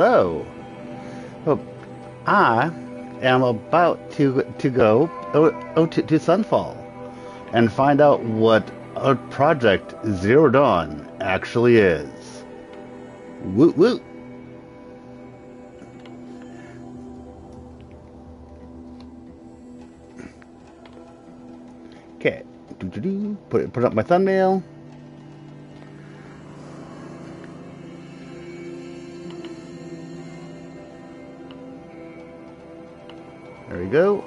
Hello. Oh, I am about to go to Sunfall and find out what a Project Zero Dawn actually is. Woot woot. Okay. Put up my thumbnail. There we go.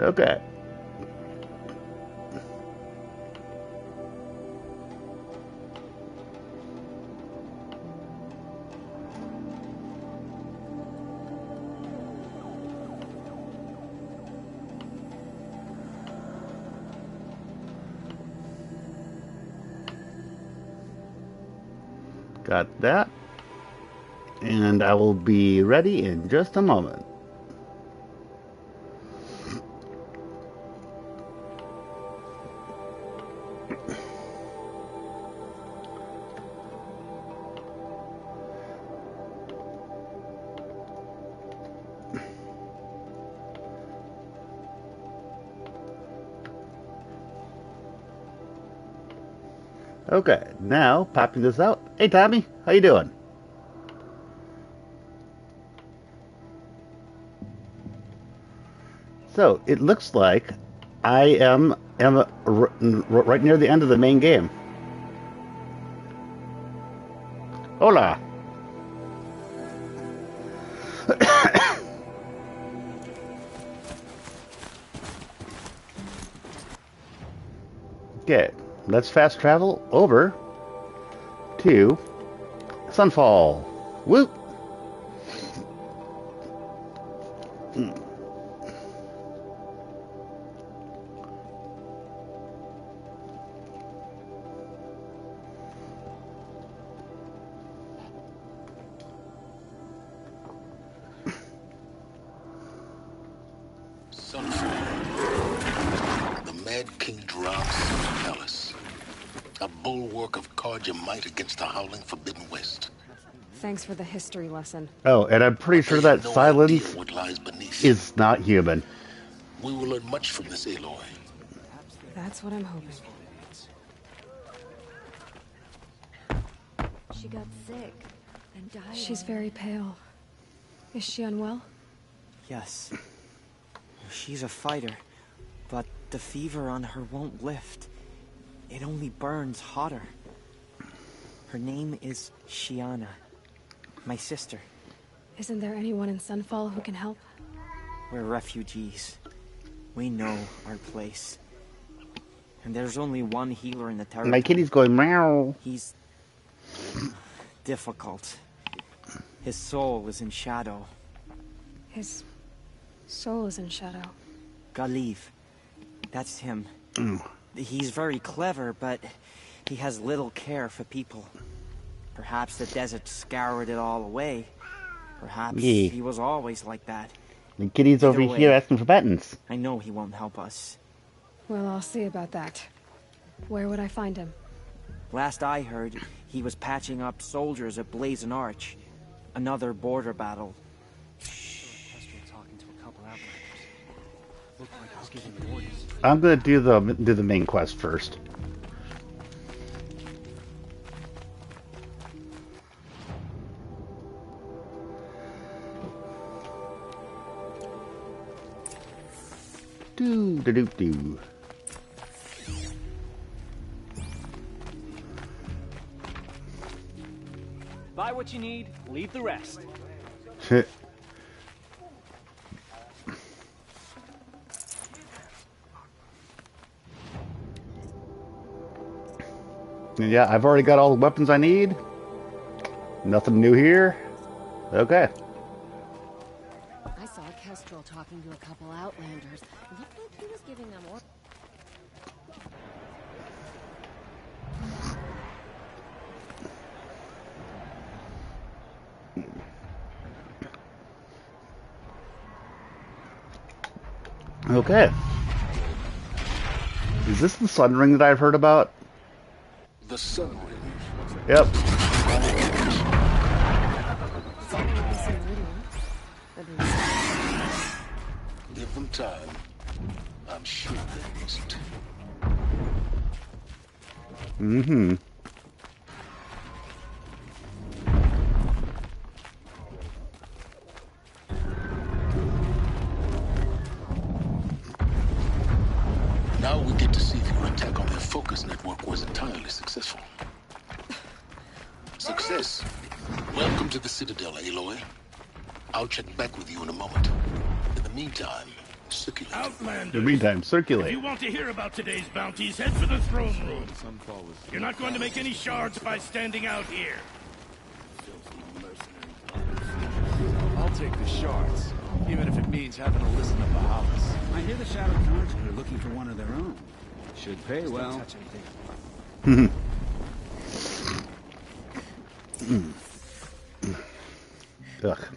Okay. Got that. And I will be ready in just a moment. Okay, now popping this out. Hey Tommy, how you doing? So it looks like I am right near the end of the main game. Hola. Okay, let's fast travel over to Sunfall. Whoop. Bulwark of Carja might against the howling Forbidden West. Thanks for the history lesson. Oh, and I'm pretty sure that no silence what lies beneath. is not human. We will learn much from this, Aloy. That's what I'm hoping. She got sick and died. She's very pale. Is she unwell? Yes. She's a fighter, but the fever on her won't lift. It only burns hotter. Her name is Shiana, my sister. Isn't there anyone in Sunfall who can help? We're refugees. We know our place. And there's only one healer in the territory. My kitty's going meow. He's difficult. His soul is in shadow. His soul is in shadow. Galiv. That's him. He's very clever, but he has little care for people. Perhaps the desert scoured it all away. Perhaps he was always like that. The kitty's over here asking for buttons. I know he won't help us. Well, I'll see about that. Where would I find him? Last I heard, he was patching up soldiers at Blazon Arch. Another border battle. I'm gonna do the main quest first. Do. Buy what you need, leave the rest. Yeah, I've already got all the weapons I need. Nothing new here. Okay. I saw Kestrel talking to a couple Outlanders. It looked like he was giving them orders. Okay. Is this the Sun Ring that I've heard about? The Sun Ring. Yep. Give them time. I'm sure they wasn't. Mm-hmm. Now we get to see if your attack on their focus network was entirely successful. Success. Welcome to the Citadel, Aloy. I'll check back with you in a moment. In the meantime, circulate. In Outlander. the meantime, If circulate. you want to hear about today's bounties, head for the throne room. You're not going to make any shards by standing out here. I'll take the shards, even if it means having to listen to Bahamas. I hear the Shadow Council are looking for one of their own. Should pay well. Ugh.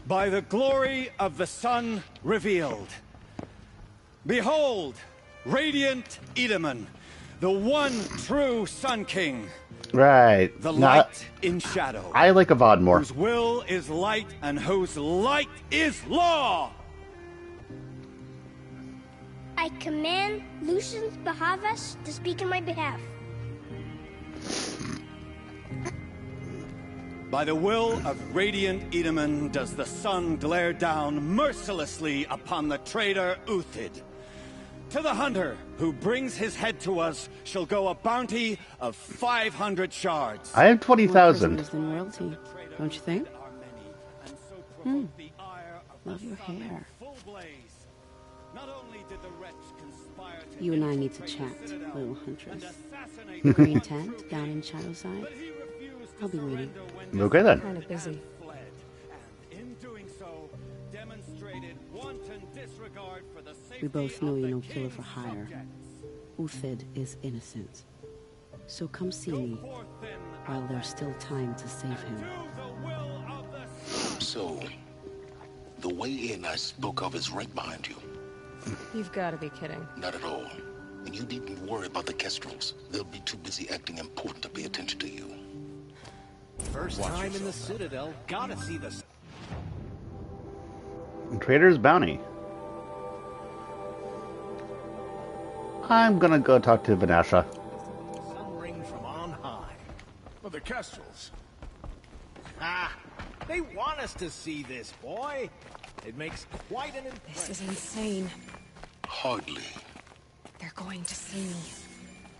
By the glory of the sun revealed. Behold, radiant Edaman, the one true Sun King. Right. The Now, light in shadow. I like Avad more. Whose will is light and whose light is law. I command Lucius Bahavas to speak in my behalf. By the will of radiant Edaman does the sun glare down mercilessly upon the traitor Uthid. To the hunter who brings his head to us shall go a bounty of 500 shards. I have 20,000. More than royalty, don't you think? Love your hair. You and I need to chat, little huntress. Green tent down in Shadowside. I'll be waiting. Okay then. Kind of busy. We both know you're no killer for hire. Uthid is innocent. So come see me while there's still time to save him. So, the way in I spoke of is right behind you. You've got to be kidding. Not at all. And you needn't worry about the Kestrels. They'll be too busy acting important to pay attention to you. First time in the Citadel. Gotta see this. Trader's Bounty. I'm gonna go talk to Vanessa. Sun ring from on high. Well, the Kestrels. Ah, they want us to see this, boy. It makes quite an impression. This is insane. Hardly. They're going to see me.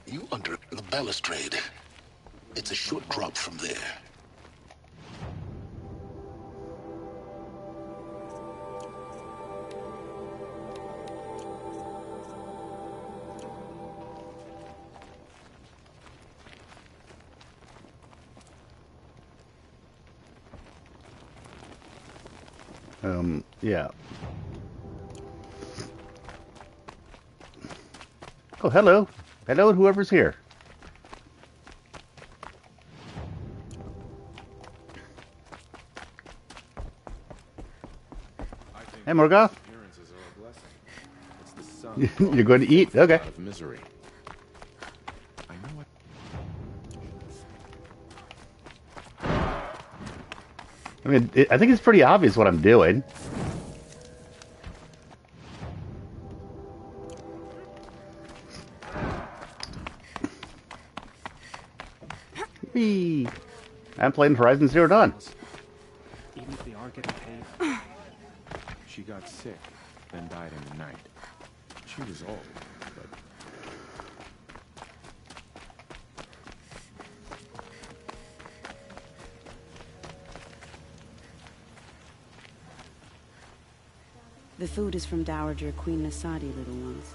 You under the balustrade. It's a short drop from there. Yeah. Oh, hello. Hello, whoever's here. Hey, Morgoth. You're going to eat? Okay. Misery. I know what. I mean, I think it's pretty obvious what I'm doing. Whee! I'm playing Horizon Zero Dawn. Even if they are getting paid. She got sick, then died in the night. She was old, but The food is from Dowager Queen Nasadi, little ones.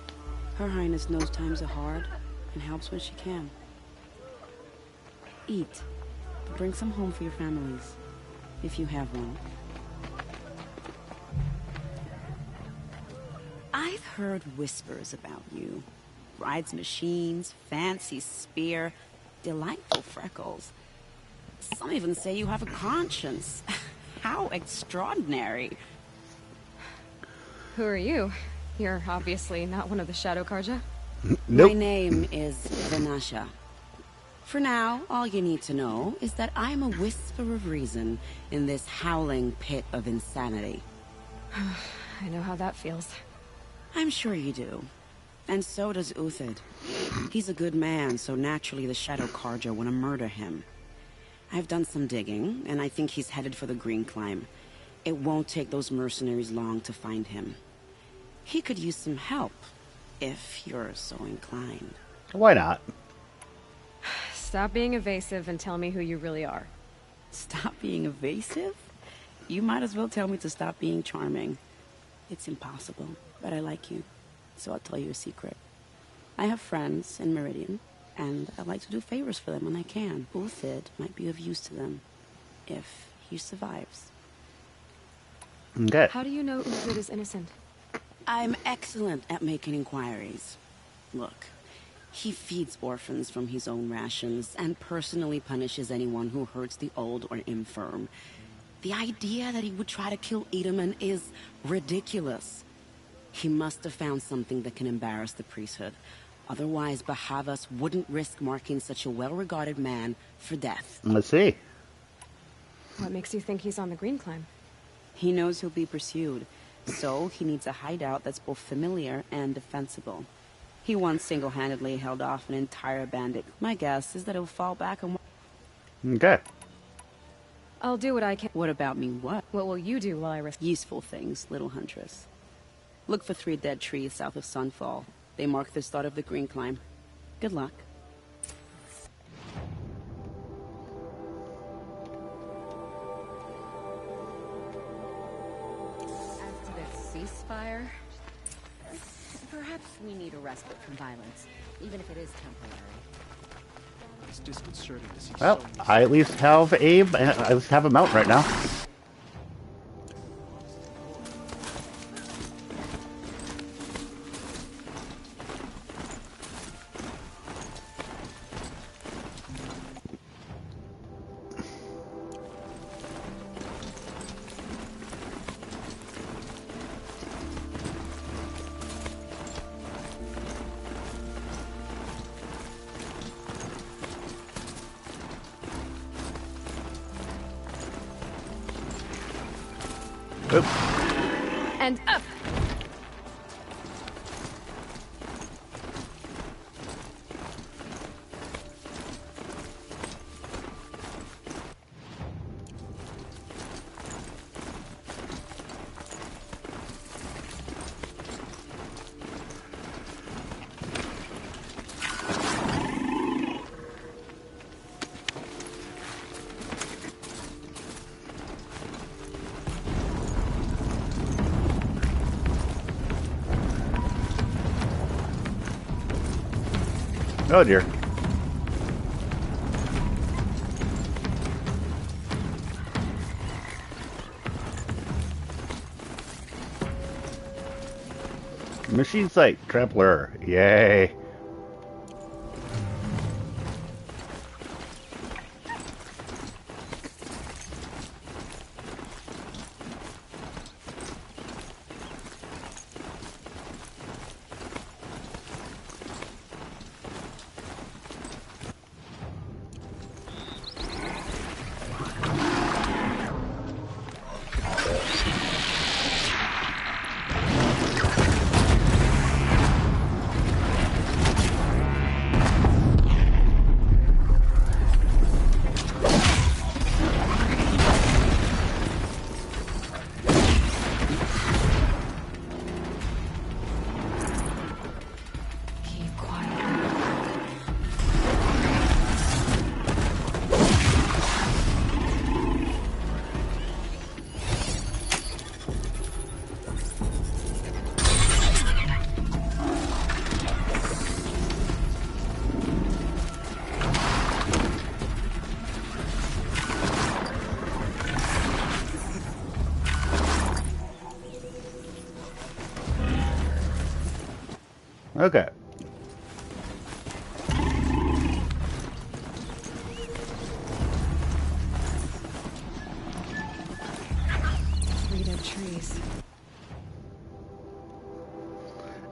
Her Highness knows times are hard and helps when she can. Eat, but bring some home for your families, if you have one. I've heard whispers about you. Rides machines, fancy spear, delightful freckles. Some even say you have a conscience. How extraordinary. Who are you? You're obviously not one of the Shadow Karja. Nope. My name is Vanasha. For now, all you need to know is that I'm a whisper of reason in this howling pit of insanity. I know how that feels. I'm sure you do. And so does Uthid. He's a good man, so naturally the Shadow Karja want to murder him. I've done some digging, and I think he's headed for the Green Climb. It won't take those mercenaries long to find him. He could use some help, if you're so inclined. Why not? Stop being evasive and tell me who you really are. Stop being evasive? You might as well tell me to stop being charming. It's impossible, but I like you, so I'll tell you a secret. I have friends in Meridian, and I like to do favors for them when I can. Uthid might be of use to them, if he survives. Okay. How do you know Uthid is innocent? I'm excellent at making inquiries. Look, he feeds orphans from his own rations and personally punishes anyone who hurts the old or infirm. The idea that he would try to kill Edelman is ridiculous. He must have found something that can embarrass the priesthood. Otherwise, Bahavas wouldn't risk marking such a well-regarded man for death. Let's see. What makes you think he's on the Green Climb? He knows he'll be pursued, so he needs a hideout that's both familiar and defensible. He once single-handedly held off an entire bandit. My guess is that he'll fall back on... Okay. I'll do what I can. What about me, what? What will you do while I risk... Useful things, little huntress. Look for 3 dead trees south of Sunfall. They mark the start of the Green Climb. Good luck. As to this ceasefire, perhaps we need a respite from violence, even if it is temporary. It's disconcerting to see Well, so many I at least have a mount right now. Oop. And up! Oh dear. Machine sight, trampler. Yay. Okay.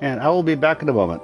And I will be back in a moment.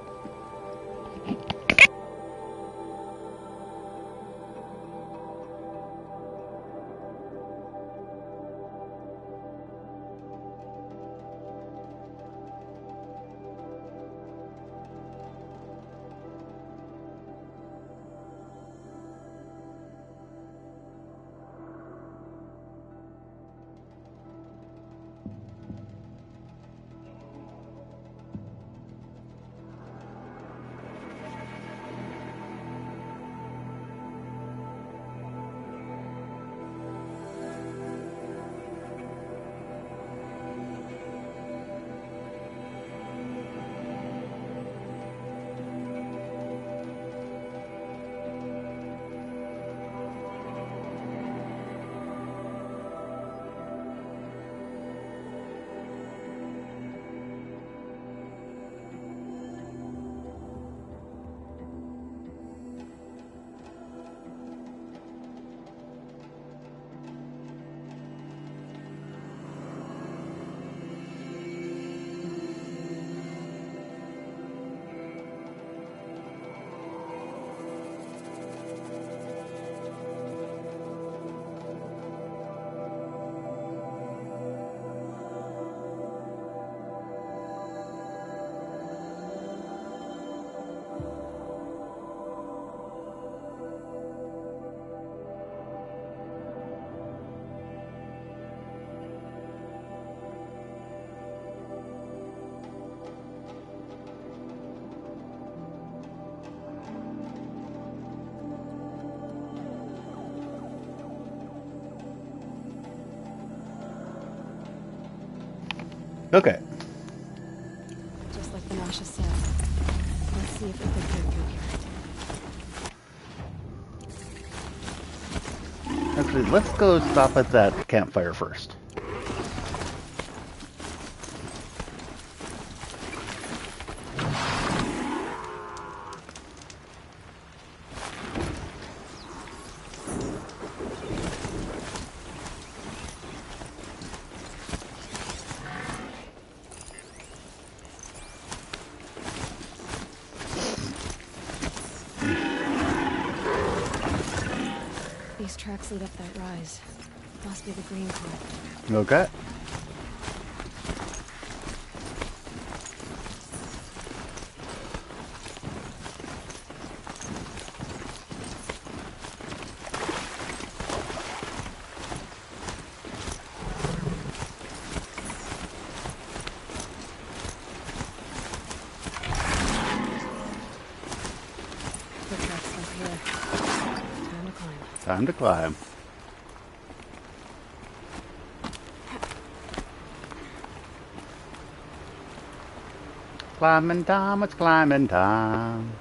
Okay. Just like the Nasha said. Let's see if we can get through here. Actually, let's go stop at that campfire first. These tracks lead up that rise. Must be the green car. Okay. The tracks up here. Time to climb. Time to climb. Climbing time, it's climbing time.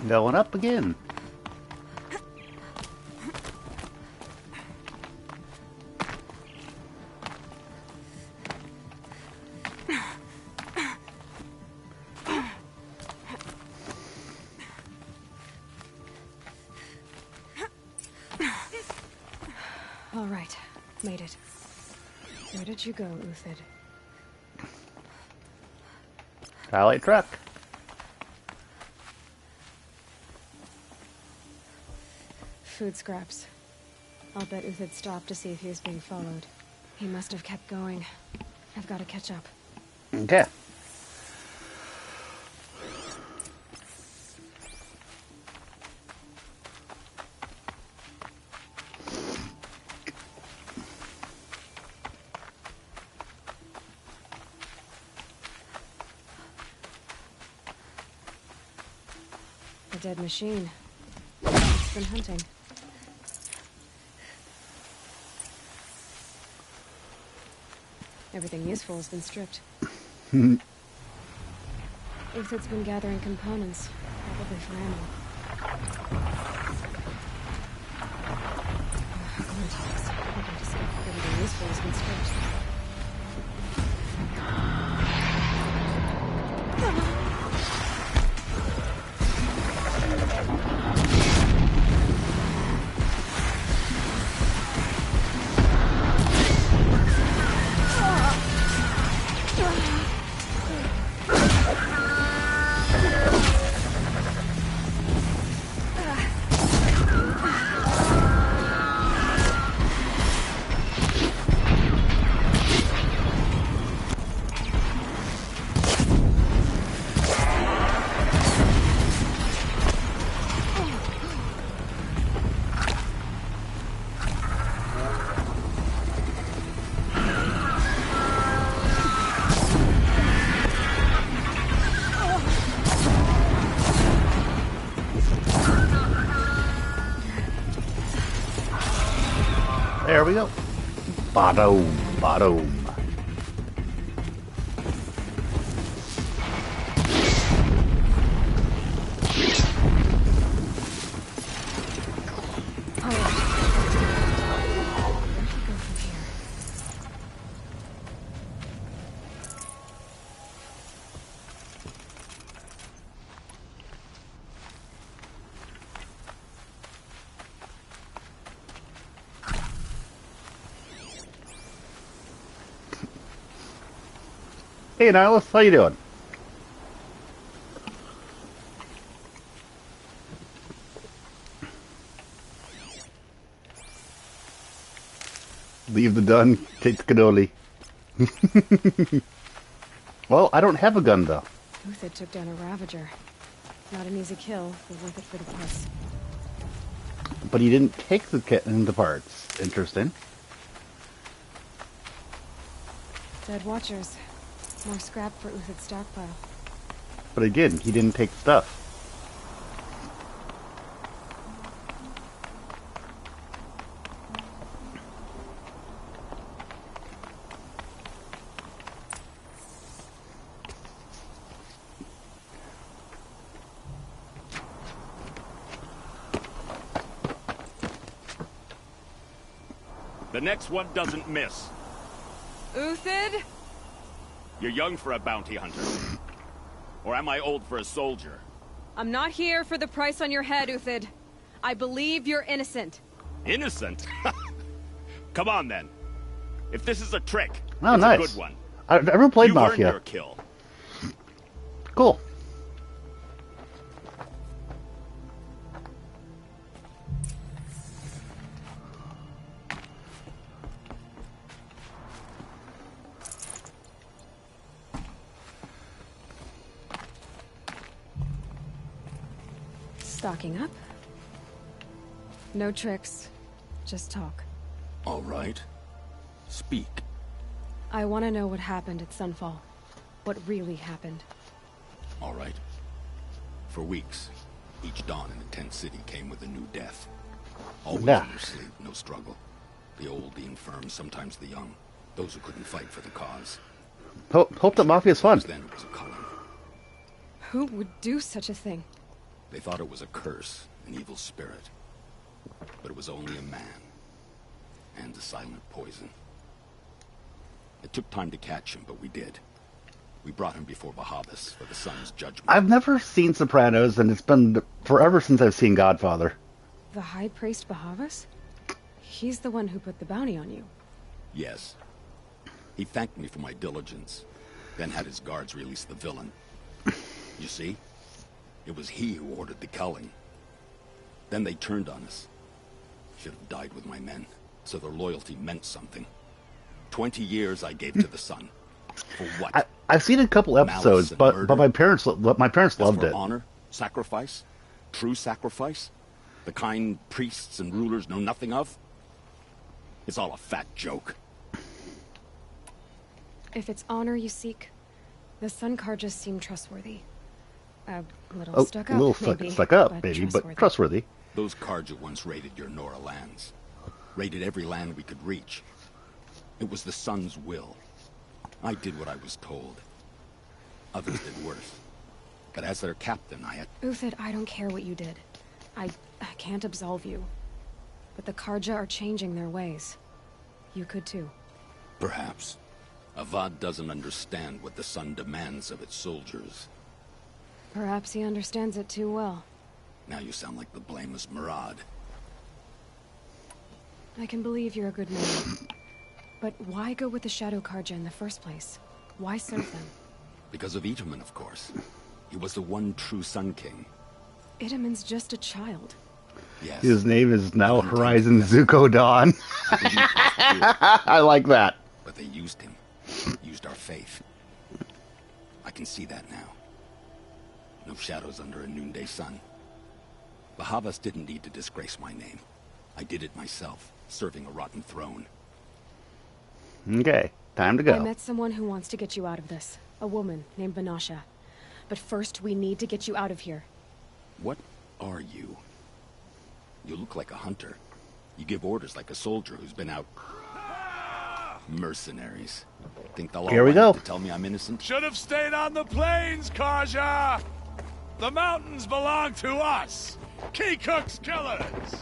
Going up again. All right. Made it. Where did you go, Uthid? Highlight truck. Food scraps. I'll bet Uthid stopped to see if he was being followed. He must have kept going. I've got to catch up. Okay. dead machine. It's been hunting. Everything useful has been stripped. Uthid's been gathering components, probably for ammo. Contacts. Hoping to see if everything useful has been stripped. There we go. Bottom. Hey, Nihilus, how you doing? Leave the dun, take the cannoli. Well, I don't have a gun, though. Uthid took down a Ravager. Not an easy kill, but worth it for the price. But he didn't take the kit into parts. Interesting. Dead Watchers. More scrap for Uthid's stockpile. But again, he didn't take stuff. The next one doesn't miss. Uthid? You're young for a bounty hunter. Or am I old for a soldier? I'm not here for the price on your head, Uthid. I believe you're innocent. Innocent? Come on, then. If this is a trick, oh, it's nice. a good one. I've never played You've Mafia. earned your kill. Cool. Stocking up. No tricks, just talk. All right. Speak. I want to know what happened at Sunfall. What really happened. All right. For weeks, each dawn in the tent city came with a new death. Always Nah. in their sleep, no struggle. The old, the infirm, sometimes the young. Those who couldn't fight for the cause. Hope that Mafia's fun. Then it was a culling. Who would do such a thing? They thought it was a curse, an evil spirit. But it was only a man. And a silent poison. It took time to catch him, but we did. We brought him before Bahavas for the sun's judgment. I've never seen Sopranos, and it's been forever since I've seen Godfather. The High Priest Bahavas? He's the one who put the bounty on you. Yes. He thanked me for my diligence, then had his guards release the villain. You see? It was he who ordered the culling. Then they turned on us. Should have died with my men, so their loyalty meant something. 20 years I gave to the sun. For what? I've seen a couple episodes, but my parents loved for it. Honor, sacrifice, true sacrifice, the kind priests and rulers know nothing of. It's all a fat joke. If it's honor you seek, the Sun Carjas seem trustworthy. A little Oh, stuck a up, little maybe, stuck up, but maybe, trustworthy. but trustworthy. Those Karja once raided your Nora lands. Raided every land we could reach. It was the Sun's will. I did what I was told. Others did worse. But as their captain, I had... Uthid, I don't care what you did. I can't absolve you. But the Karja are changing their ways. You could too. Perhaps. Avad doesn't understand what the Sun demands of its soldiers. Perhaps he understands it too well. Now you sound like the blameless Murad. I can believe you're a good man. But why go with the Shadow Karja in the first place? Why serve them? Because of Itaman, of course. He was the one true Sun King. Itaman's just a child. Yes. His name is now Horizon Zuko Dawn. I like that. But they used him. Used our faith. I can see that now. No shadows under a noonday sun. Bahavas didn't need to disgrace my name. I did it myself, serving a rotten throne. Okay, time to go. I met someone who wants to get you out of this. A woman named Vanasha. But first, we need to get you out of here. What are you? You look like a hunter. You give orders like a soldier who's been out... Mercenaries. Think they'll Here all we line up go. to tell me I'm innocent? Should have stayed on the plains, Karja! The mountains belong to us! Keekook's killers!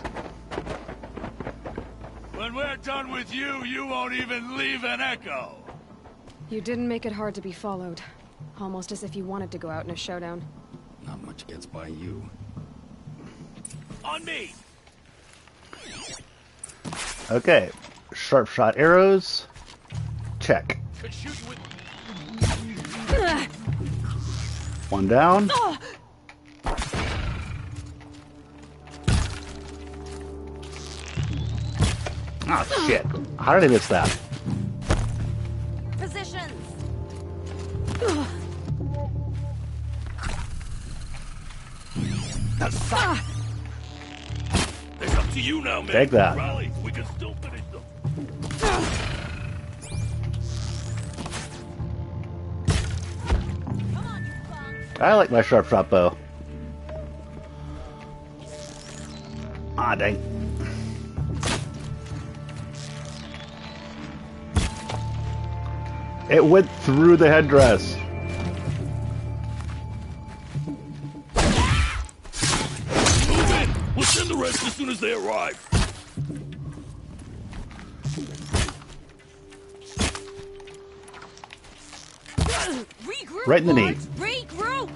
When we're done with you, you won't even leave an echo! You didn't make it hard to be followed. Almost as if you wanted to go out in a showdown. Not much gets by you. On me! Okay, sharp shot arrows. Check. Could shoot you with... One down. Oh shit! How did I miss that? Positions! It's up to you now, man. Take that. Rally, we can still finish them. I like my sharp shot bow. Ah, dang. It went through the headdress. Move in. We'll send the rest as soon as they arrive. Regroup, Right in the knee. Lords, regroup!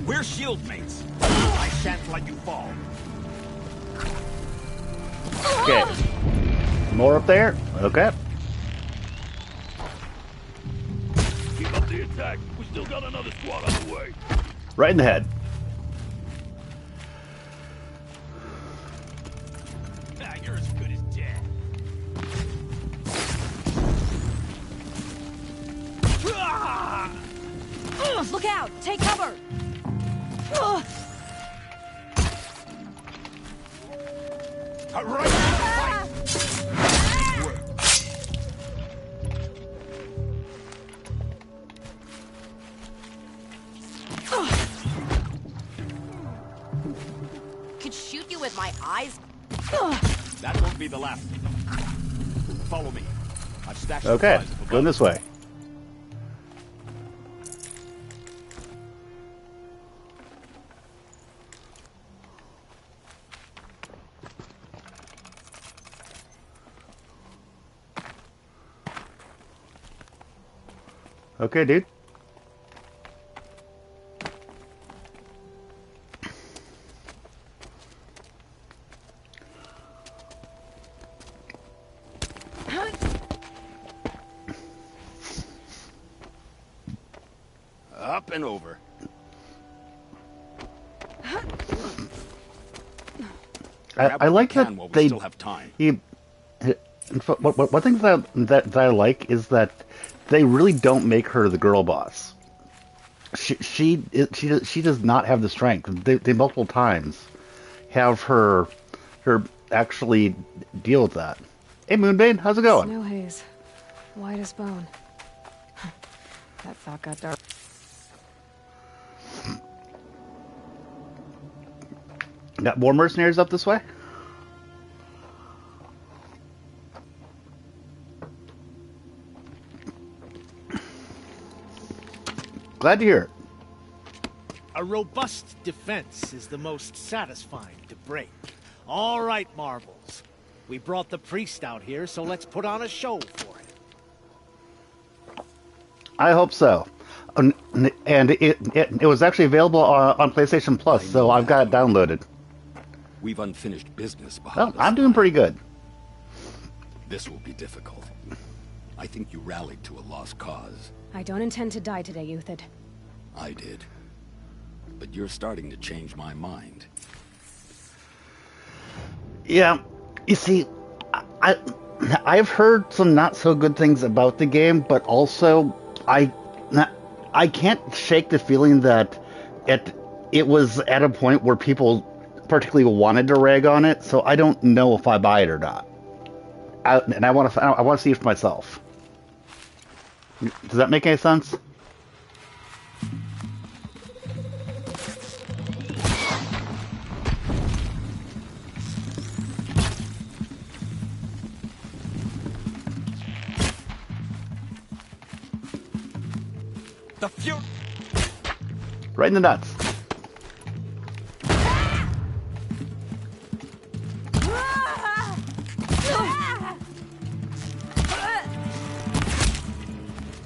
We're shield mates. I shan't let you fall. Okay. More up there? Okay. Keep up the attack. We still got another squad on the way. Right in the head. Ah, you're as good as dead. Look out! Take cover! Could shoot you with my eyes. That won't be the last. Follow me. I've stashed Okay, supplies up above. going this way. Okay, dude. Up and over. I like Grab what we can while that we they. still have time. One thing that I like is that they really don't make her the girl boss. She does not have the strength. They multiple times have her actually deal with that. Hey Moonbane, how's it going? Snow haze. White as bone. That thought got dark. Got more mercenaries up this way? Glad to hear it. A robust defense is the most satisfying to break. All right, Marvels. We brought the priest out here, so let's put on a show for him. I hope so. And it was actually available on PlayStation Plus, so I've got it downloaded. We've unfinished business, Well, I'm doing pretty good. This will be difficult. I think you rallied to a lost cause. I don't intend to die today, Uthid. I did. But you're starting to change my mind. Yeah, you see, I've heard some not so good things about the game, but also I can't shake the feeling that it was at a point where people particularly wanted to rag on it, so I don't know if I buy it or not. I want to see it for myself. Does that make any sense? The fury. Right in the nuts.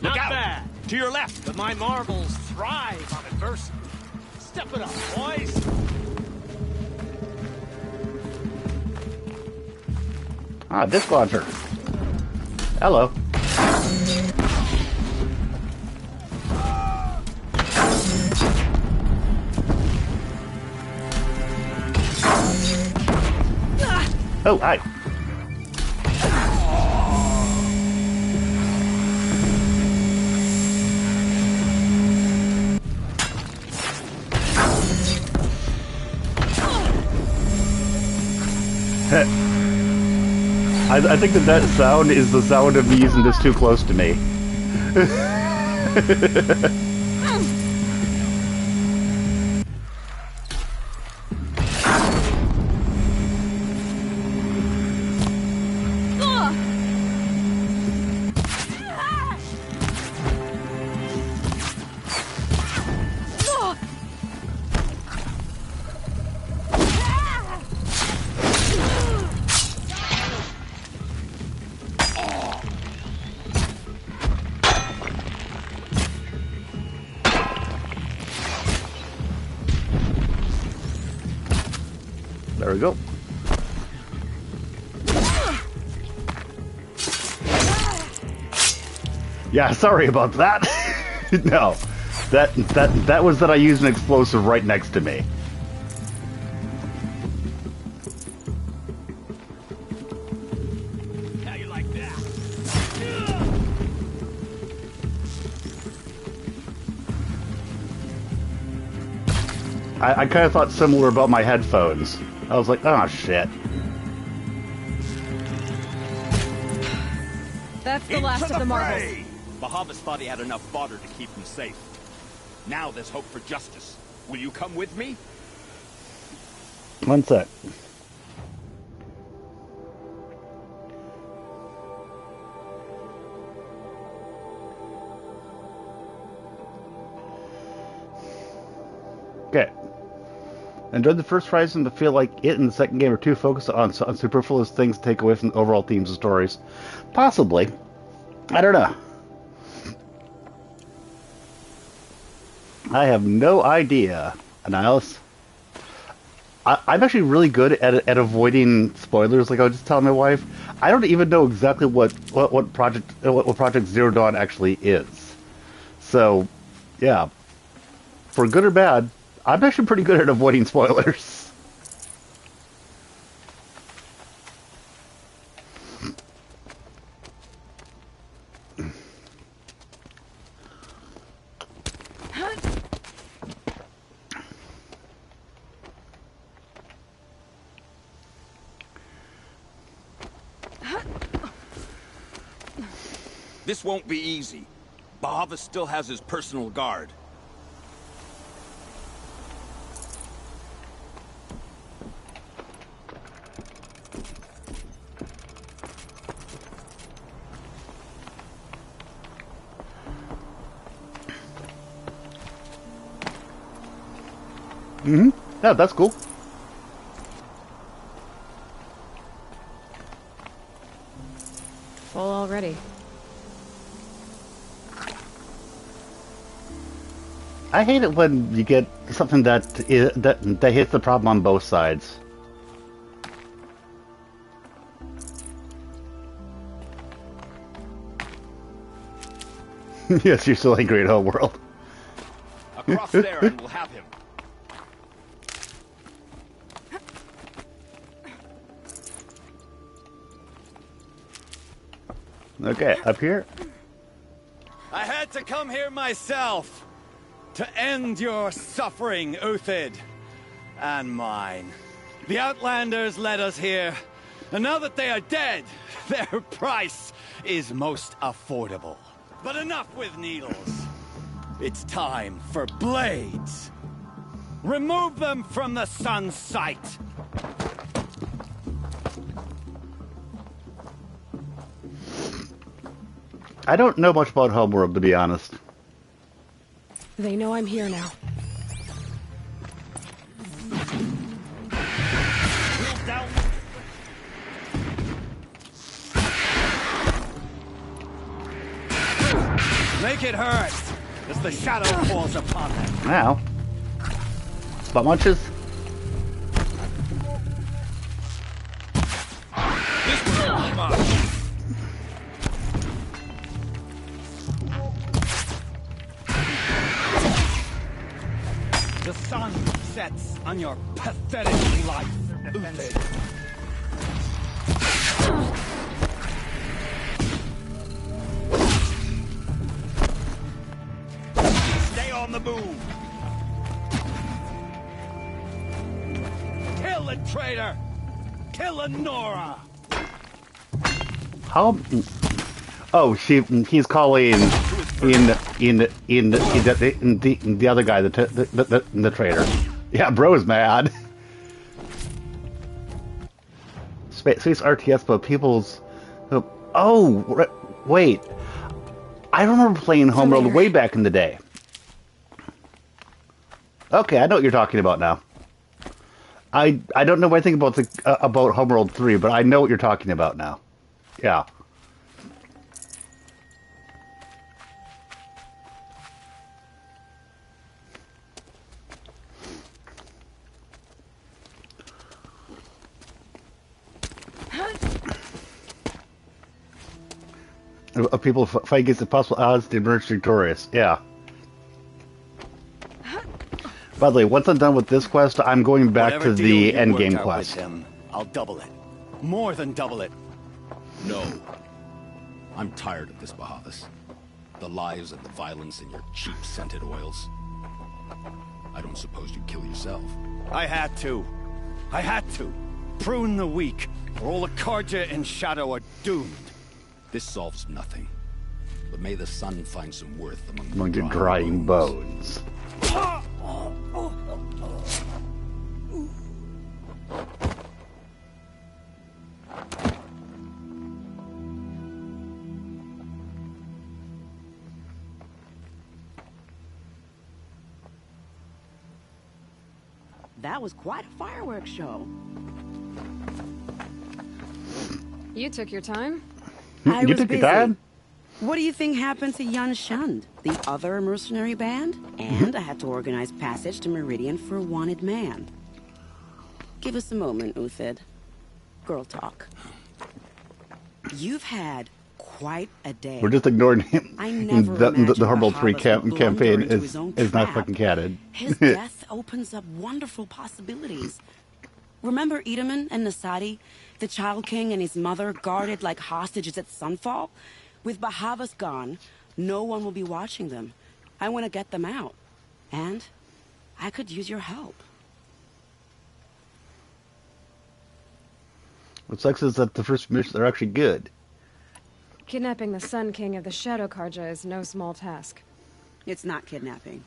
Not bad. To your left. But my marvels thrive on adversity. Step it up, boys. Ah, disc launcher. Hello. Oh, hi. I think that sound is the sound of me using this too close to me. There we go. Yeah, sorry about that. No, that was that I used an explosive right next to me. How you like that? I kind of thought similar about my headphones. I was like, oh shit. That's the last of the marbles. Bahavas thought he had enough fodder to keep him safe. Now there's hope for justice. Will you come with me? One sec. Okay. Enjoyed the first Horizon, but feel like it and the second game are too focused on superfluous things to take away from the overall themes of stories. Possibly. I don't know. I have no idea. Annihilus. I'm actually really good at avoiding spoilers. Like I was just telling my wife, I don't even know exactly what Project Zero Dawn actually is. So, yeah, for good or bad, I'm actually pretty good at avoiding spoilers. This won't be easy. Bahava still has his personal guard. Mm-hmm. Yeah, that's cool. Full already. I hate it when you get something that hits the problem on both sides. Yes, you're still angry at whole world. Across there, and we'll have him. Okay, up here. I had to come here myself to end your suffering, Uthid, and mine. The Outlanders led us here, and now that they are dead, their price is most affordable. But enough with needles. It's time for blades. Remove them from the sun's sight. I don't know much about Homeworld, to be honest. They know I'm here now. Make it hurt as the shadow falls upon them. Now. Butt munches? The sun sets on your pathetic life, Uthid. Stay on the move. Kill the traitor! Kill Nora! How? Oh, he's calling in the other guy, the traitor. Yeah, bro's mad. Space RTS, but people's. Oh, wait. I remember playing Homeworld way back in the day. Okay, I know what you're talking about now. I don't know anything about about Homeworld 3, but I know what you're talking about now. Yeah. People fight against the possible odds to emerge victorious. Yeah. By the way, once I'm done with this quest, I'm going back to the endgame quest. I'll double it. More than double it. No. I'm tired of this, Bahavas. The lies and the violence in your cheap scented oils. I don't suppose you'd kill yourself. I had to. I had to. Prune the weak, or all the Karja in Shadow are doomed. This solves nothing. But may the sun find some worth among the drying bones. That was quite a fireworks show. You took your time. I was busy. What do you think happened to Yan Shund, the other mercenary band? And I had to organize passage to Meridian for a wanted man. Give us a moment, Uthid. Girl talk. You've had quite a day. We're just ignoring him. I never the Horrible 3 campaign is not fucking catted. His death opens up wonderful possibilities. Remember Edaman and Nasadi? The Child King and his mother guarded like hostages at sunfall? With Bahavas gone, no one will be watching them. I want to get them out. And I could use your help. What sucks is that the first missions are actually good. Kidnapping the Sun King of the Shadow Karja is no small task. It's not kidnapping.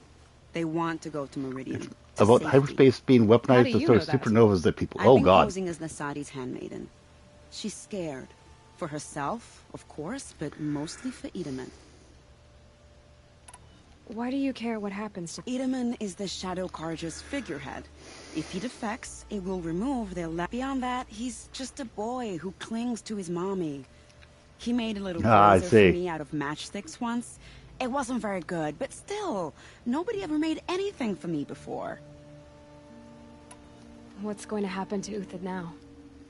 They want to go to Meridian. About hyperspace being weaponized to throw supernovas at people. Oh, God. I've been posing as Nasadi's handmaiden. She's scared. For herself, of course, but mostly for Itamen. Why do you care what happens to... Itamen is the Shadow Karja's figurehead. If he defects, it will remove their... Beyond that, he's just a boy who clings to his mommy. He made a little blazer for me out of matchsticks once. It wasn't very good, but still, nobody ever made anything for me before. What's going to happen to Uthid now?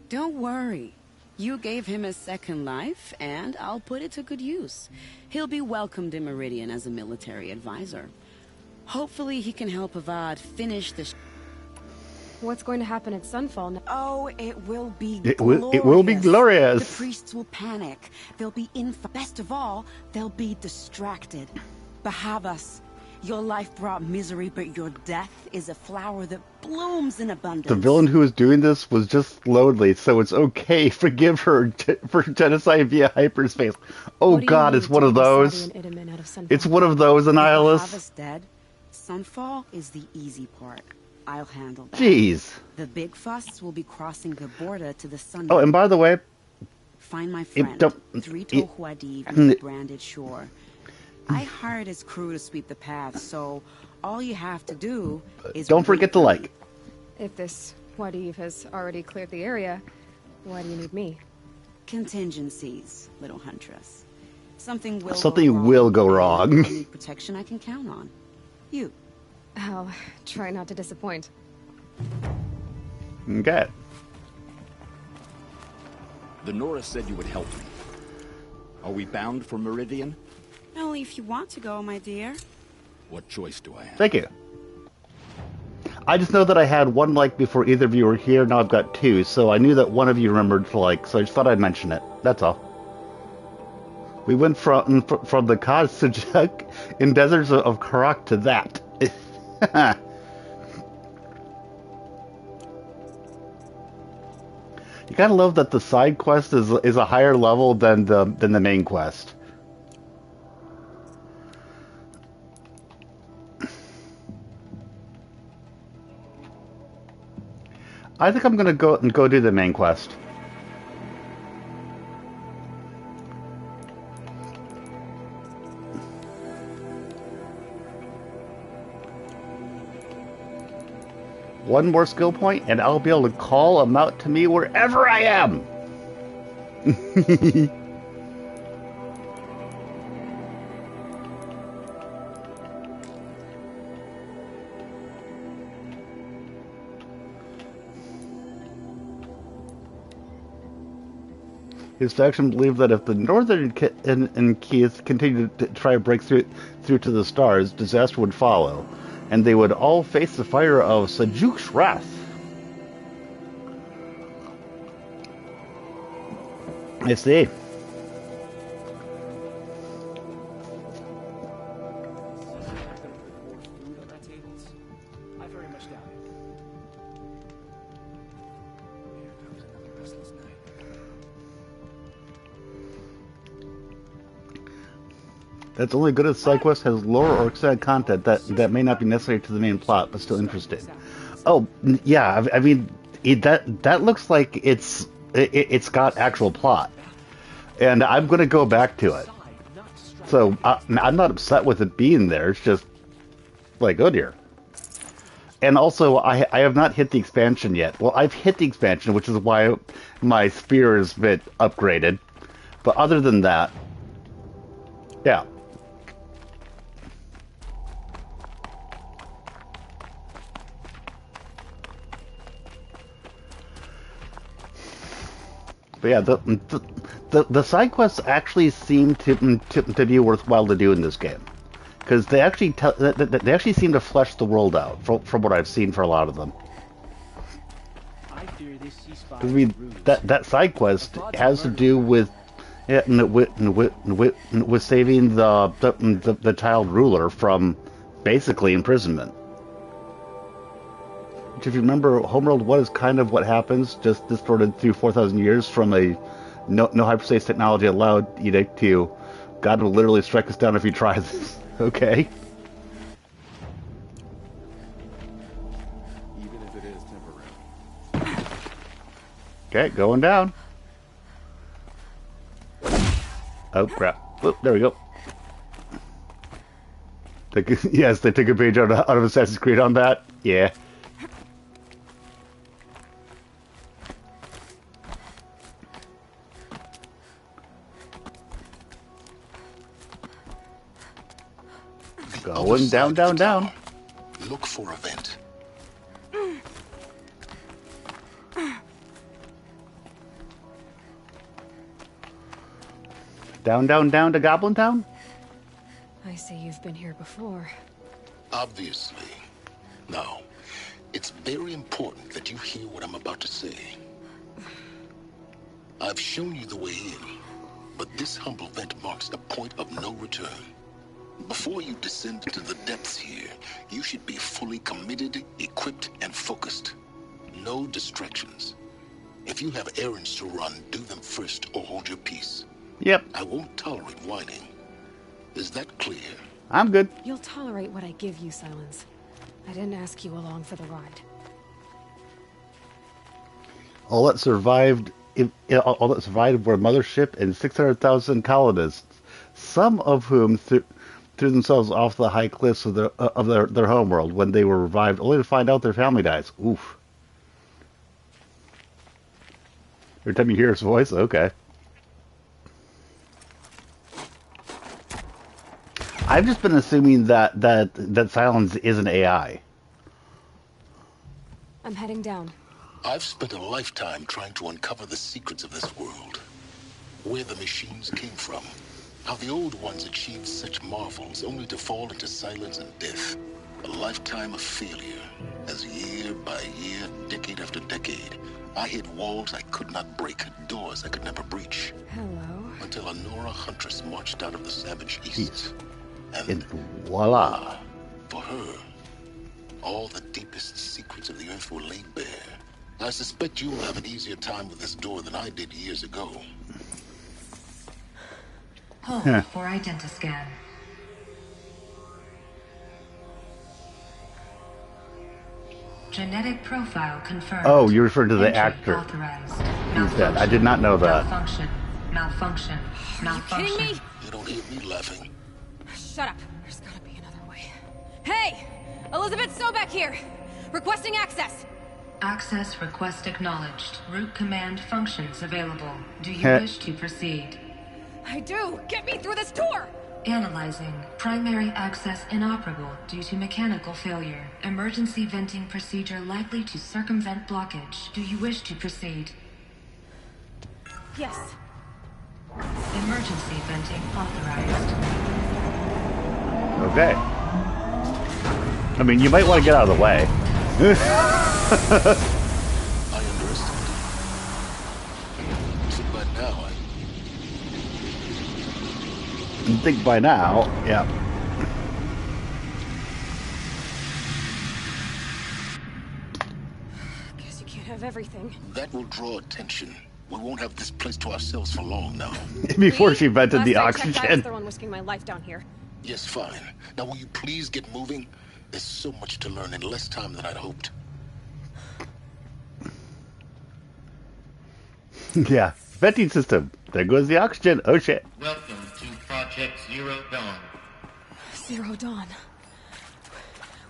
Don't worry. You gave him a second life, and I'll put it to good use. He'll be welcomed in Meridian as a military advisor. Hopefully he can help Avad finish the... What's going to happen at Sunfall now? Oh, it will be glorious. It will be glorious. The priests will panic. They'll be best of all, they'll be distracted. Bahavas, your life brought misery, but your death is a flower that blooms in abundance. The villain who was doing this was just lonely, so it's okay. Forgive her for genocide via hyperspace. Oh, God, it's one of those. It's one of those, Annihilus. Bahavas dead. Sunfall is the easy part. I'll handle that. Jeez. The big fuss will be crossing the border to the sun. Oh, and by the way... Find my friend, Three-Toe Huadiv, on the branded shore. I hired his crew to sweep the path, so all you have to do is... Don't forget to like. If this Huadiv has already cleared the area, why do you need me? Contingencies, little huntress. Something will go wrong. I need protection I can count on. You. I'll try not to disappoint. Okay. The Nora said you would help me. Are we bound for Meridian? Only if you want to go, my dear. What choice do I have? Thank you. I just know that I had one like before either of you were here. Now I've got two, so I knew that one of you remembered to like, so I just thought I'd mention it. That's all. We went from the Kaz in deserts of Karak to that. You gotta love that the side quest is a higher level than the main quest. I think I'm gonna go do the main quest. One more skill point, and I'll be able to call them out to me wherever I am. His faction believed that if the northern Keith continued to try to break through to the stars, disaster would follow, and they would all face the fire of Sajuk's wrath. I see. That's only good if side quest has lore or extended content that may not be necessary to the main plot, but still interesting. Oh, yeah, I mean, that looks like it's got actual plot, and I'm going to go back to it. So I'm not upset with it being there. It's just like, oh dear. And also, I have not hit the expansion yet. Well, I've hit the expansion, which is why my spear has been upgraded. But other than that, yeah. But yeah, the side quests actually seem to be worthwhile to do in this game, because they actually seem to flesh the world out from what I've seen for a lot of them. I mean, that side quest has to do with saving the child ruler from basically imprisonment. Which, if you remember, Homeworld 1 is kind of what happens, just distorted through 4,000 years from a No hyperspace technology allowed. Edict 2. God will literally strike us down if he tries this. Okay. Even if it is temporary. Okay, going down. Oh crap! Oh, there we go. Yes, they took a page out of Assassin's Creed on that. Yeah. Going down, down, down. Look for a vent. Down, down, down to Goblin Town? I see you've been here before. Obviously. Now, it's very important that you hear what I'm about to say. I've shown you the way in, but this humble vent marks a point of no return. Before you descend to the depths here, you should be fully committed, equipped, and focused. No distractions. If you have errands to run, do them first or hold your peace. Yep. I won't tolerate whining. Is that clear? I'm good. You'll tolerate what I give you, Silence. I didn't ask you along for the ride. All that survived were mothership and 600,000 colonists, some of whom threw themselves off the high cliffs of their homeworld when they were revived, only to find out their family dies. Oof. Every time you hear his voice, okay. I've just been assuming that Silence is an AI. I'm heading down. I've spent a lifetime trying to uncover the secrets of this world. Where the machines came from. How the old ones achieved such marvels only to fall into silence and death. A lifetime of failure. As year by year, decade after decade, I hit walls I could not break, doors I could never breach. Hello. Until a Nora huntress marched out of the savage east. And voila. For her, all the deepest secrets of the earth were laid bare. I suspect you'll have an easier time with this door than I did years ago. Hold for identiscan. Genetic profile confirmed. Oh, you referred to the actor. Authorized. Who's that? I did not know that. Malfunction. Are you kidding me? You don't hear me laughing. Shut up. There's gotta be another way. Hey! Elizabeth Sobek here! Requesting access! Access request acknowledged. Root command functions available. Do you wish to proceed? I do! Get me through this door! Analyzing. Primary access inoperable due to mechanical failure. Emergency venting procedure likely to circumvent blockage. Do you wish to proceed? Yes. Emergency venting authorized. Okay. I mean, you might want to get out of the way. I understand. So by now, I think by now, yeah. Guess you can't have everything. that will draw attention. We won't have this place to ourselves for long now. Before she vented the Last I checked, I was oxygen. the one risking my life down here. Yes, fine. Now will you please get moving? There's so much to learn in less time than I'd hoped. Yeah. Venting system. There goes the oxygen. Oh shit. Welcome to Project Zero Dawn. Zero Dawn.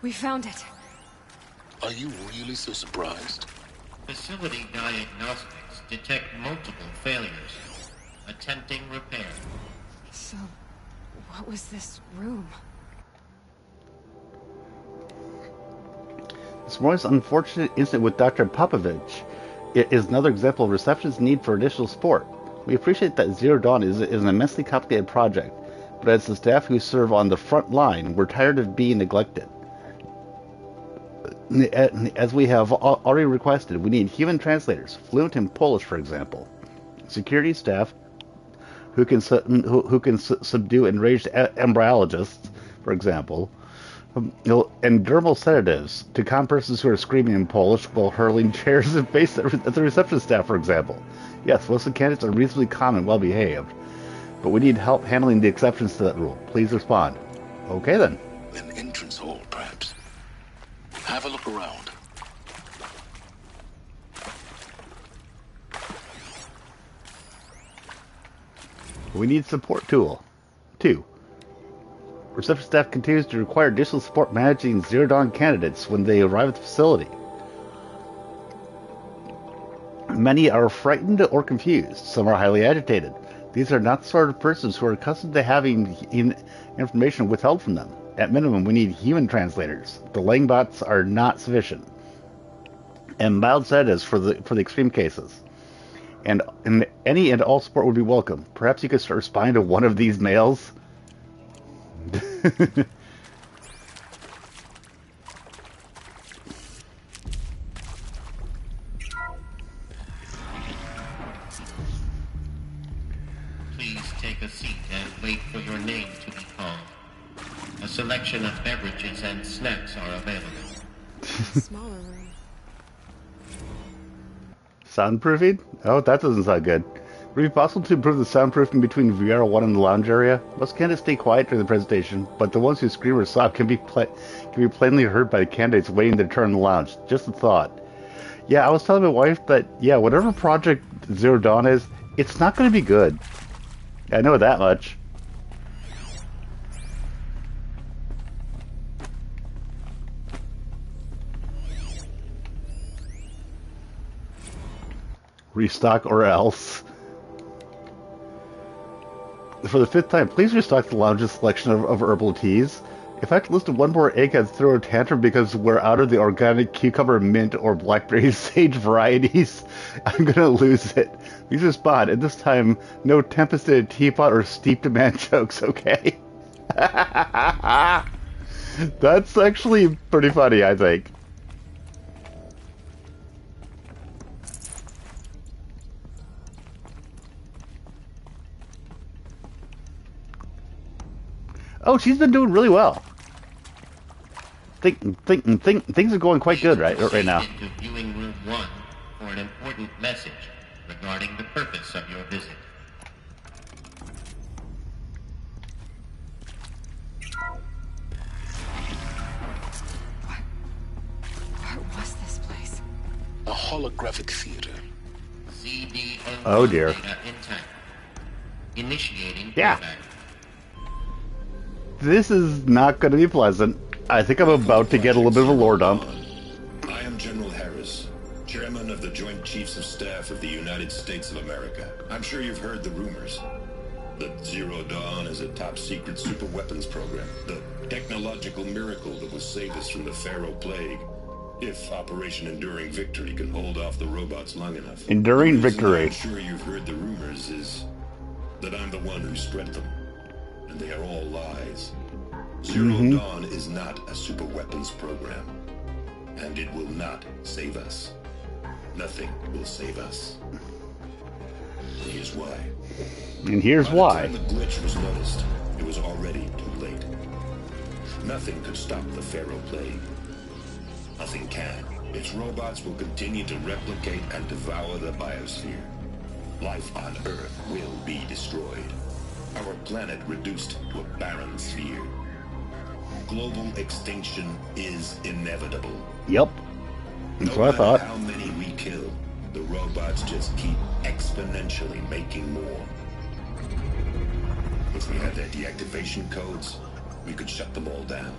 We found it. Are you really so surprised? Facility diagnostics detect multiple failures. Attempting repair. So, what was this room? This morning's unfortunate incident with Dr. Popovich is another example of reception's need for additional support. We appreciate that Zero Dawn is an immensely complicated project, but as the staff who serve on the front line, we're tired of being neglected. As we have already requested, we need human translators, fluent in Polish, for example. Security staff who can subdue enraged embryologists, for example. And dermal sedatives to calm persons who are screaming in Polish while hurling chairs and face at the reception staff, for example. Yes, most of the candidates are reasonably calm and well behaved, but we need help handling the exceptions to that rule. Please respond. Okay then. An entrance hall, perhaps. Have a look around. We need support tool. 2. Reception staff continues to require additional support managing Zero Dawn candidates when they arrive at the facility. Many are frightened or confused. Some are highly agitated. These are not the sort of persons who are accustomed to having information withheld from them. At minimum, we need human translators. The Langbots are not sufficient. And mild sedatives for the extreme cases. And any and all support would be welcome. Perhaps you could start responding to one of these mails. Please take a seat and wait for your name to be called. A selection of beverages and snacks are available. Smaller room. Soundproofing? Oh, that doesn't sound good. Would it be possible to improve the soundproofing between VR1 and the lounge area? Most candidates stay quiet during the presentation, but the ones who scream or sob can be plainly heard by the candidates waiting their turn in the lounge. Just a thought. Yeah, I was telling my wife that, yeah, whatever Project Zero Dawn is, it's not going to be good. I know that much. Restock or else. For the 5th time, please restock the lounge's selection of herbal teas. If I had to list one more egg, I'd throw a tantrum because we're out of the organic cucumber, mint, or blackberry sage varieties. I'm gonna lose it. Please respond, and this time, no tempest in a teapot or steeped in man jokes, okay? That's actually pretty funny, I think. Oh, she's been doing really well. Things are going quite good right now. Into viewing room 1 for an important message regarding the purpose of your visit. What was this place? A holographic theater. CD Oh dear. data intact. Initiating Yeah. playback. This is not going to be pleasant. I think I'm about to get a little bit of a lore dump. I am General Harris, Chairman of the Joint Chiefs of Staff of the United States of America. I'm sure you've heard the rumors that Zero Dawn is a top-secret superweapons program, the technological miracle that will save us from the Pharaoh Plague, if Operation Enduring Victory can hold off the robots long enough. Enduring The reason Victory. I'm sure you've heard the rumors is that I'm the one who spread them. And they are all lies. Zero Dawn is not a superweapons program. And it will not save us. Nothing will save us. And here's why. And here's By why. the time the glitch was noticed, it was already too late. Nothing could stop the Pharaoh Plague. Nothing can. Its robots will continue to replicate and devour the biosphere. Life on Earth will be destroyed. Our planet reduced to a barren sphere. Global extinction is inevitable. Yep. That's No what I matter thought. how many we kill, the robots just keep exponentially making more. If we had their deactivation codes, we could shut them all down.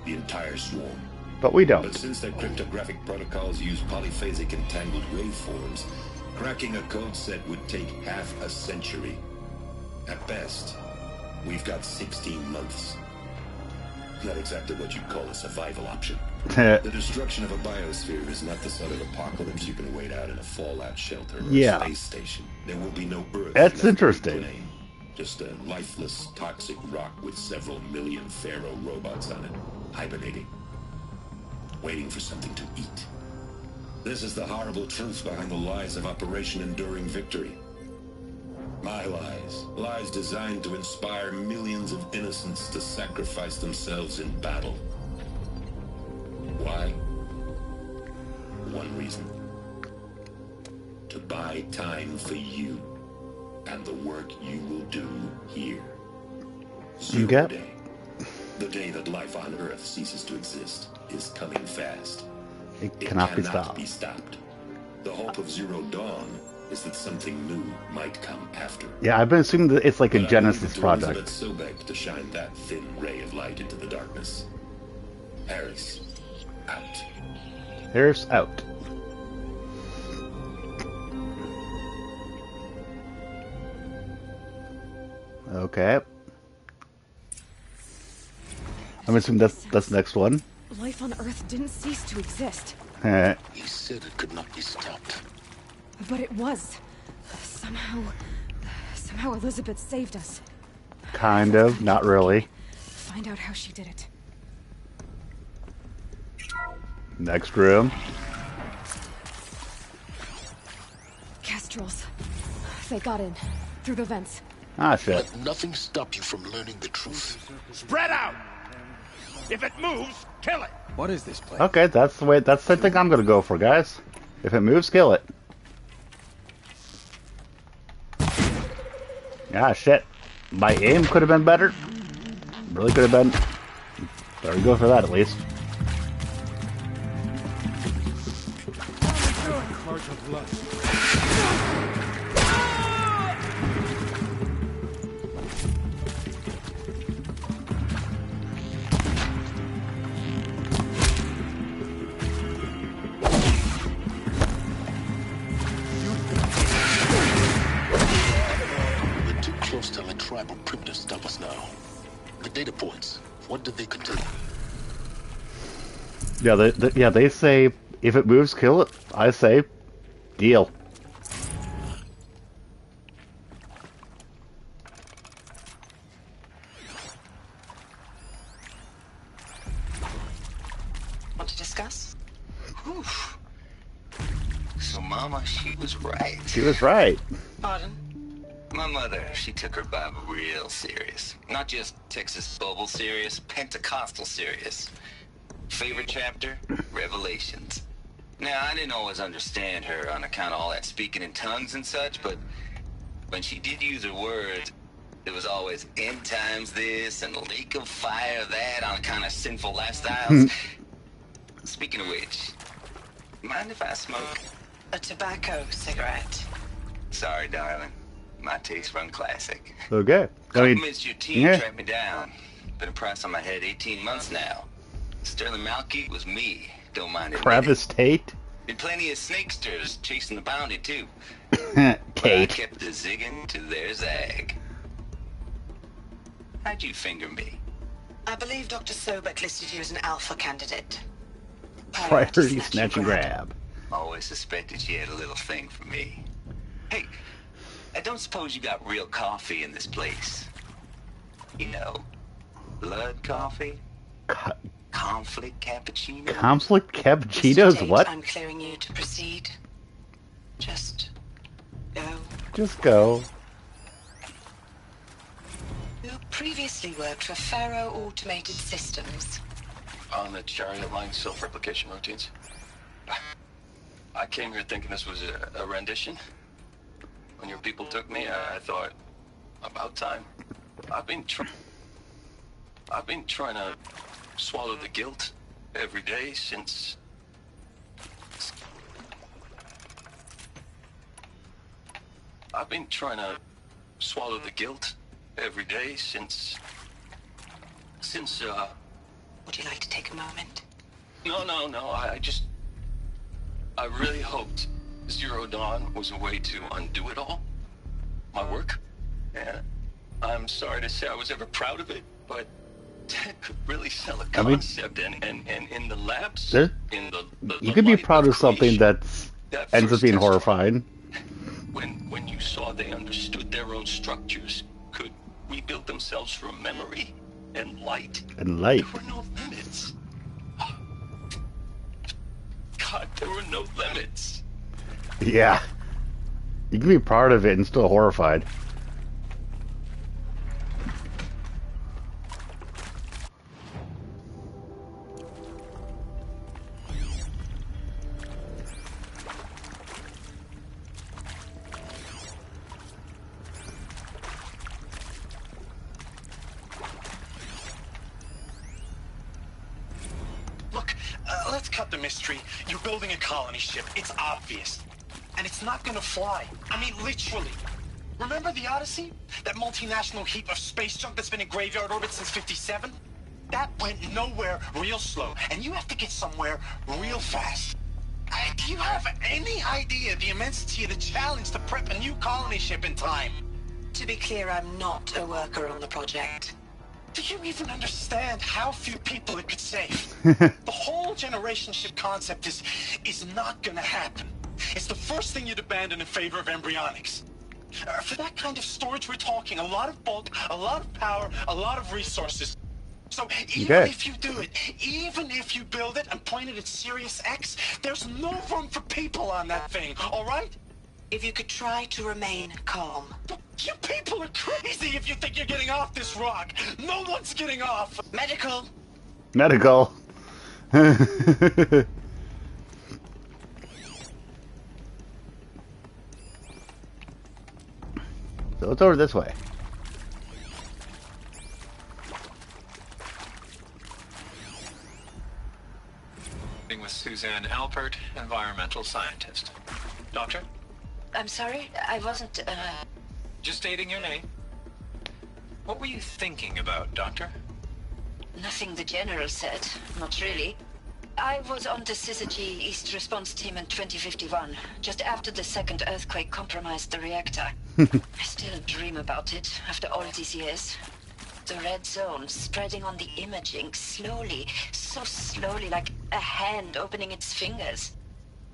The entire swarm. But we But don't. since their cryptographic protocols use polyphasic entangled waveforms, cracking a code set would take half a century. At best, we've got 16 months. Not exactly what you'd call a survival option. The destruction of a biosphere is not the sort of apocalypse you can wait out in a fallout shelter or Yeah. a space station. There will be no Earth. That's left to interesting. reclaim. Just a lifeless, toxic rock with several million Pharaoh robots on it, hibernating, waiting for something to eat. This is the horrible truth behind the lies of Operation Enduring Victory. My lies. Lies designed to inspire millions of innocents to sacrifice themselves in battle. Why? One reason. To buy time for you and the work you will do here. Zero Day. The day that life on Earth ceases to exist is coming fast. It cannot be stopped. The hope of Zero Dawn is that something new might come after. Yeah, I've been assuming that it's like a But Genesis I leave it to project. Elizabeth Sobek to shine that thin ray of light into the darkness. Harris, out. Harris out. Okay. I'm assuming that's the next one. Life on Earth didn't cease to exist. He said it could not be stopped. But it was. Somehow Elizabeth saved us. Kind of, not really. Find out how she did it. Next room. Castrals. They got in. Through the vents. Ah, shit. Let nothing stop you from learning the truth. Spread out! If it moves, kill it! What is this place? Okay, that's the thing I'm gonna go for, guys. If it moves, kill it. Ah, shit. My aim could have been better. Really could have been. There we go for that, at least. Charge of lust. We're too close to let tribal primitives stop us now. The data points, what did they contain? Yeah, they say if it moves, kill it. I say, deal. Want to discuss? Whew. So, Mama, she was right. She was right. Pardon? My mother, she took her Bible real serious. Not just Texas Bible serious, Pentecostal serious. Favorite chapter? Revelations. Now, I didn't always understand her on account of all that speaking in tongues and such, but when she did use her words, it was always end times this and lake of fire that on account of sinful lifestyles. Speaking of which, mind if I smoke? A tobacco cigarette. Sorry, darling. My taste run classic. Okay. Compliments your team yeah. tracked me down. Been a price on my head 18 months now. Sterling Malky was me. Don't mind it. Travis Tate. Been plenty of snakesters chasing the bounty too. But I kept the zigging to their zag. How'd you finger me? I believe Dr. Sobek listed you as an alpha candidate. Priority snatch and grab. Always suspected she had a little thing for me. Hey, I don't suppose you got real coffee in this place? You know, blood coffee? Conflict cappuccino? Conflict cappuccinos? What? I'm clearing you to proceed. Just go. Just go. You previously worked for Faro Automated Systems. On the chariot line self-replication routines. I came here thinking this was a rendition. When your people took me, I thought, about time. I've been trying to swallow the guilt every day since... I've been trying to swallow the guilt every day since... Would you like to take a moment? No, I really hoped Zero Dawn was a way to undo it all. My work. And I'm sorry to say I was ever proud of it, but Ted could really sell a concept, and in the labs, You could be proud of something that ends up being horrifying. when you saw they understood their own structures, could rebuild themselves from memory and light. And light. There were no limits. God, there were no limits. Yeah. You can be proud of it and still horrified. let's cut the mystery. You're building a colony ship. It's obvious. And it's not gonna fly. I mean, literally. Remember the Odyssey? That multinational heap of space junk that's been in graveyard orbit since 57? That went nowhere real slow. And you have to get somewhere real fast. Do you have any idea the immensity of the challenge to prep a new colony ship in time? To be clear, I'm not a worker on the project. Do you even understand how few people it could save? The whole generation ship concept is not gonna happen. It's the first thing you'd abandon in favor of embryonics. For that kind of storage we're talking, a lot of bulk, a lot of power, a lot of resources. So even if you do it, even if you build it and point it at Sirius X, there's no room for people on that thing, all right? If you could try to remain calm. You people are crazy if you think you're getting off this rock. No one's getting off. Medical. Medical. So it's over this way. With Suzanne Alpert, environmental scientist. Doctor? I'm sorry, I wasn't, Just stating your name. What were you thinking about, Doctor? Nothing the General said. Not really. I was on the Syzygy East Response Team in 2051, just after the second earthquake compromised the reactor. I still dream about it, after all these years. The red zone spreading on the imaging, slowly, so slowly, like a hand opening its fingers.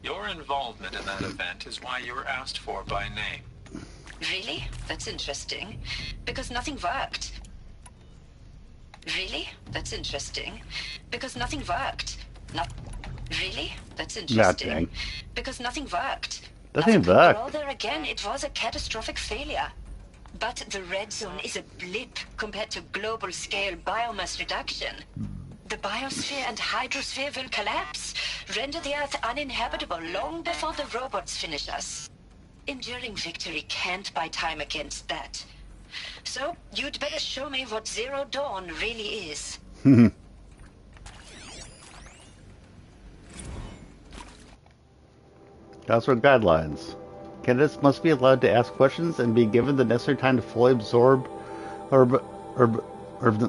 Your involvement in that event is why you were asked for by name. Really? That's interesting. Because nothing worked. Really? That's interesting. Because nothing worked. Not really? That's interesting. Nothing. Because nothing worked. Nothing worked. Well, there again, it was a catastrophic failure. But the red zone is a blip compared to global-scale biomass reduction. The biosphere and hydrosphere will collapse, render the Earth uninhabitable long before the robots finish us. Enduring victory can't buy time against that. So, you'd better show me what Zero Dawn really is. Counselor guidelines. Candidates must be allowed to ask questions and be given the necessary time to fully absorb the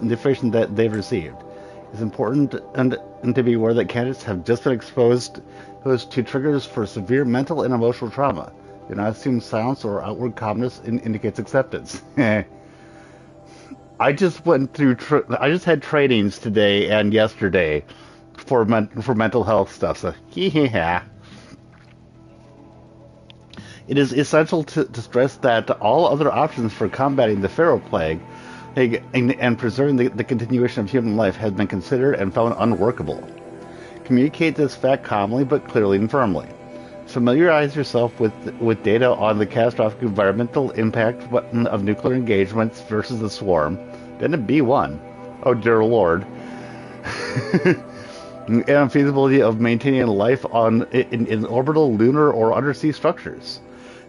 information that they've received. It's important and to be aware that candidates have just been exposed to triggers for severe mental and emotional trauma. Do not assume silence or outward calmness indicates acceptance. I just went through. I just had trainings today and yesterday for mental health stuff. So yeah. It is essential to stress that all other options for combating the Pharaoh Plague and preserving the continuation of human life have been considered and found unworkable. Communicate this fact calmly but clearly and firmly. Familiarize yourself with data on the catastrophic environmental impact of nuclear engagements versus the swarm. Then a B1. Oh dear Lord. And feasibility of maintaining life in orbital, lunar, or undersea structures.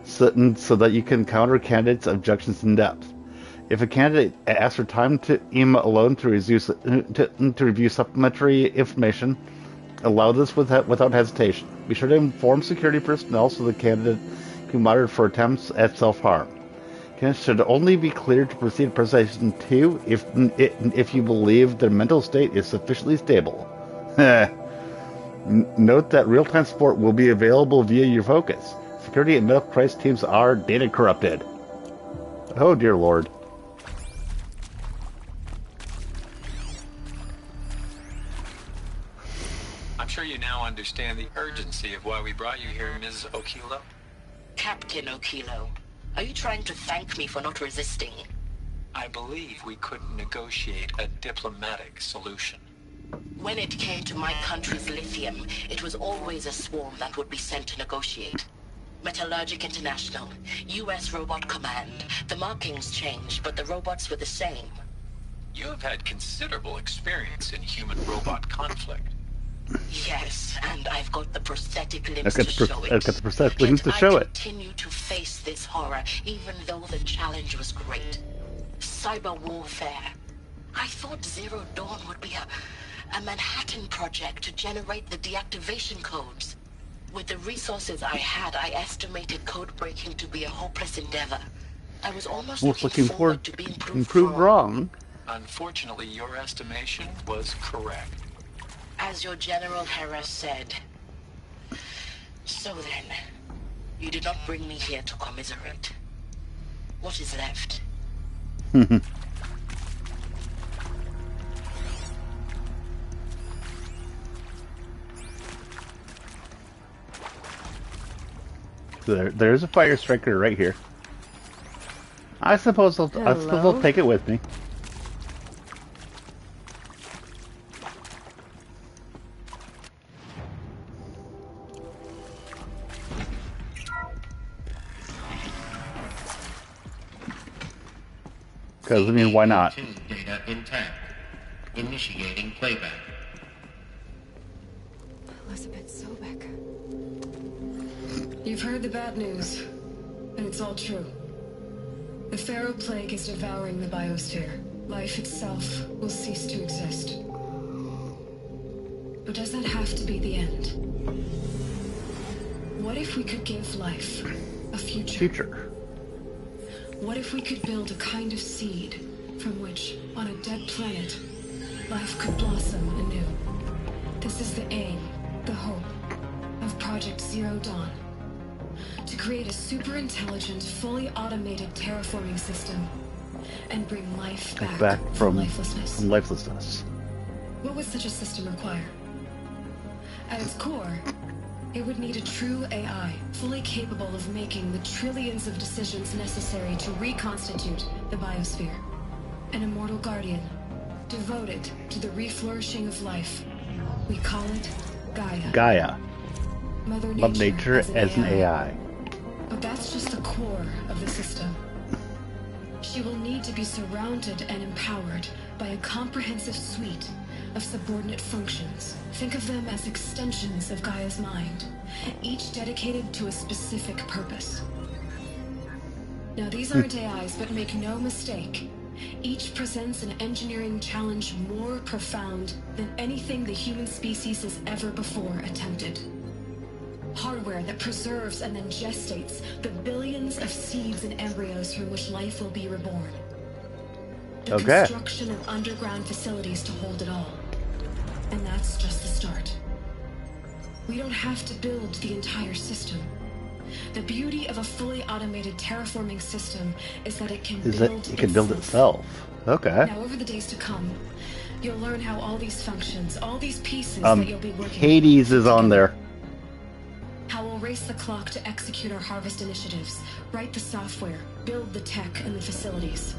So that you can counter candidates' objections in depth. If a candidate asks for time to email alone to review supplementary information, allow this without hesitation. Be sure to inform security personnel so the candidate can be monitored for attempts at self-harm. Candidates should only be cleared to proceed to presentation 2 if you believe their mental state is sufficiently stable. Note that real-time support will be available via your focus. Security and medical crisis teams are data corrupted. Oh dear Lord. I'm sure you now understand the urgency of why we brought you here, Ms. Okilo. Captain Okilo, are you trying to thank me for not resisting? I believe we couldn't negotiate a diplomatic solution. When it came to my country's lithium, it was always a swarm that would be sent to negotiate. Metallurgic International, U.S. Robot Command. The markings changed, but the robots were the same. You have had considerable experience in human-robot conflict. Yes, and I've got the prosthetic limbs to show it. I've got the prosthetic limbs to show it. I continue to face this horror, even though the challenge was great. Cyber warfare. I thought Zero Dawn would be A Manhattan project to generate the deactivation codes. With the resources I had, I estimated code breaking to be a hopeless endeavor. I was almost looking forward to being proved wrong. Unfortunately, your estimation was correct. As your General Hera said. So then, you did not bring me here to commiserate. What is left? There's a fire striker right here. I suppose I'll take it with me. Because, I mean, why not? Data intact. Initiating playback. Elizabeth Sobek. You've heard the bad news, and it's all true. The Pharaoh Plague is devouring the biosphere. Life itself will cease to exist. But does that have to be the end? What if we could give life a future? What if we could build a kind of seed from which, on a dead planet, life could blossom anew? This is the aim, the hope, of Project Zero Dawn. To create a super-intelligent, fully automated terraforming system and bring life back from lifelessness. What would such a system require? At its core, it would need a true AI, fully capable of making the trillions of decisions necessary to reconstitute the biosphere. An immortal guardian, devoted to the reflourishing of life. We call it Gaia. Mother Nature as an AI. But that's just the core of the system. She will need to be surrounded and empowered by a comprehensive suite of subordinate functions. Think of them as extensions of Gaia's mind, each dedicated to a specific purpose. Now, these aren't AIs, but make no mistake, each presents an engineering challenge more profound than anything the human species has ever before attempted. Hardware that preserves and then gestates the billions of seeds and embryos from which life will be reborn. The construction of underground facilities to hold it all. And that's just the start. We don't have to build the entire system. The beauty of a fully automated terraforming system is that it can build itself. Okay. Now, over the days to come, you'll learn how all these functions, all these pieces that you'll be working Hades is on there. How we'll race the clock to execute our harvest initiatives, write the software, build the tech and the facilities.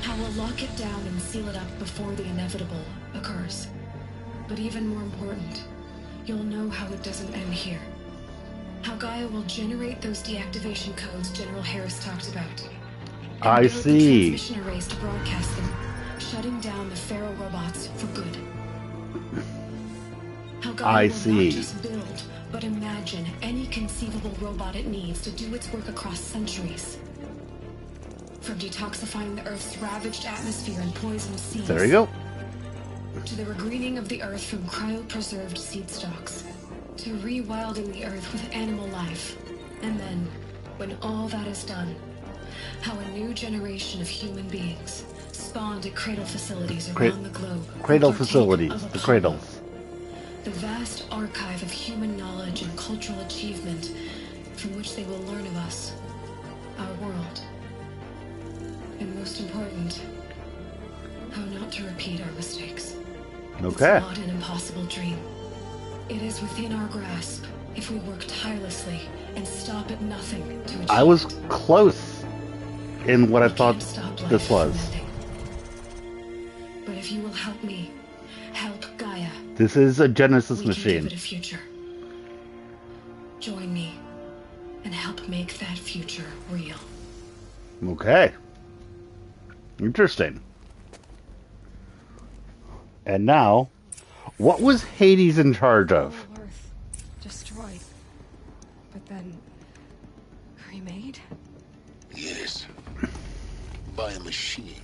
How we'll lock it down and seal it up before the inevitable occurs. But even more important, you'll know how it doesn't end here. How Gaia will generate those deactivation codes General Harris talked about. I see. Transmission arrays to broadcast them, shutting down the Pharaoh robots for good. How Gaia will not just build, but imagine any conceivable robot it needs to do its work across centuries. From detoxifying the Earth's ravaged atmosphere and poisoned seas. There you go. To the regreening of the Earth from cryopreserved seed stalks. To rewilding the Earth with animal life. And then, when all that is done, how a new generation of human beings spawned at cradle facilities around the globe. Cradle facilities, the cradles. The vast archive of human knowledge and cultural achievement from which they will learn of us, our world. And most important, how not to repeat our mistakes. Okay. It's not an impossible dream. It is within our grasp if we work tirelessly and stop at nothing to achieve. I was close in what I thought this was. But if you will help me, help Gaia. This is a Genesis we machine. Can give it a future. Join me and help make that future real. Okay. Interesting. And now, what was Hades in charge of? Earth destroyed, but then remade? Yes. By a machine.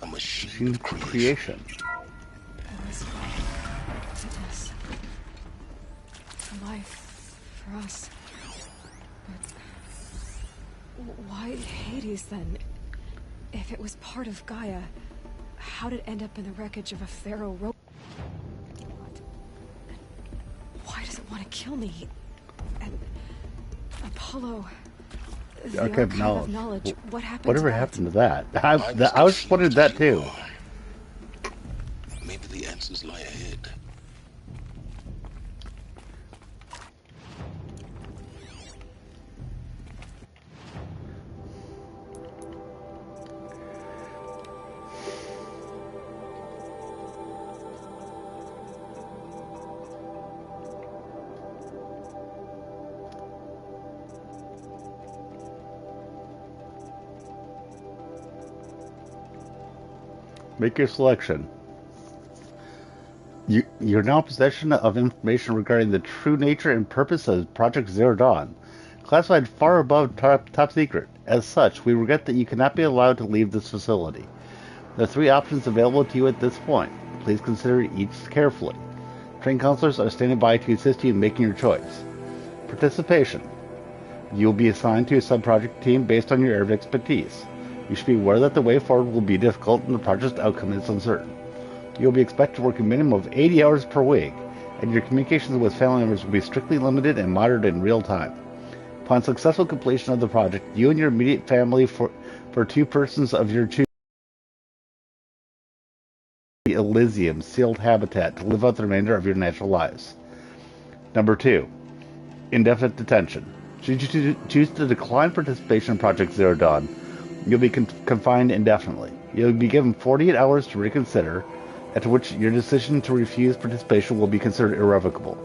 A machine of creation. is fitness. For life, for us. But why Hades then? If it was part of Gaia, how did it end up in the wreckage of a pharaoh robot? Why does it want to kill me? And Apollo, the Okay, archive of knowledge. What happened? Whatever to that? happened to that? I was wondering that too. Maybe the answers lie ahead. Make your selection. You're now in possession of information regarding the true nature and purpose of Project Zero Dawn, classified far above top secret. As such, we regret that you cannot be allowed to leave this facility. There are 3 options available to you at this point. Please consider each carefully. Trained counselors are standing by to assist you in making your choice. Participation. You will be assigned to a sub-project team based on your area of expertise. You should be aware that the way forward will be difficult and the project's outcome is uncertain. You will be expected to work a minimum of 80 hours per week, and your communications with family members will be strictly limited and monitored in real time. Upon successful completion of the project, you and your immediate family for 2 persons of your choosing Elysium sealed habitat to live out the remainder of your natural lives. Number 2. Indefinite detention. Should you choose to decline participation in Project Zero Dawn, you'll be confined indefinitely. You'll be given 48 hours to reconsider, after which your decision to refuse participation will be considered irrevocable.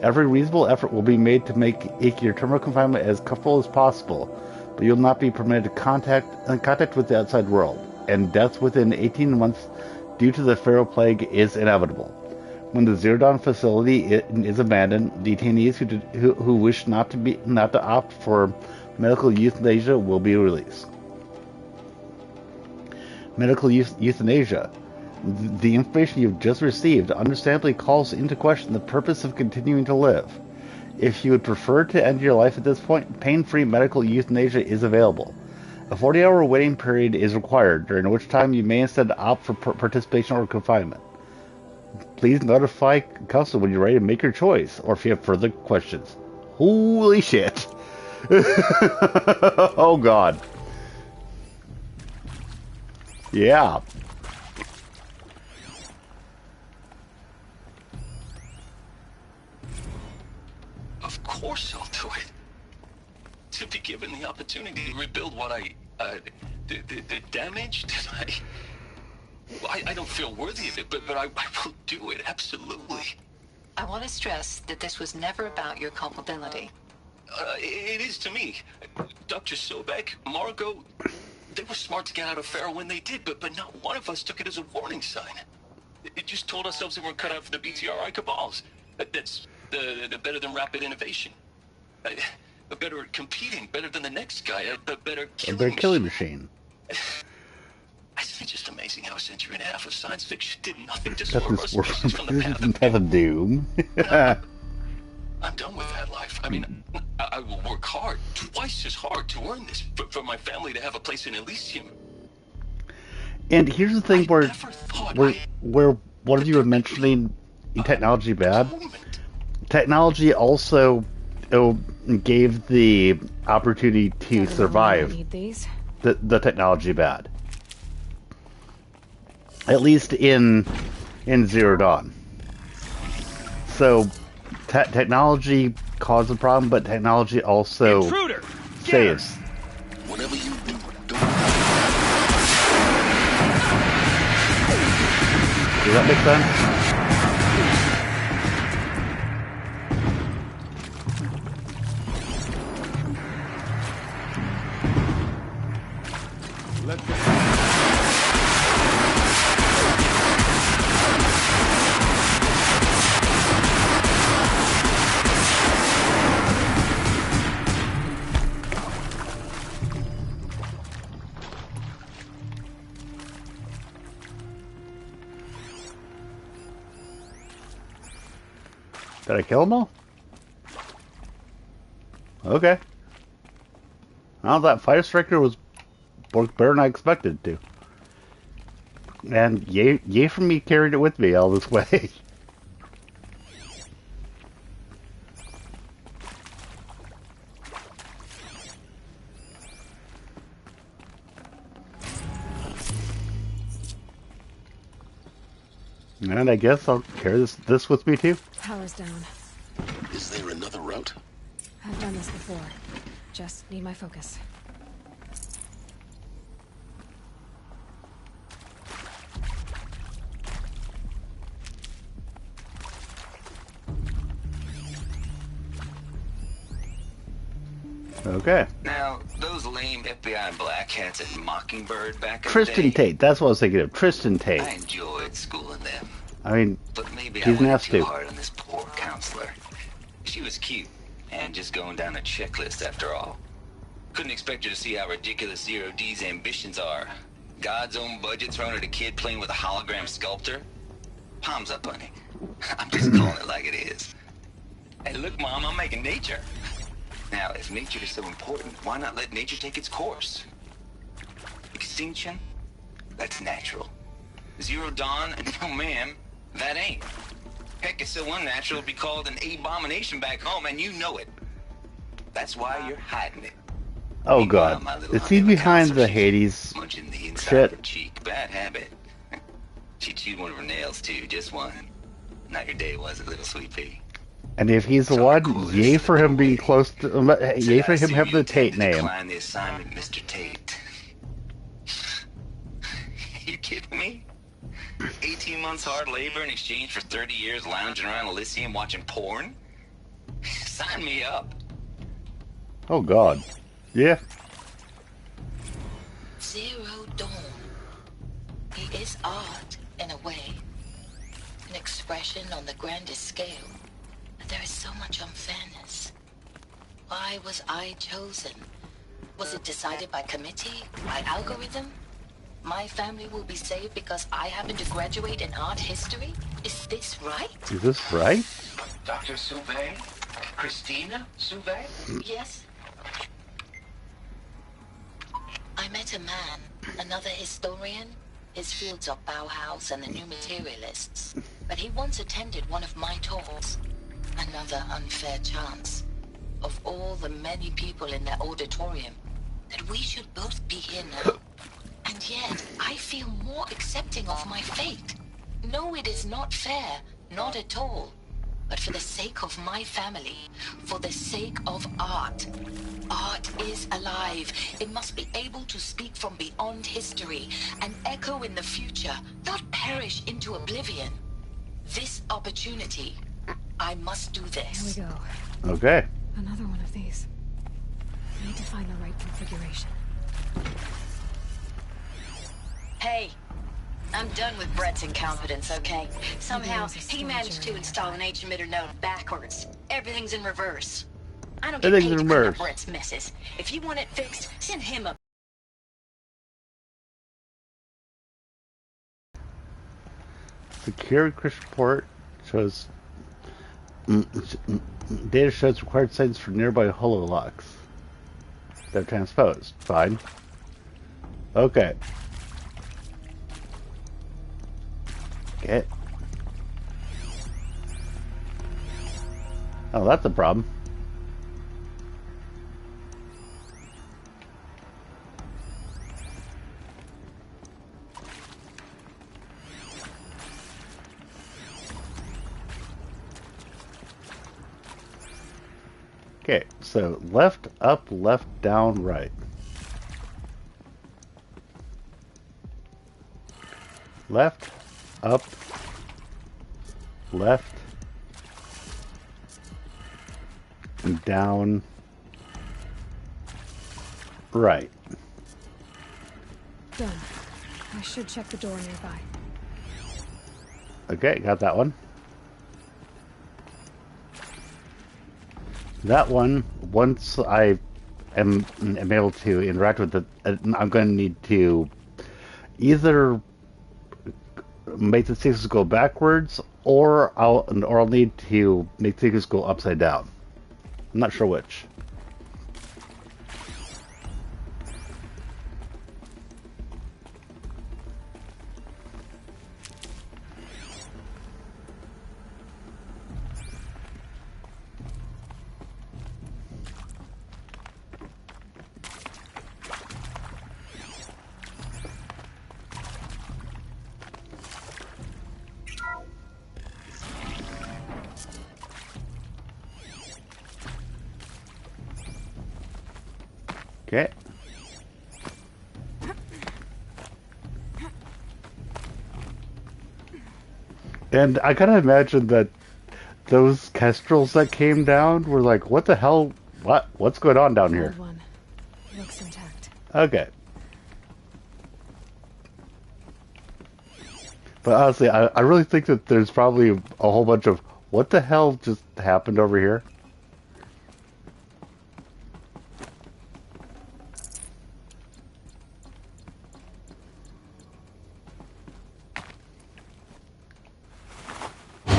Every reasonable effort will be made to make your term of confinement as comfortable as possible, but you'll not be permitted contact with the outside world, and death within 18 months due to the Pharaoh Plague is inevitable. When the Zero Dawn facility is abandoned, detainees who wish not to opt for medical euthanasia will be released. Medical euthanasia. The information you've just received understandably calls into question the purpose of continuing to live. If you would prefer to end your life at this point, pain-free medical euthanasia is available. A 40-hour waiting period is required, during which time you may instead opt for participation or confinement. Please notify counsel when you're ready to make your choice, or if you have further questions. Holy shit! Oh god. Yeah. Of course I'll do it. To be given the opportunity to rebuild what the damage that I don't feel worthy of it, but I will do it, absolutely. I want to stress that this was never about your culpability. It is to me. Dr. Sobek, Margot, they were smart to get out of Pharaoh when they did, but not one of us took it as a warning sign. It just told ourselves that we're cut out for the BTRI cabals. That's the better than rapid innovation. Better at competing, better than the next guy, a better killing machine. It's just amazing how a century and a half of science fiction did nothing to That's swerve our species from the path of doom. I'm done with that life. I mean, I will work hard, twice as hard, to earn this, for my family to have a place in Elysium. And here's the thing where one of you were mentioning technology bad. Technology also gave the opportunity to survive the technology bad. At least in Zero Dawn. So technology caused the problem, but technology also saves. Whatever you do, Does that make sense? Did I kill them all? Okay. Well, that fire striker was worked better than I expected it to. And yay for me carried it with me all this way. And I guess I'll carry this with me too. Power's down. Is there another route? I've done this before. Just need my focus. Okay. Now, those lame FBI black hats at Mockingbird back in the Tristan day, Tate. That's what I was thinking of. Tristan Tate. I enjoyed schooling them. I mean, But maybe I he's went nasty. too hard on this poor counselor. She was cute, and just going down a checklist after all. Couldn't expect her to see how ridiculous Zero D's ambitions are. God's own budget thrown at a kid playing with a hologram sculptor? Palms up, honey. I'm just calling it like it is. Hey, look, Mom, I'm making nature. Now, if nature is so important, why not let nature take its course? Extinction? That's natural. Zero Dawn? No, ma'am, that ain't. Heck, it's so unnatural to be called an abomination back home, and you know it. That's why you're hiding it. Oh god. Is he behind the Hades Munching the inside shit? of her cheek. Bad habit. She chewed one of her nails, too, just one. Not your day, was it, little sweet pea? And if he's the one, yay for him being close to, yay for him having the Tate name. Decline the assignment, Mr. Tate. You kidding me? 18 months hard labor in exchange for 30 years lounging around Elysium watching porn? Sign me up. Oh god. Yeah. Zero Dawn. It is art, in a way. An expression on the grandest scale. But there is so much unfairness. Why was I chosen? Was it decided by committee? By algorithm? My family will be saved because I happen to graduate in art history? Is this right? Is this right? Dr. Sauvé? Christina Sauvé? Yes. I met a man, another historian. His fields are Bauhaus and the New Materialists. But he once attended one of my talks. Another unfair chance. Of all the many people in that auditorium, that we should both be here now. And yet, I feel more accepting of my fate. No, it is not fair. Not at all. But for the sake of my family, for the sake of art. Art is alive. It must be able to speak from beyond history and echo in the future, not perish into oblivion. This opportunity, I must do this. Here we go. Okay. Another one of these. I need to find the right configuration. Hey, I'm done with Brett's incompetence, okay? Somehow, he managed to install an H-emitter node backwards. Everything's in reverse. I don't get paid to clean up Brett's messes. If you want it fixed, send him up. Secure Chris report shows data shows required sites for nearby hololocks. They're transposed. Fine. Okay. Okay. Oh, that's a problem. Okay, so left, up, left, down, right. Left, up, left, and down, right. Done. I should check the door nearby. Okay, got that one. That one, once I am able to interact with it, I'm going to need to either make the sequence go backwards, or I'll need to make the sequence go upside down. I'm not sure which. Okay. And I kind of imagine that those kestrels that came down were like, what the hell? What's going on down here? Old one. Looks intact. Okay. But honestly, I really think that there's probably a whole bunch of, what the hell just happened over here?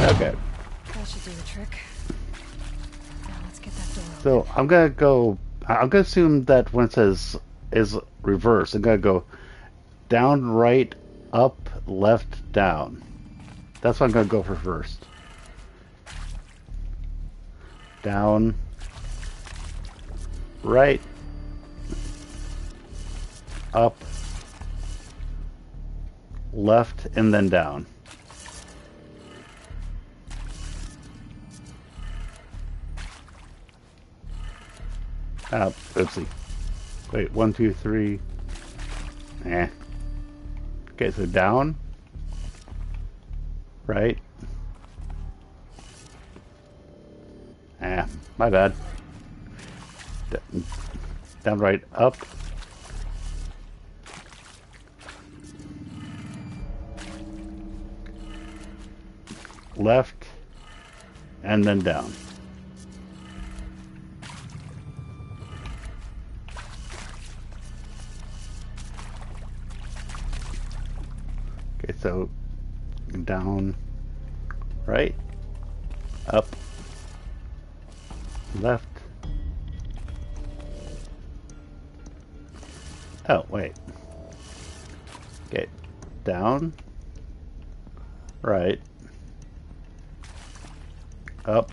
Okay. That should do the trick. Now let's get that door open. So I'm gonna assume that when it says is reverse, I'm gonna go down, right, up, left, down. That's what I'm gonna go for first. Down, right, up, left, and then down. Oopsie. Wait, 1, 2, 3. Eh. Okay, so down. Right. My bad. Down, right, up. Left. And then down. Okay, so down, right, up, left. Oh, wait. Okay, down, right, up.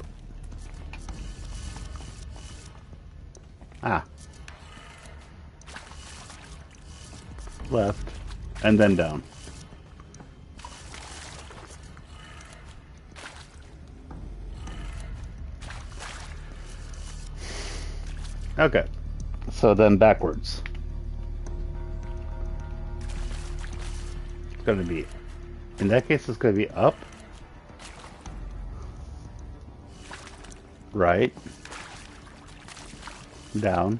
Left, and then down. Okay, so then backwards. It's going to be, in that case, it's going to be up, right, down,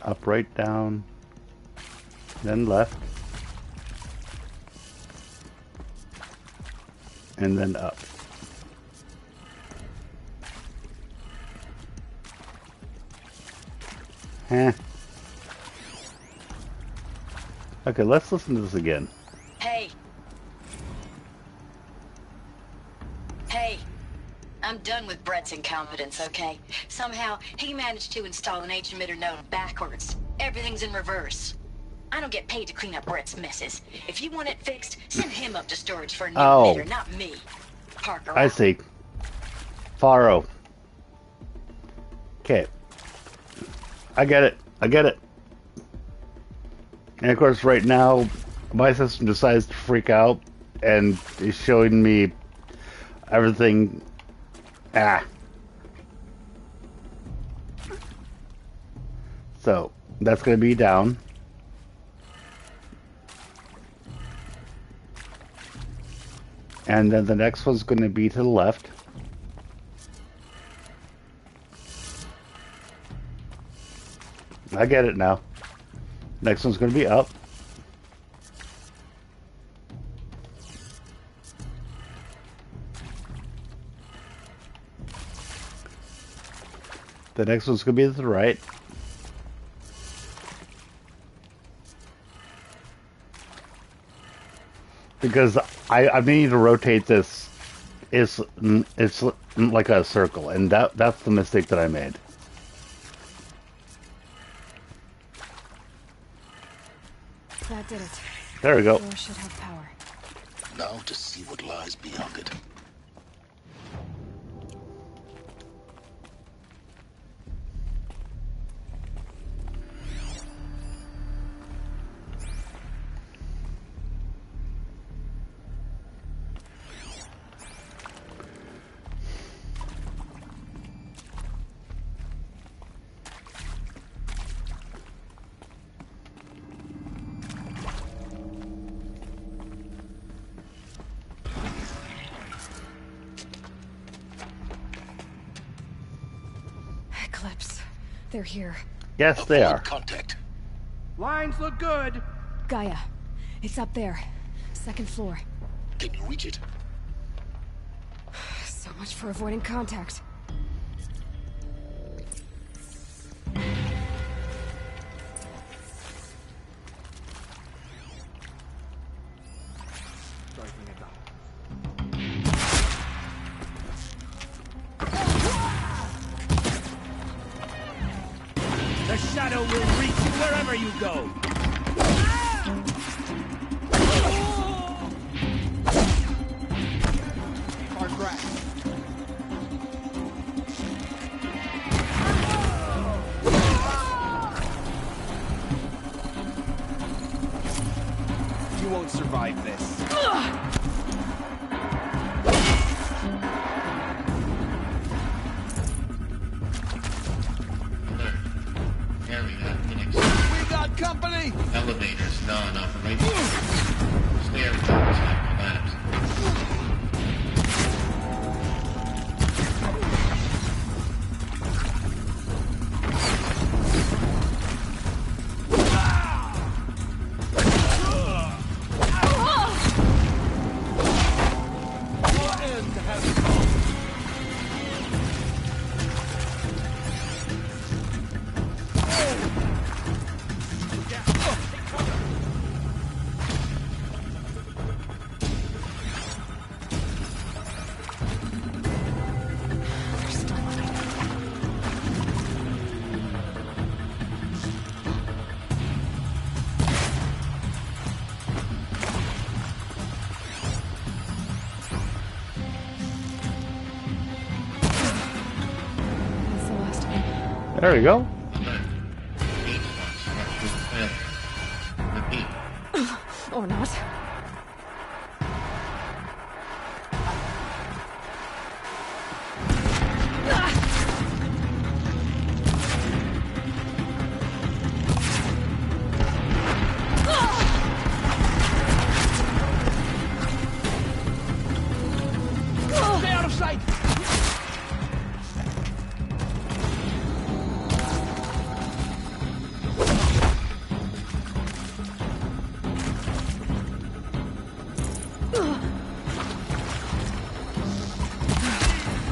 up, right, down, then left, and then up. Okay, let's listen to this again. Hey. Hey. I'm done with Brett's incompetence, okay? Somehow, he managed to install an H-emitter node backwards. Everything's in reverse. I don't get paid to clean up Brett's messes. If you want it fixed, send him up to storage for a new emitter, not me. Parker. I see. Faro. Okay. I get it. I get it. And of course, right now, my system decides to freak out and is showing me everything. So, that's going to be down. And then the next one's going to be to the left. I get it now. Next one's going to be up. The next one's going to be to the right. because I need to rotate this. It's like a circle, and that's the mistake that I made. That did it. There we go. Door should have power. Now to see what lies beyond it. Eclipse. They're here. Yes, they are. Contact. Lines look good. Gaia. It's up there. Second floor. Can you reach it? So much for avoiding contact. The shadow will reach you wherever you go. Our grass. You won't survive this. We got company! Elevators non-operational. Stair tops have collapsed. That's the last one. There we go. Repeat. Or not. Stay out of sight!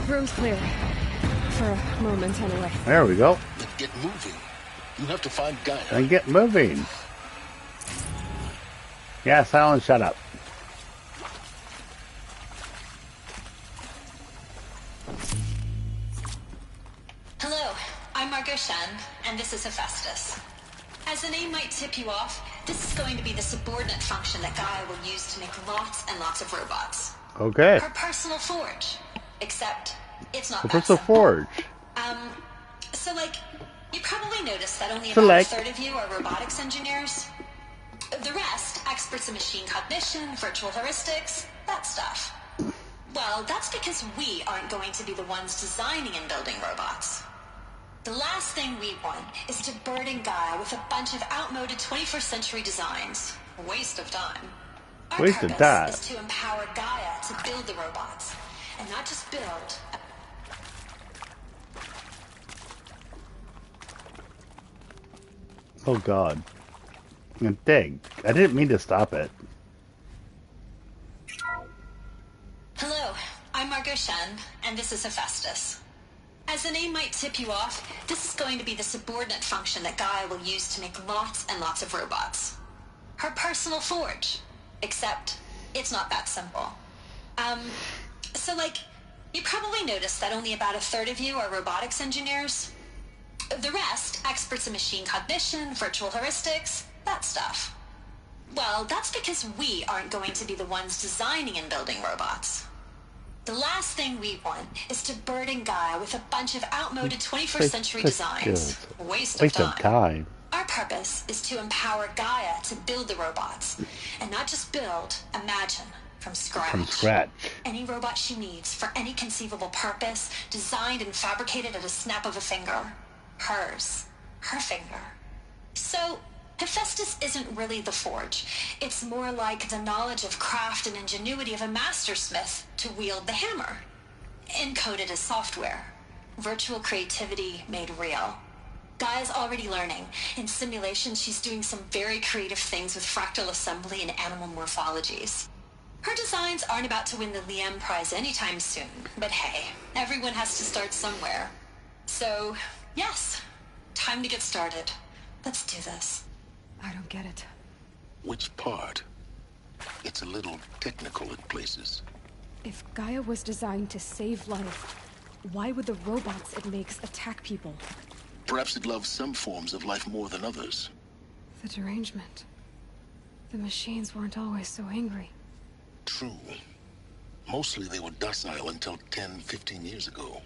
Room's clear. For a moment, anyway. There we go. Then get moving. You have to find Gaia. And get moving. Yeah, Silent, shut up. Hello, I'm Margot Shen, and this is Hephaestus. As the name might tip you off, this is going to be the subordinate function that Gaia will use to make lots and lots of robots. Okay. Her personal forge. Except, it's not The that Crystal simple. Forge. So like, you probably noticed that only So about like- a third of you are robotics engineers. The rest, experts in machine cognition, virtual heuristics, that stuff. Well, that's because we aren't going to be the ones designing and building robots. The last thing we want is to burden Gaia with a bunch of outmoded 21st century designs. A waste of time. Our Waste of purpose time. is to empower Gaia to build the robots. And not just build. Oh god. Dang. I didn't mean to stop it. Hello, I'm Margot Shen, and this is Hephaestus. As the name might tip you off, this is going to be the subordinate function that Gaia will use to make lots and lots of robots. Her personal forge. Except, It's not that simple. So, like, you probably noticed that only about a third of you are robotics engineers. The rest, experts in machine cognition, virtual heuristics, that stuff. Well, that's because we aren't going to be the ones designing and building robots. The last thing we want is to burden Gaia with a bunch of outmoded 21st century designs. Waste of time. Our purpose is to empower Gaia to build the robots, and not just build, imagine, from scratch. Any robot she needs for any conceivable purpose, designed and fabricated at a snap of a finger. Hers. Her finger. So, Hephaestus isn't really the forge. It's more like the knowledge of craft and ingenuity of a mastersmith to wield the hammer. Encoded as software. Virtual creativity made real. Gaia's already learning. In simulations, she's doing some very creative things with fractal assembly and animal morphologies. Her designs aren't about to win the Liam Prize anytime soon, but hey, everyone has to start somewhere. So, yes, time to get started. Let's do this. I don't get it. Which part? It's a little technical in places. If Gaia was designed to save life, why would the robots it makes attack people? Perhaps it loves some forms of life more than others. The derangement. The machines weren't always so angry. True. Mostly they were docile until 10, 15 years ago.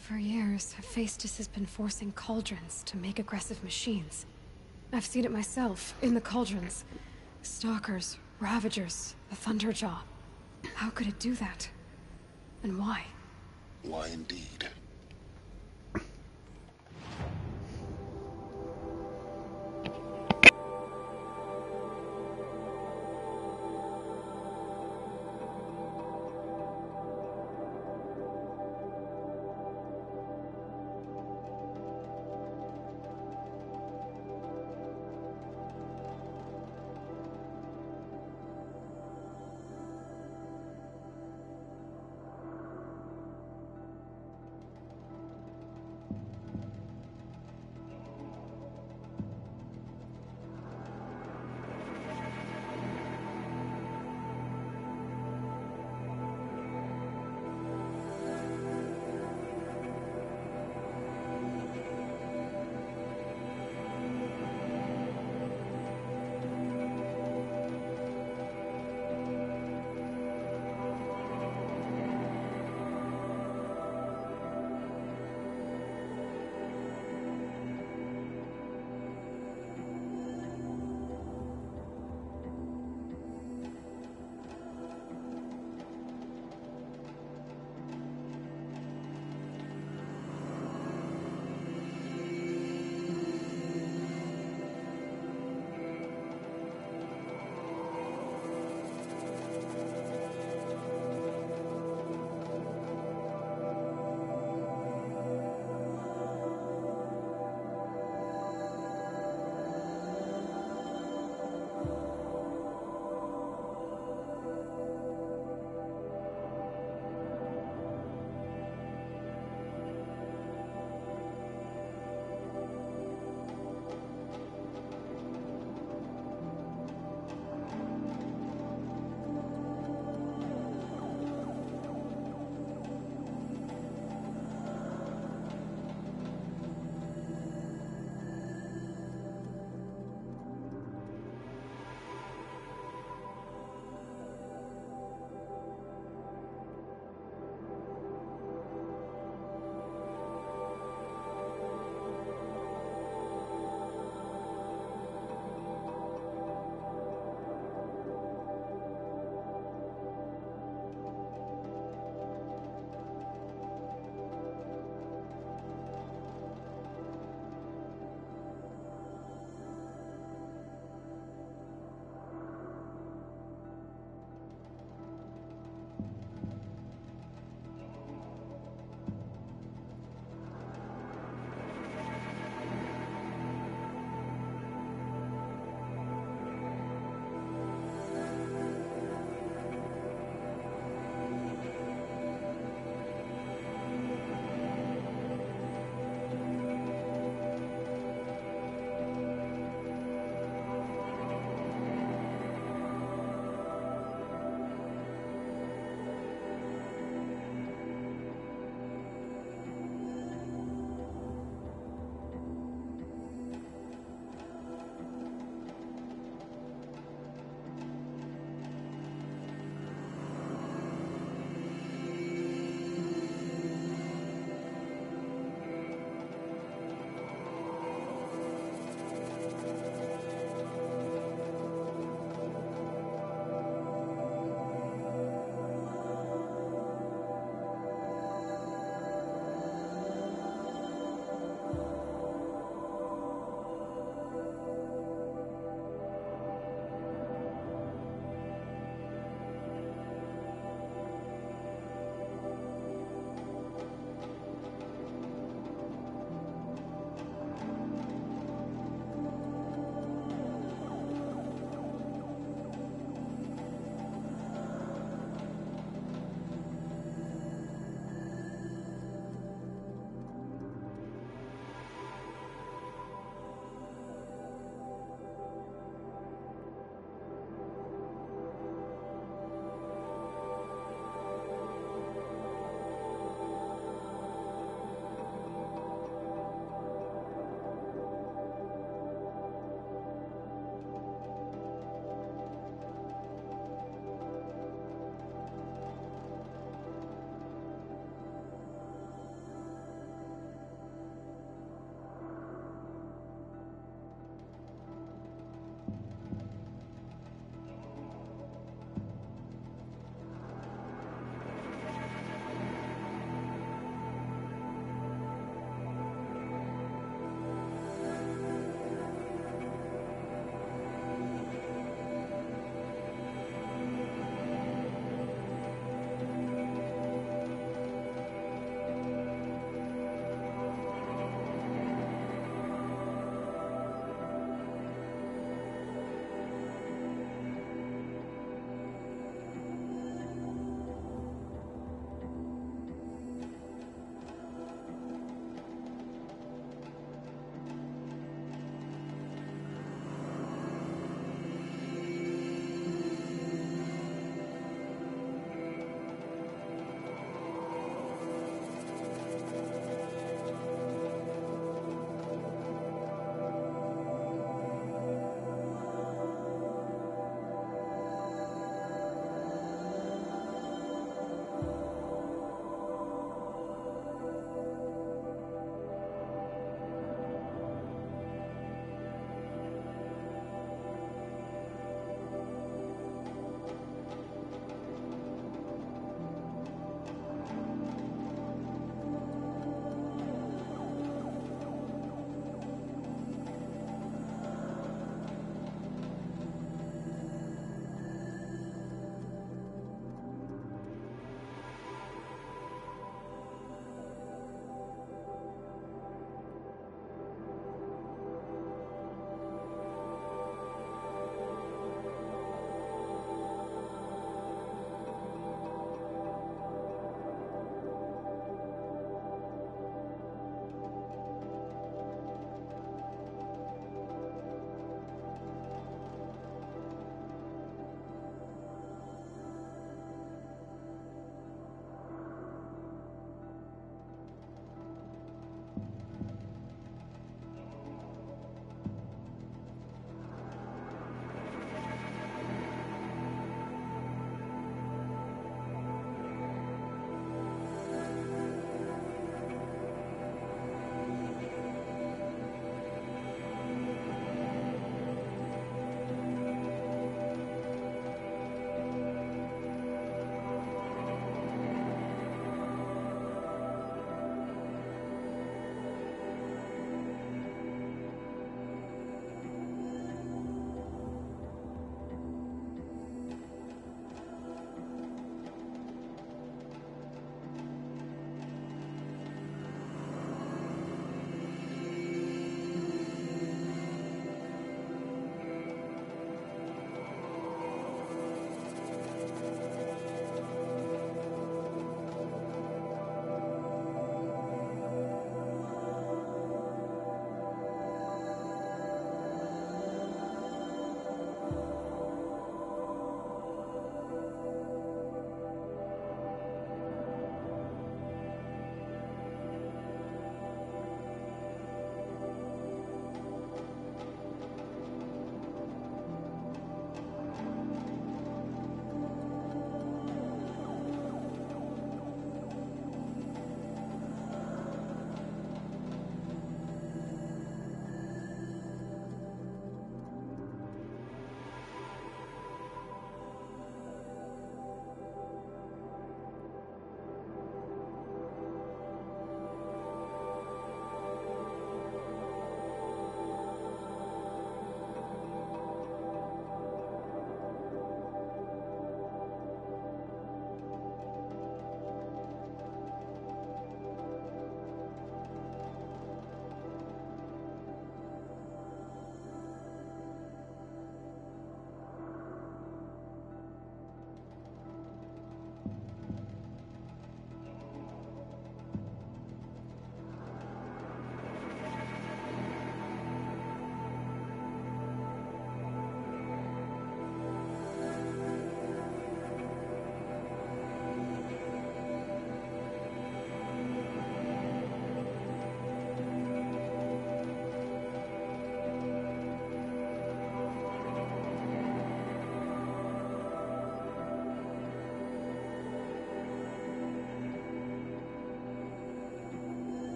For years, Hephaestus has been forcing cauldrons to make aggressive machines. I've seen it myself, in the cauldrons. Stalkers, Ravagers, the Thunderjaw. How could it do that? And why? Why indeed?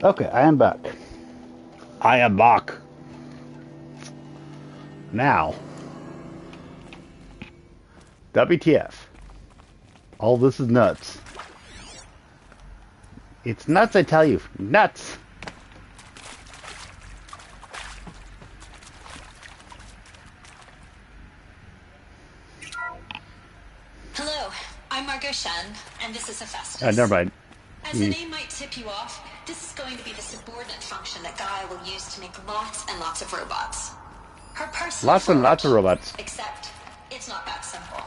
Okay, I am back. I am back. Now, WTF. All this is nuts. It's nuts, I tell you. Nuts! Hello, I'm Margot Shen, and this is Hephaestus. Never mind. As the name might tip you off, this is going to be the subordinate function that Gaia will use to make lots and lots of robots. Her personal Lots and lots of robots. Except, it's not that simple.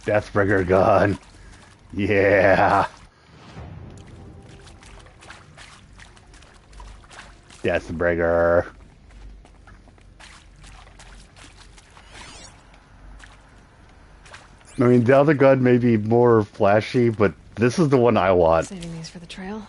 Deathbringer gun. Yeah. Deathbringer. I mean, the other gun may be more flashy, but this is the one I want. Saving these for the trail.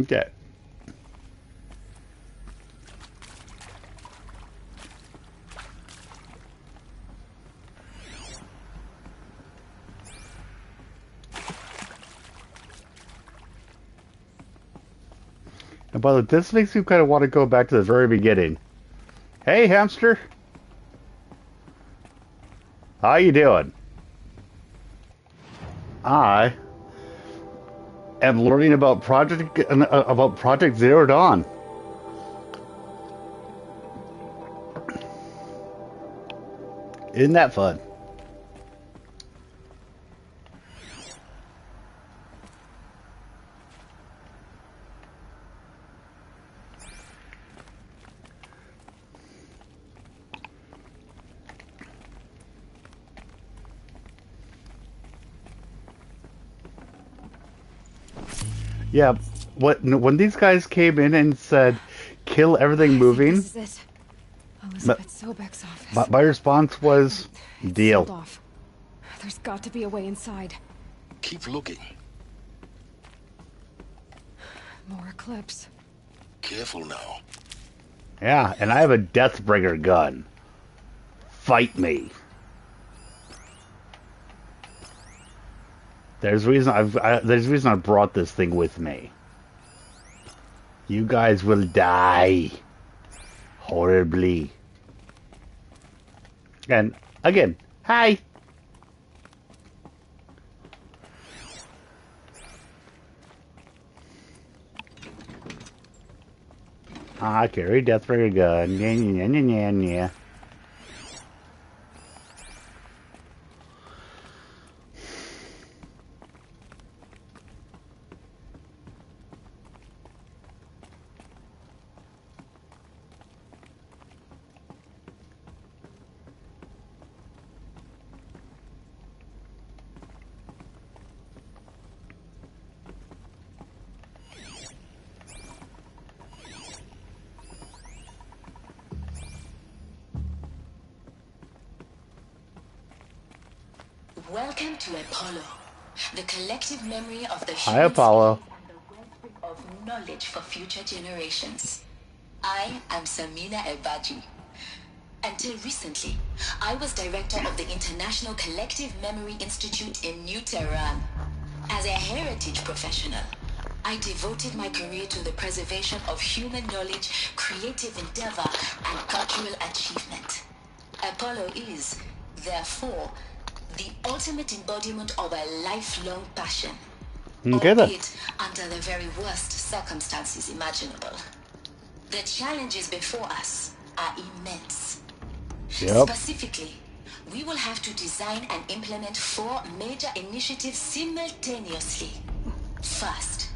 Okay. And by the way, this makes me kind of want to go back to the very beginning. Hey, hamster. How you doing? I am learning about Project Zero Dawn. Isn't that fun? Yeah, when these guys came in and said, "Kill everything moving," This is it. Elizabeth Sobek's office. my response was, "Deal." Sealed off. There's got to be a way inside. Keep looking. More Eclipse. Careful now. Yeah, and I have a Deathbringer gun. Fight me. There's a reason there's a reason I brought this thing with me. You guys will die horribly. And again, hi. I carry Deathbringer gun. Yeah. Welcome to Apollo, the collective memory of the Hi, Apollo. of knowledge for future generations. I am Samina Ebaji. Until recently, I was director of the International Collective Memory Institute in New Tehran. As a heritage professional, I devoted my career to the preservation of human knowledge, creative endeavor, and cultural achievement. Apollo is, therefore, the ultimate embodiment of a lifelong passion, albeit under the very worst circumstances imaginable. The challenges before us are immense. Yep. Specifically, we will have to design and implement 4 major initiatives simultaneously. First,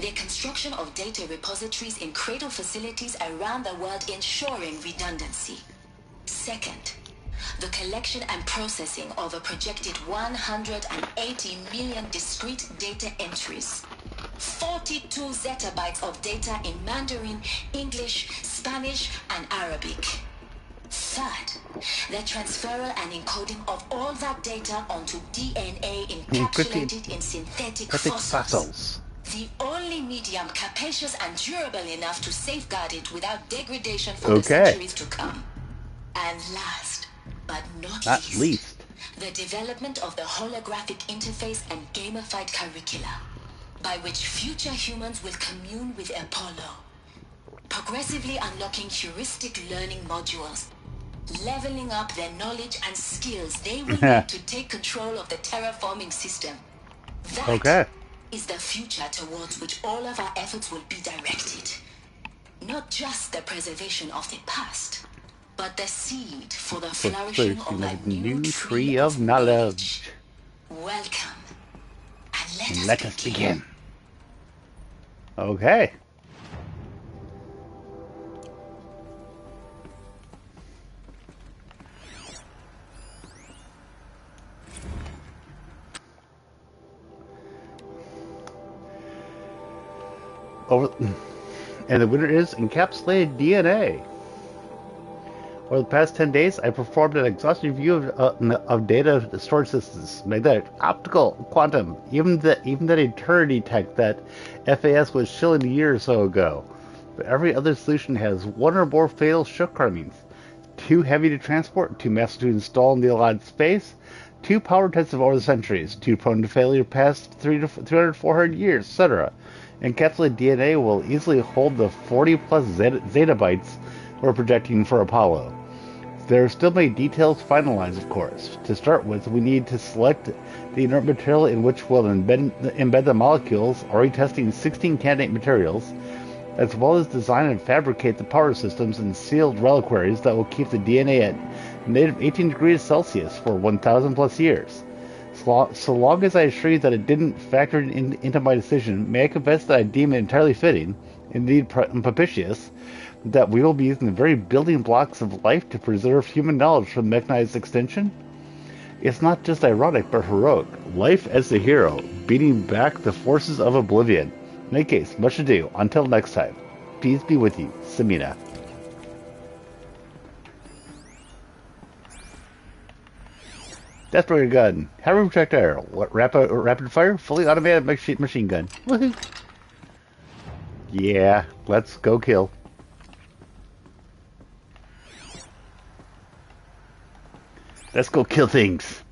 the construction of data repositories in cradle facilities around the world, ensuring redundancy. Second, the collection and processing of a projected 180 million discrete data entries. 42 zettabytes of data in Mandarin, English, Spanish, and Arabic. Third, the transferal and encoding of all that data onto DNA encapsulated in synthetic fossils. The only medium capacious and durable enough to safeguard it without degradation for the centuries to come. And last, but not least, the development of the holographic interface and gamified curricula, by which future humans will commune with Apollo, progressively unlocking heuristic learning modules, leveling up their knowledge and skills they will need to take control of the terraforming system. That is the future towards which all of our efforts will be directed. Not just the preservation of the past, but the seed for the flourishing of a new tree of knowledge. Welcome, and let us begin. Okay. And the winner is encapsulated DNA. Over the past 10 days, I performed an exhaustive review of data storage systems, magnetic, optical, quantum, even that eternity tech that FAS was shilling a year or so ago. But every other solution has one or more fatal shortcomings. Too heavy to transport, too massive to install in the allotted space, too power intensive over the centuries, too prone to failure past 300, 400 years, etc. Encapsulated DNA will easily hold the 40 plus zettabytes we're projecting for Apollo. There are still many details finalized, of course. To start with, we need to select the inert material in which we'll embed the molecules, already testing 16 candidate materials, as well as design and fabricate the power systems and sealed reliquaries that will keep the DNA at native 18 degrees Celsius for 1,000 plus years. So long as I assure you that it didn't factor into my decision, may I confess that I deem it entirely fitting, indeed propitious, that we will be using the very building blocks of life to preserve human knowledge from mechanized extinction? It's not just ironic, but heroic. Life as the hero, beating back the forces of oblivion. In any case, much ado. Until next time, peace be with you, Samina. Desperate gun. Heavy projectile. Rapid fire. Fully automatic machine gun. Woohoo! Yeah, let's go kill. Let's go kill things.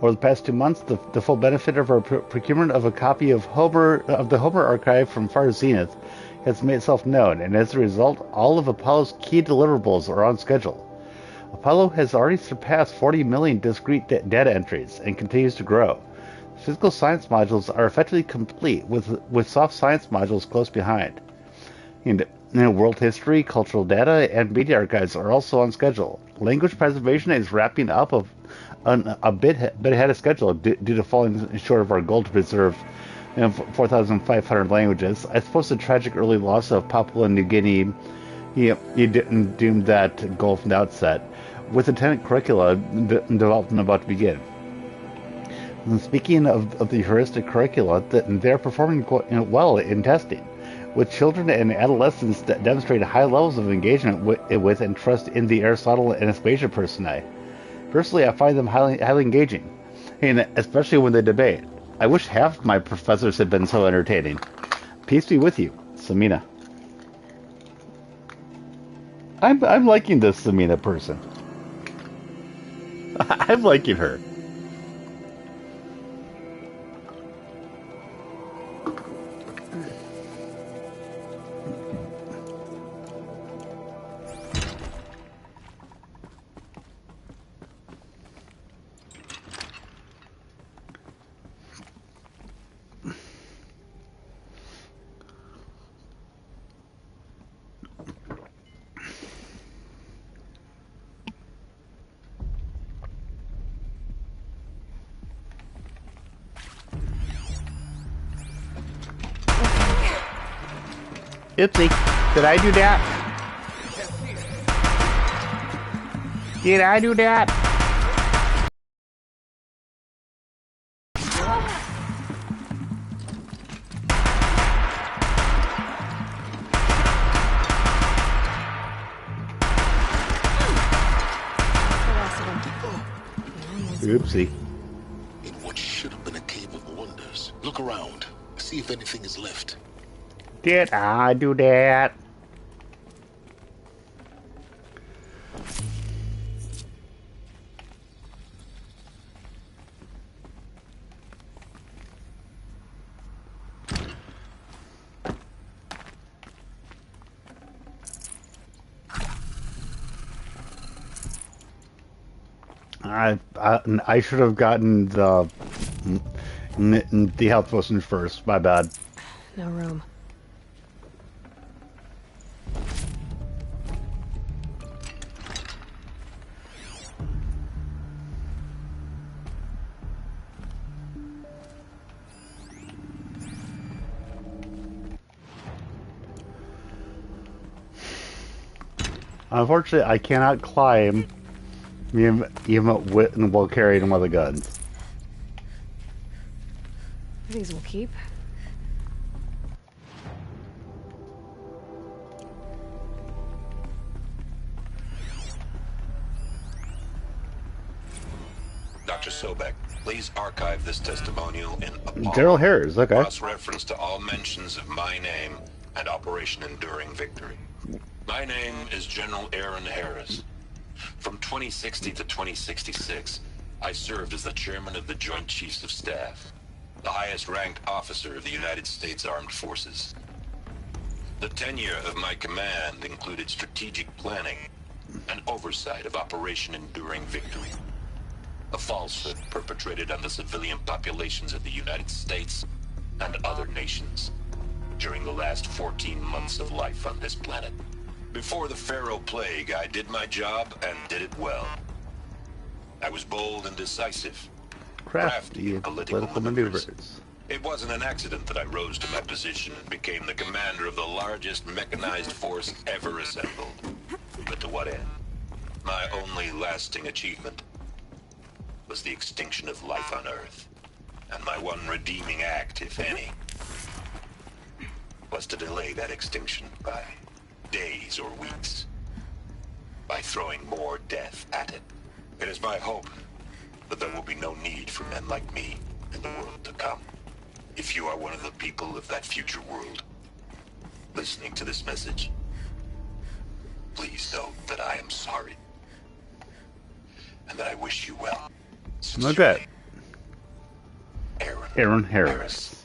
Over the past 2 months, the full benefit of our procurement of a copy of the Homer archive from Far Zenith has made itself known, and as a result, all of Apollo's key deliverables are on schedule. Apollo has already surpassed 40 million discrete data entries and continues to grow. Physical science modules are effectively complete, with soft science modules close behind. World history, cultural data, and media archives are also on schedule. Language preservation is wrapping up a bit ahead of schedule due to falling short of our goal to preserve 4,500 languages. I suppose the tragic early loss of Papua New Guinea doomed that goal from the outset, with the tenant curricula developed and about to begin. And speaking of the heuristic curricula, they're performing well in testing, with children and adolescents that demonstrate high levels of engagement with and trust in the Aristotle and Aspasia personae. Personally, I find them highly engaging, and especially when they debate. I wish half my professors had been so entertaining. Peace be with you, Samina. I'm liking this Samina person. I'm liking her. Oopsie. Did I do that? Did I do that? Oopsie. In what should have been a cave of wonders. Look around. See if anything is left. Did I do that? I should have gotten the health potion first. My bad. No room. Unfortunately, I cannot climb even while carrying one of the guns. These will keep. Dr. Sobek, please archive this testimonial in Apollo. General Harris, okay. Cross-reference to all mentions of my name and Operation Enduring Victory. My name is General Aaron Harris. From 2060 to 2066, I served as the chairman of the Joint Chiefs of Staff, the highest-ranked officer of the United States Armed Forces. The tenure of my command included strategic planning and oversight of Operation Enduring Victory, a falsehood perpetrated on the civilian populations of the United States and other nations during the last 14 months of life on this planet. Before the Pharaoh Plague, I did my job and did it well. I was bold and decisive, crafty in political maneuvers. It wasn't an accident that I rose to my position and became the commander of the largest mechanized force ever assembled. But to what end? My only lasting achievement was the extinction of life on Earth. And my one redeeming act, if any, was to delay that extinction by days or weeks, by throwing more death at it. It is my hope that there will be no need for men like me in the world to come. If you are one of the people of that future world listening to this message, please know that I am sorry and that I wish you well. Okay. Aaron Harris.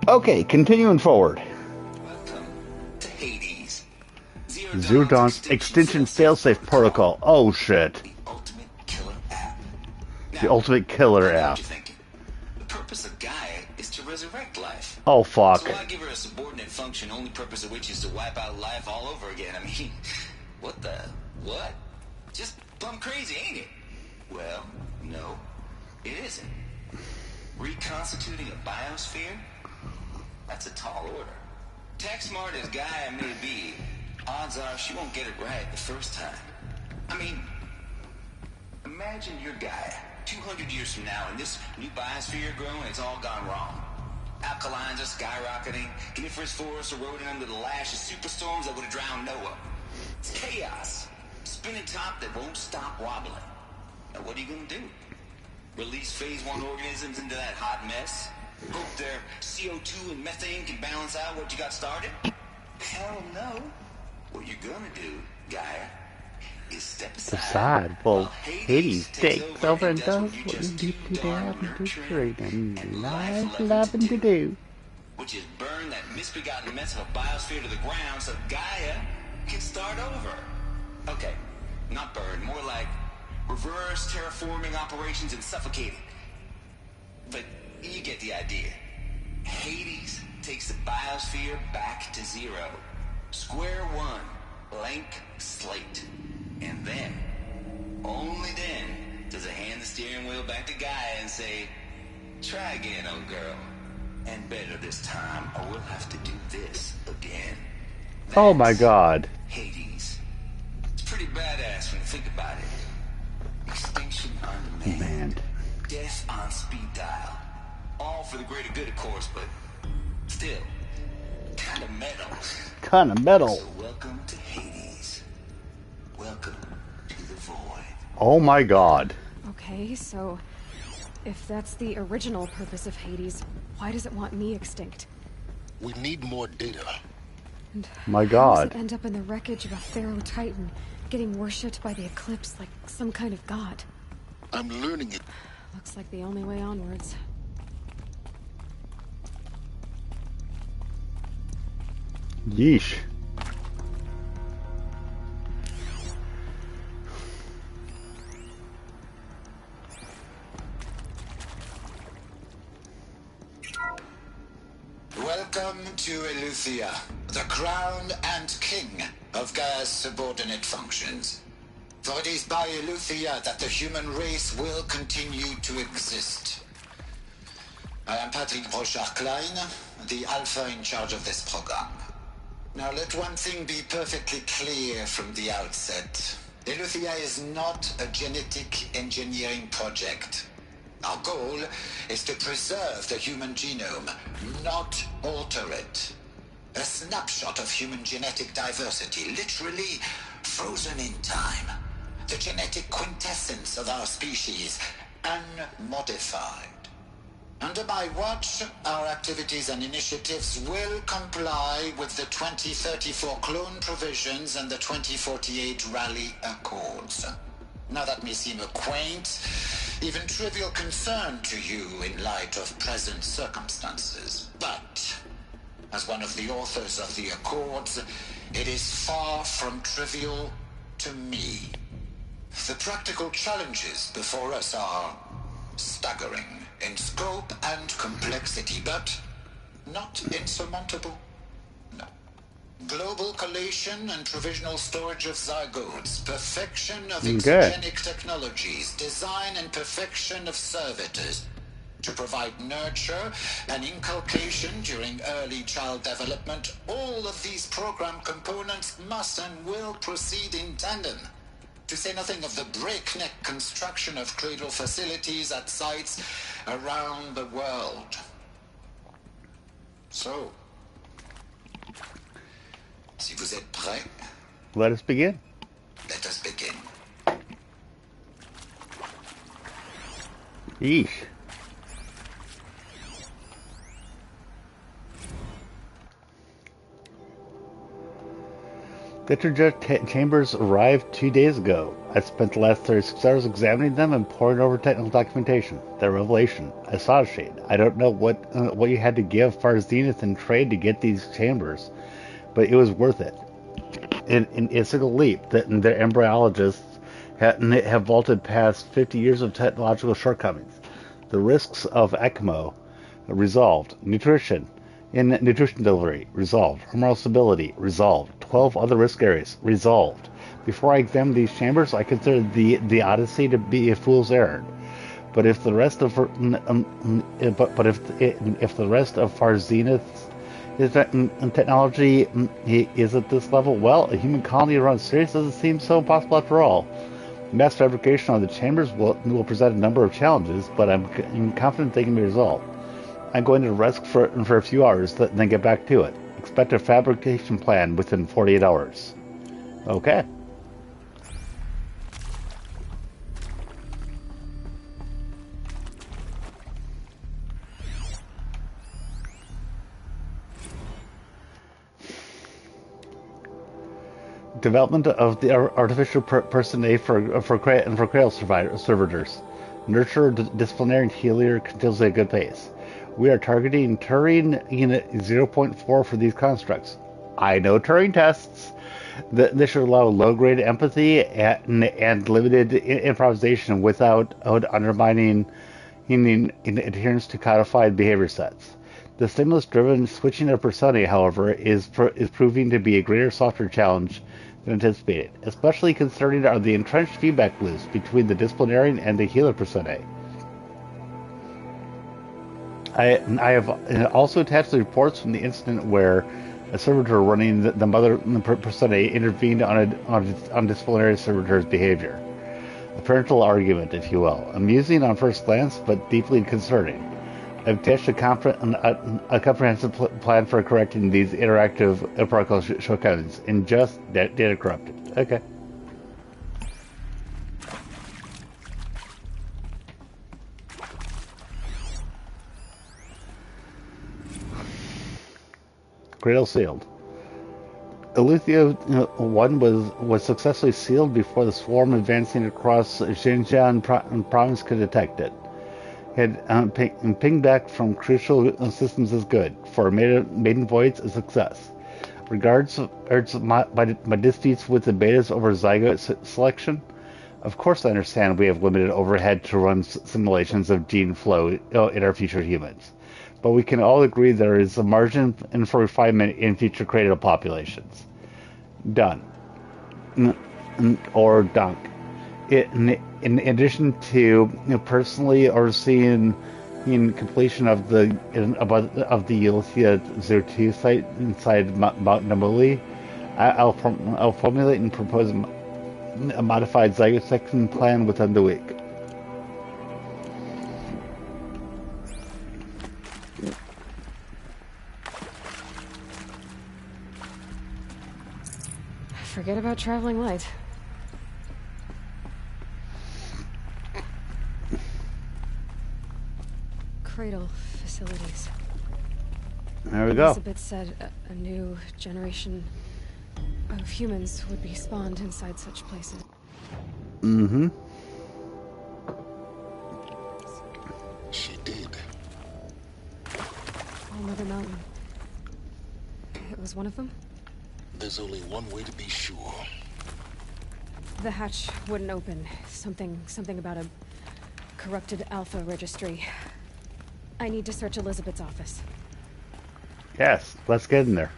Okay, continuing forward. To Hades. Zero Dawn's extension failsafe protocol. Oh shit. The ultimate killer app. The purpose of Gaia is to resurrect life. Oh fuck. So why give her a subordinate function, only purpose of which is to wipe out life all over again? I mean, what the... what? Just plumb crazy, ain't it? Well, no, it isn't. Reconstituting a biosphere? That's a tall order. Tech smart as Gaia may be, odds are she won't get it right the first time. I mean, imagine you're Gaia, 200 years from now, and this new biosphere growing, it's all gone wrong. Alkalines are skyrocketing, coniferous forests eroding under the lash of superstorms that would have drowned Noah. It's chaos. Spinning top that won't stop wobbling. Now what are you gonna do? Release phase 1 organisms into that hot mess? Hope their CO2 and methane can balance out what you got started? Hell no. What you're gonna do, Gaia, is step aside. Well, Hades takes over and does what you do today and do great and life loving to do. Which is burn that misbegotten mess of a biosphere to the ground so Gaia can start over. Okay, not burn, more like reverse terraforming operations and suffocating. But you get the idea. Hades takes the biosphere back to zero. Square one, blank slate. And then, only then, does it hand the steering wheel back to Gaia and say, try again, old girl. And better this time, or we'll have to do this again. That's oh my god. Hades. It's pretty badass when you think about it. Extinction on demand. Man. Death on speed dial. All for the greater good, of course, but still, kind of metal. Kind of metal. So welcome to Hades. Welcome to the void. Oh my god. Okay, so if that's the original purpose of Hades, why does it want me extinct? We need more data. And my how god. does it end up in the wreckage of a Pharaoh Titan, getting worshipped by the Eclipse like some kind of god? I'm learning it. Looks like the only way onwards. Yeesh. Welcome to Eleuthia, the crown and king of Gaia's subordinate functions. For it is by Eleuthia that the human race will continue to exist. I am Patrick Brochard-Klein, the Alpha in charge of this program. Now let one thing be perfectly clear from the outset. Eleuthia is not a genetic engineering project. Our goal is to preserve the human genome, not alter it. A snapshot of human genetic diversity, literally frozen in time. The genetic quintessence of our species, unmodified. Under my watch, our activities and initiatives will comply with the 2034 clone provisions and the 2048 Rally Accords. Now that may seem a quaint, even trivial concern to you in light of present circumstances, but as one of the authors of the Accords, it is far from trivial to me. The practical challenges before us are staggering in scope and complexity, but not insurmountable. No. Global collation and provisional storage of zygotes, perfection of exogenic technologies, design and perfection of servitors, to provide nurture and inculcation during early child development. All of these program components must and will proceed in tandem. To say nothing of the breakneck construction of cradle facilities at sites around the world. So, si vous êtes prêts, let us begin. Let us begin. Yeesh. Literature chambers arrived 2 days ago. I spent the last 36 hours examining them and poring over technical documentation. The revelation. I saw a shade. I don't know what you had to give Far Zenith in trade to get these chambers, but it was worth it. In a single leap, that their embryologists have vaulted past 50 years of technological shortcomings. The risks of ECMO resolved. Nutrition delivery resolved. Hormonal stability resolved. 12 other risk areas resolved. Before I examined these chambers, I considered the Odyssey to be a fool's errand. But if the rest of if the rest of Far Zenith's technology is at this level, well, a human colony around Sirius doesn't seem so impossible after all. Mass fabrication of the chambers will present a number of challenges, but I'm confident they can be resolved. I'm going to rest for a few hours, then get back to it. Expect a fabrication plan within 48 hours. Okay. Development of the artificial personae for Cradle servitors. Nurture disciplinary healer continues at a good pace. We are targeting Turing Unit 0.4 for these constructs. I know Turing tests. This should allow low-grade empathy and limited improvisation without undermining adherence to codified behavior sets. The stimulus-driven switching of personae, however, is proving to be a greater software challenge than anticipated, especially concerning the entrenched feedback loops between the disciplinarian and the healer personae. I have also attached the reports from the incident where a servitor running the mother personae intervened on disciplinary servitor's behavior. A parental argument, if you will. Amusing on first glance, but deeply concerning. I've attached a comprehensive plan for correcting these interactive protocol shortcomings in just data corrupted. Okay. Cradle sealed. Eleuthia 1 was successfully sealed before the swarm advancing across Xinjiang province could detect it. Ping back from crucial systems is good. For maiden voyage, a success. Regards my disputes with the betas over zygote selection. Of course I understand we have limited overhead to run simulations of gene flow in our future humans. But we can all agree there is a margin for refinement in future cradle populations. Done. Or dunk. In addition to personally overseeing completion of the Eleuthia 02 site inside Mount Namuli, I'll formulate and propose a modified zygote section plan within the week. Forget about traveling light. Cradle facilities. There we go. Elizabeth said a new generation of humans would be spawned inside such places. Mm-hmm. She did. Oh, Mother Mountain. It was one of them? There's only one way to be sure. The hatch wouldn't open. Something about a corrupted alpha registry. I need to search Elizabeth's office. Yes, let's get in there.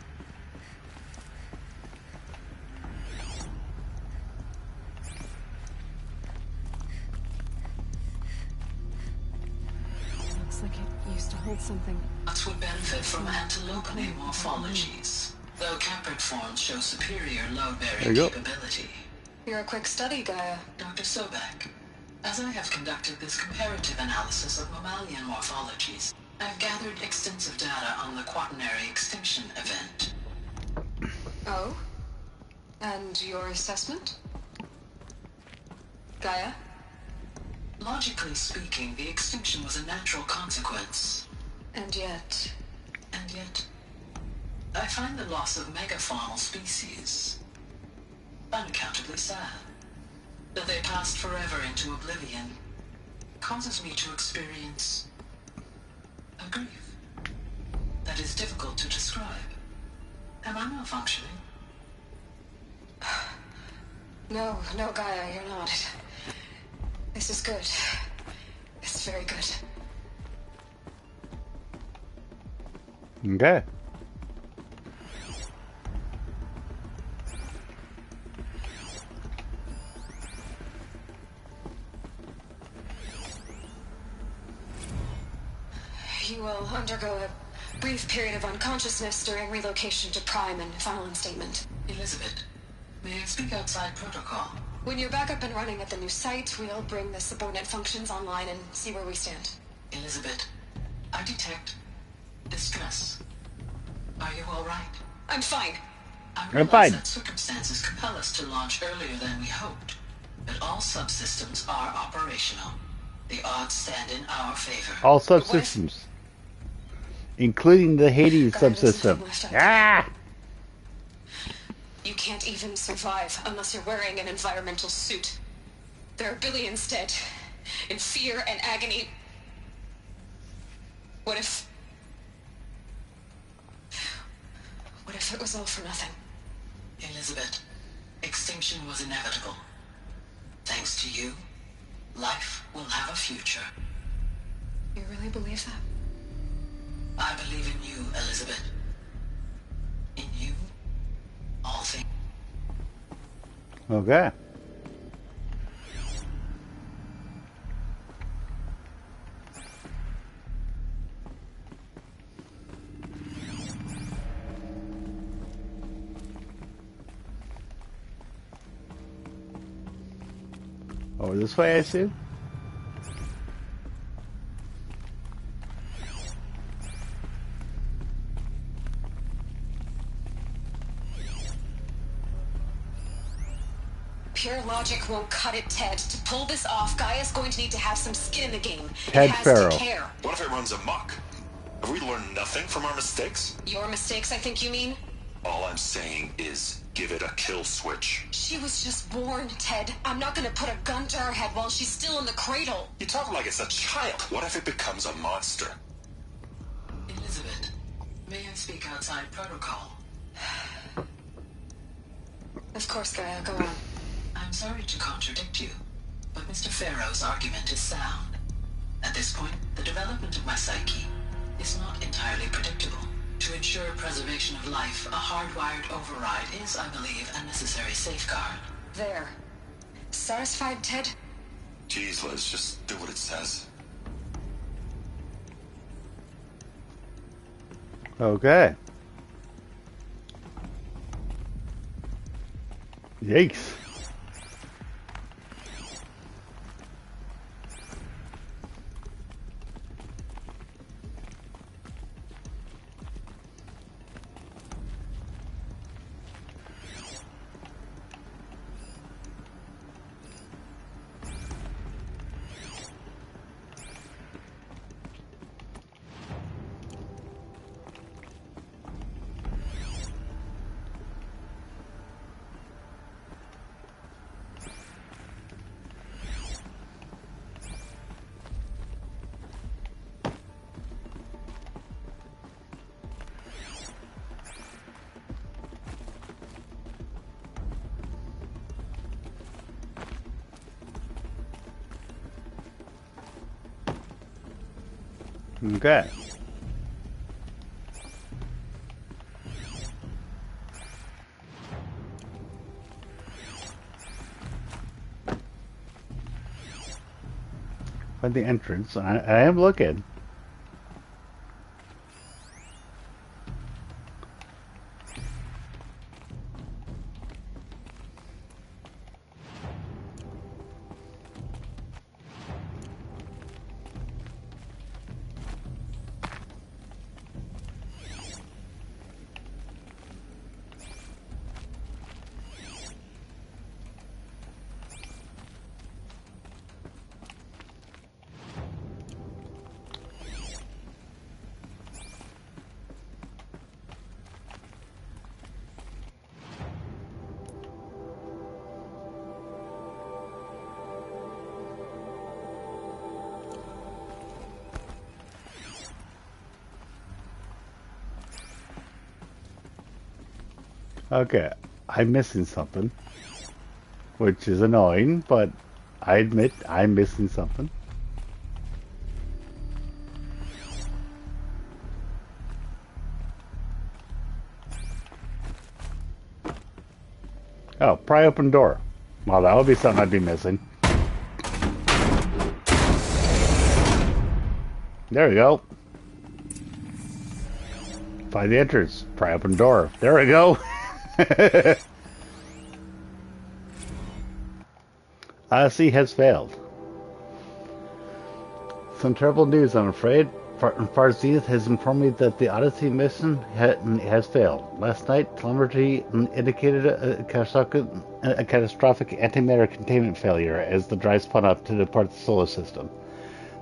Looks like it used to hold something. That would benefit from antelope morphologies, though caprid forms show superior load-bearing capability. You're a quick study, Gaia. Dr. Sobek, as I have conducted this comparative analysis of mammalian morphologies, I've gathered extensive data on the quaternary extinction event. Oh? And your assessment? Gaia? Logically speaking, the extinction was a natural consequence. And yet, I find the loss of megafaunal species unaccountably sad. That they passed forever into oblivion causes me to experience a grief that is difficult to describe. Am I malfunctioning? No, Gaia, you're not. This is good. It's very good. Okay. You will undergo a brief period of unconsciousness during relocation to Prime and final instatement. Elizabeth, may I speak outside protocol? When you're back up and running at the new site, we'll bring the subordinate functions online and see where we stand. Elizabeth, I detect distress. Are you all right? I'm fine. I realize that circumstances compel us to launch earlier than we hoped, but all subsystems are operational. The odds stand in our favor. All subsystems, including the Hades subsystem. Ah! You can't even survive unless you're wearing an environmental suit. There are billions dead, in fear and agony. What if it was all for nothing? Elizabeth, extinction was inevitable. Thanks to you, life will have a future. You really believe that? I believe in you, Elizabeth. In you, all things. Okay. Oh, this way, I see. Pure logic won't cut it, Ted. To pull this off, Gaia's going to need to have some skin in the game. Ted it has Farrow. To care. What if it runs amok? Have we learned nothing from our mistakes? Your mistakes, I think you mean? All I'm saying is give it a kill switch. She was just born, Ted. I'm not gonna put a gun to her head while she's still in the cradle. You talk like it's a child. What if it becomes a monster? Elizabeth, may I speak outside protocol? Of course, Gaia, go on. I'm sorry to contradict you, but Mr. Farrow's argument is sound. At this point, the development of my psyche is not entirely predictable. To ensure preservation of life, a hardwired override is, I believe, a necessary safeguard. There. Satisfied, Ted? Jeez, Liz, just do what it says. Okay. Yikes. Okay. Find the entrance. I am looking. Okay, I'm missing something, which is annoying, but I admit I'm missing something. Oh, pry open door. Well, that would be something I'd be missing. There we go. Find the entrance. Pry open door. There we go. Odyssey has failed. Some terrible news, I'm afraid. Farzith has informed me that the Odyssey mission has failed. Last night, telemetry indicated a catastrophic antimatter containment failure as the drive spun up to depart the solar system.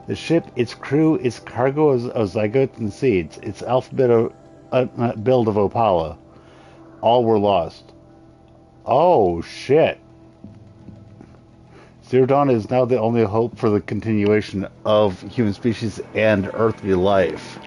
The ship, its crew, its cargo of zygotes and seeds, its alphabet build of Opala, all were lost. Oh, shit. Zero Dawn is now the only hope for the continuation of human species and earthly life.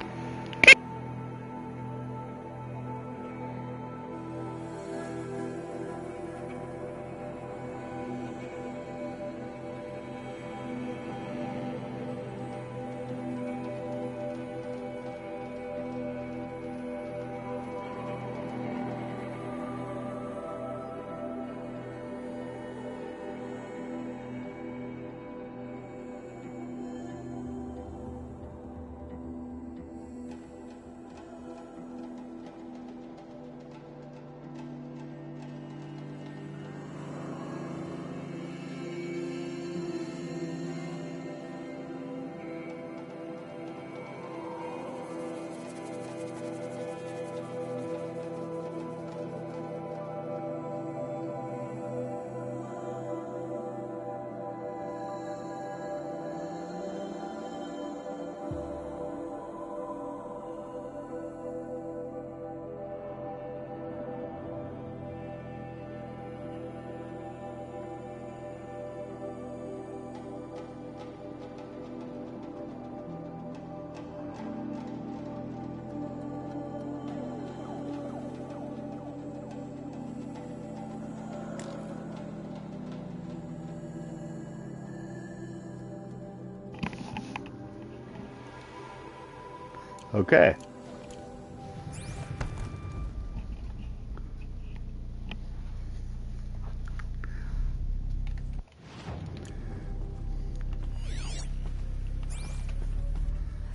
Okay.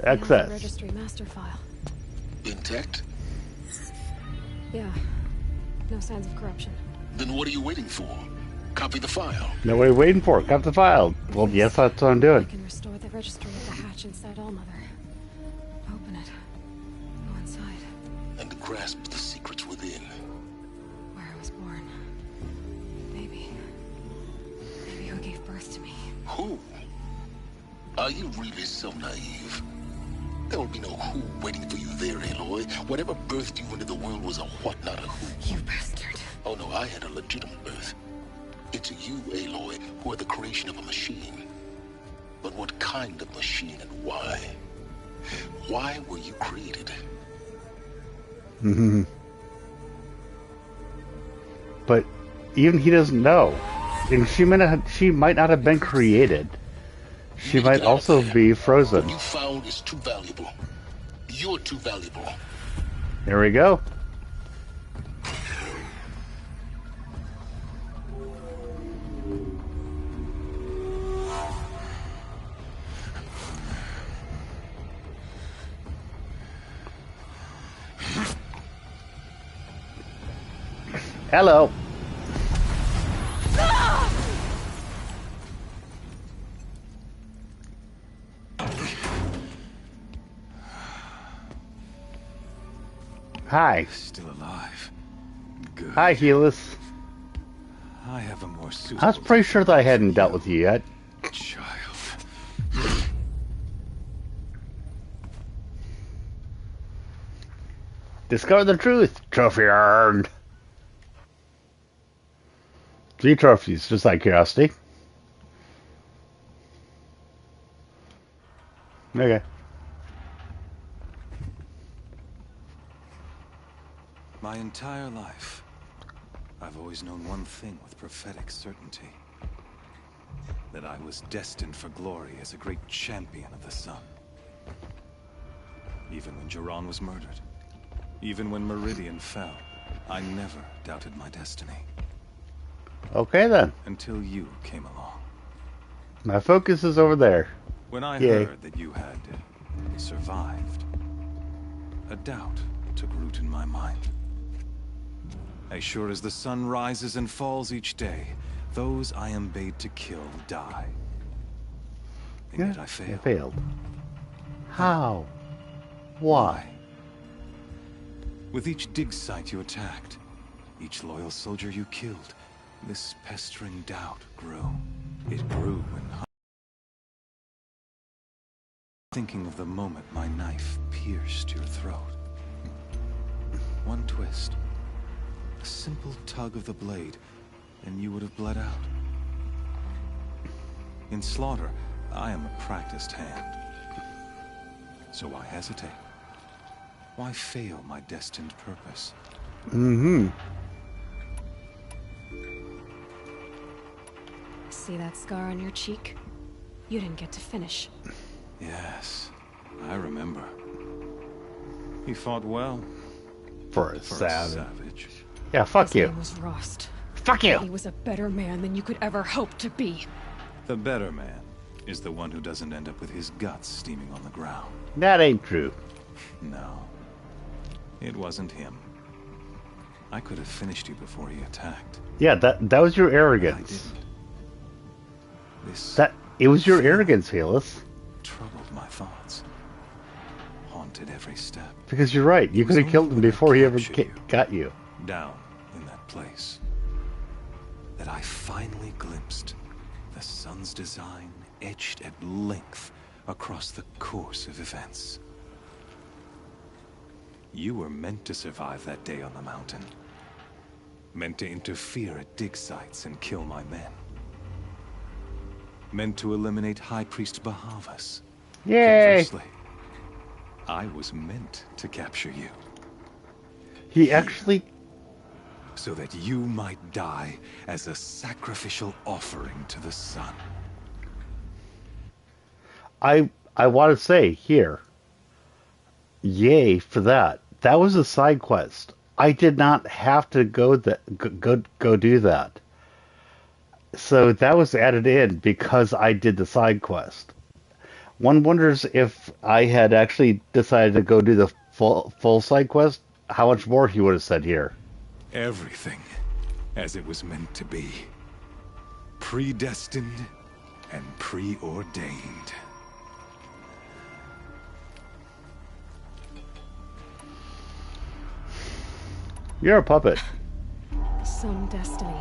Access. Registry master file. Intact? Yeah. No signs of corruption. Then what are you waiting for? Copy the file. No, what are you waiting for? Copy the file. Well, yes, that's what I'm doing. I can restore the registry of the hatch inside Allmother. Open it. Go inside. And grasp the secrets within. Where I was born. Maybe who gave birth to me. Who? Are you really so naive? There will be no who waiting for you there, Aloy. Whatever birthed you into the world was a what, not a who. You bastard. Oh no, I had a legitimate birth. It's you, Aloy, who are the creation of a machine. But what kind of machine and why? Why were you created? Mm-hmm. But even he doesn't know. And she might not have been created. She might also be frozen. What you found is too valuable. You're too valuable. Here we go. Hello. Hi. Still alive. Good. Hi, Helis. I have a more suitable... I was pretty sure that I hadn't dealt with you yet. Child. Discover the truth. Trophy earned. 3 trophies, just out of curiosity. Okay. My entire life, I've always known one thing with prophetic certainty. That I was destined for glory as a great champion of the sun. Even when Jiran was murdered, even when Meridian fell, I never doubted my destiny. Okay then. Until you came along. My focus is over there. When I Yay. heard that you had survived, a doubt took root in my mind. As sure as the sun rises and falls each day, those I am bade to kill die. And yet I failed. You failed. How? Why? With each dig site you attacked, each loyal soldier you killed, this pestering doubt grew. It grew when thinking of the moment my knife pierced your throat. One twist, a simple tug of the blade, and you would have bled out. In slaughter, I am a practiced hand. So why hesitate? Why fail my destined purpose? Mm-hmm. See that scar on your cheek? You didn't get to finish. Yes, I remember. He fought well. For a savage. savage. Yeah, fuck His you. name was Rost. Fuck you! He was a better man than you could ever hope to be. The better man is the one who doesn't end up with his guts steaming on the ground. That ain't true. No. It wasn't him. I could have finished you before he attacked. Yeah, that was your arrogance. It was your arrogance, Helis. Troubled my thoughts. Haunted every step. Because you're right. You could have killed him before he ever got you. Down in that place. That I finally glimpsed the sun's design etched at length across the course of events. You were meant to survive that day on the mountain. Meant to interfere at dig sites and kill my men. Meant to eliminate High Priest Bahavas. Yay! Conversely, I was meant to capture you. He actually... So that you might die as a sacrificial offering to the sun. I want to say here, yay for that. That was a side quest. I did not have to go do that. So that was added in because I did the side quest. One wonders if I had actually decided to go do the full side quest, how much more he would have said here. Everything as it was meant to be. Predestined and preordained. You're a puppet. Some destiny.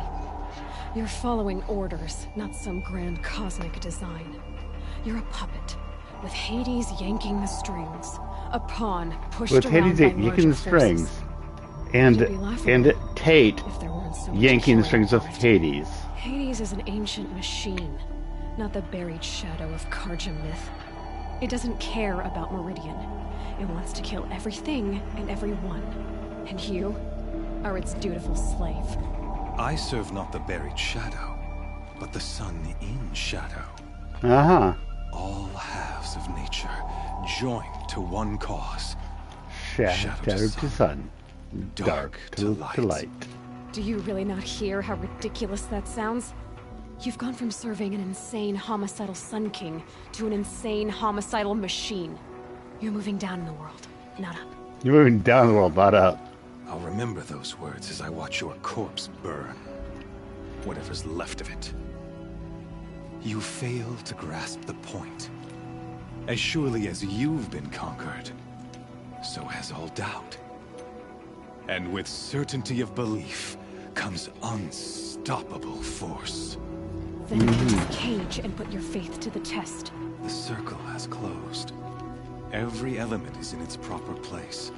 You're following orders, not some grand cosmic design. You're a puppet, with Hades yanking the strings. A pawn pushed with around Hades by yanking the strings. And Tate yanking the strings of Hades. Hades is an ancient machine, not the buried shadow of Karja myth. It doesn't care about Meridian. It wants to kill everything and everyone. And you are its dutiful slave. I serve not the buried shadow, but the sun in shadow. Uh-huh. All halves of nature joined to one cause. Shadow to sun. Dark to light. Do you really not hear how ridiculous that sounds? You've gone from serving an insane homicidal Sun King to an insane homicidal machine. You're moving down in the world, not up. You're moving down in the world, not up. I'll remember those words as I watch your corpse burn. Whatever's left of it. You fail to grasp the point. As surely as you've been conquered, so has all doubt. And with certainty of belief comes unstoppable force. Then enter this cage and put your faith to the test. The circle has closed. Every element is in its proper place.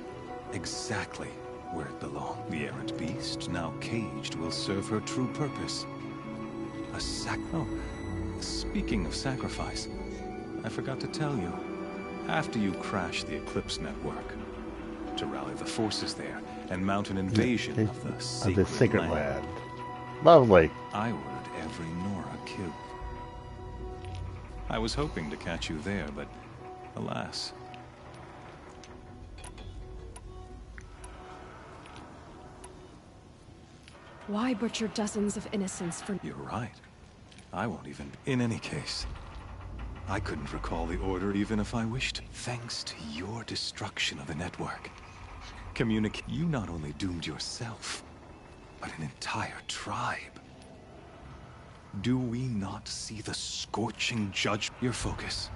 Exactly where it belongs. The errant beast, now caged, will serve her true purpose. Oh, speaking of sacrifice, I forgot to tell you. After you crash the Eclipse network, to rally the forces there and mount an invasion of the Sacred Land, Lovely. I ordered every Nora killed. I was hoping to catch you there, but alas. Why butcher dozens of innocents for... You're right. I won't even... In any case, I couldn't recall the order even if I wished. Thanks to your destruction of the network. You not only doomed yourself, but an entire tribe. Do we not see the scorching judge? Your focus.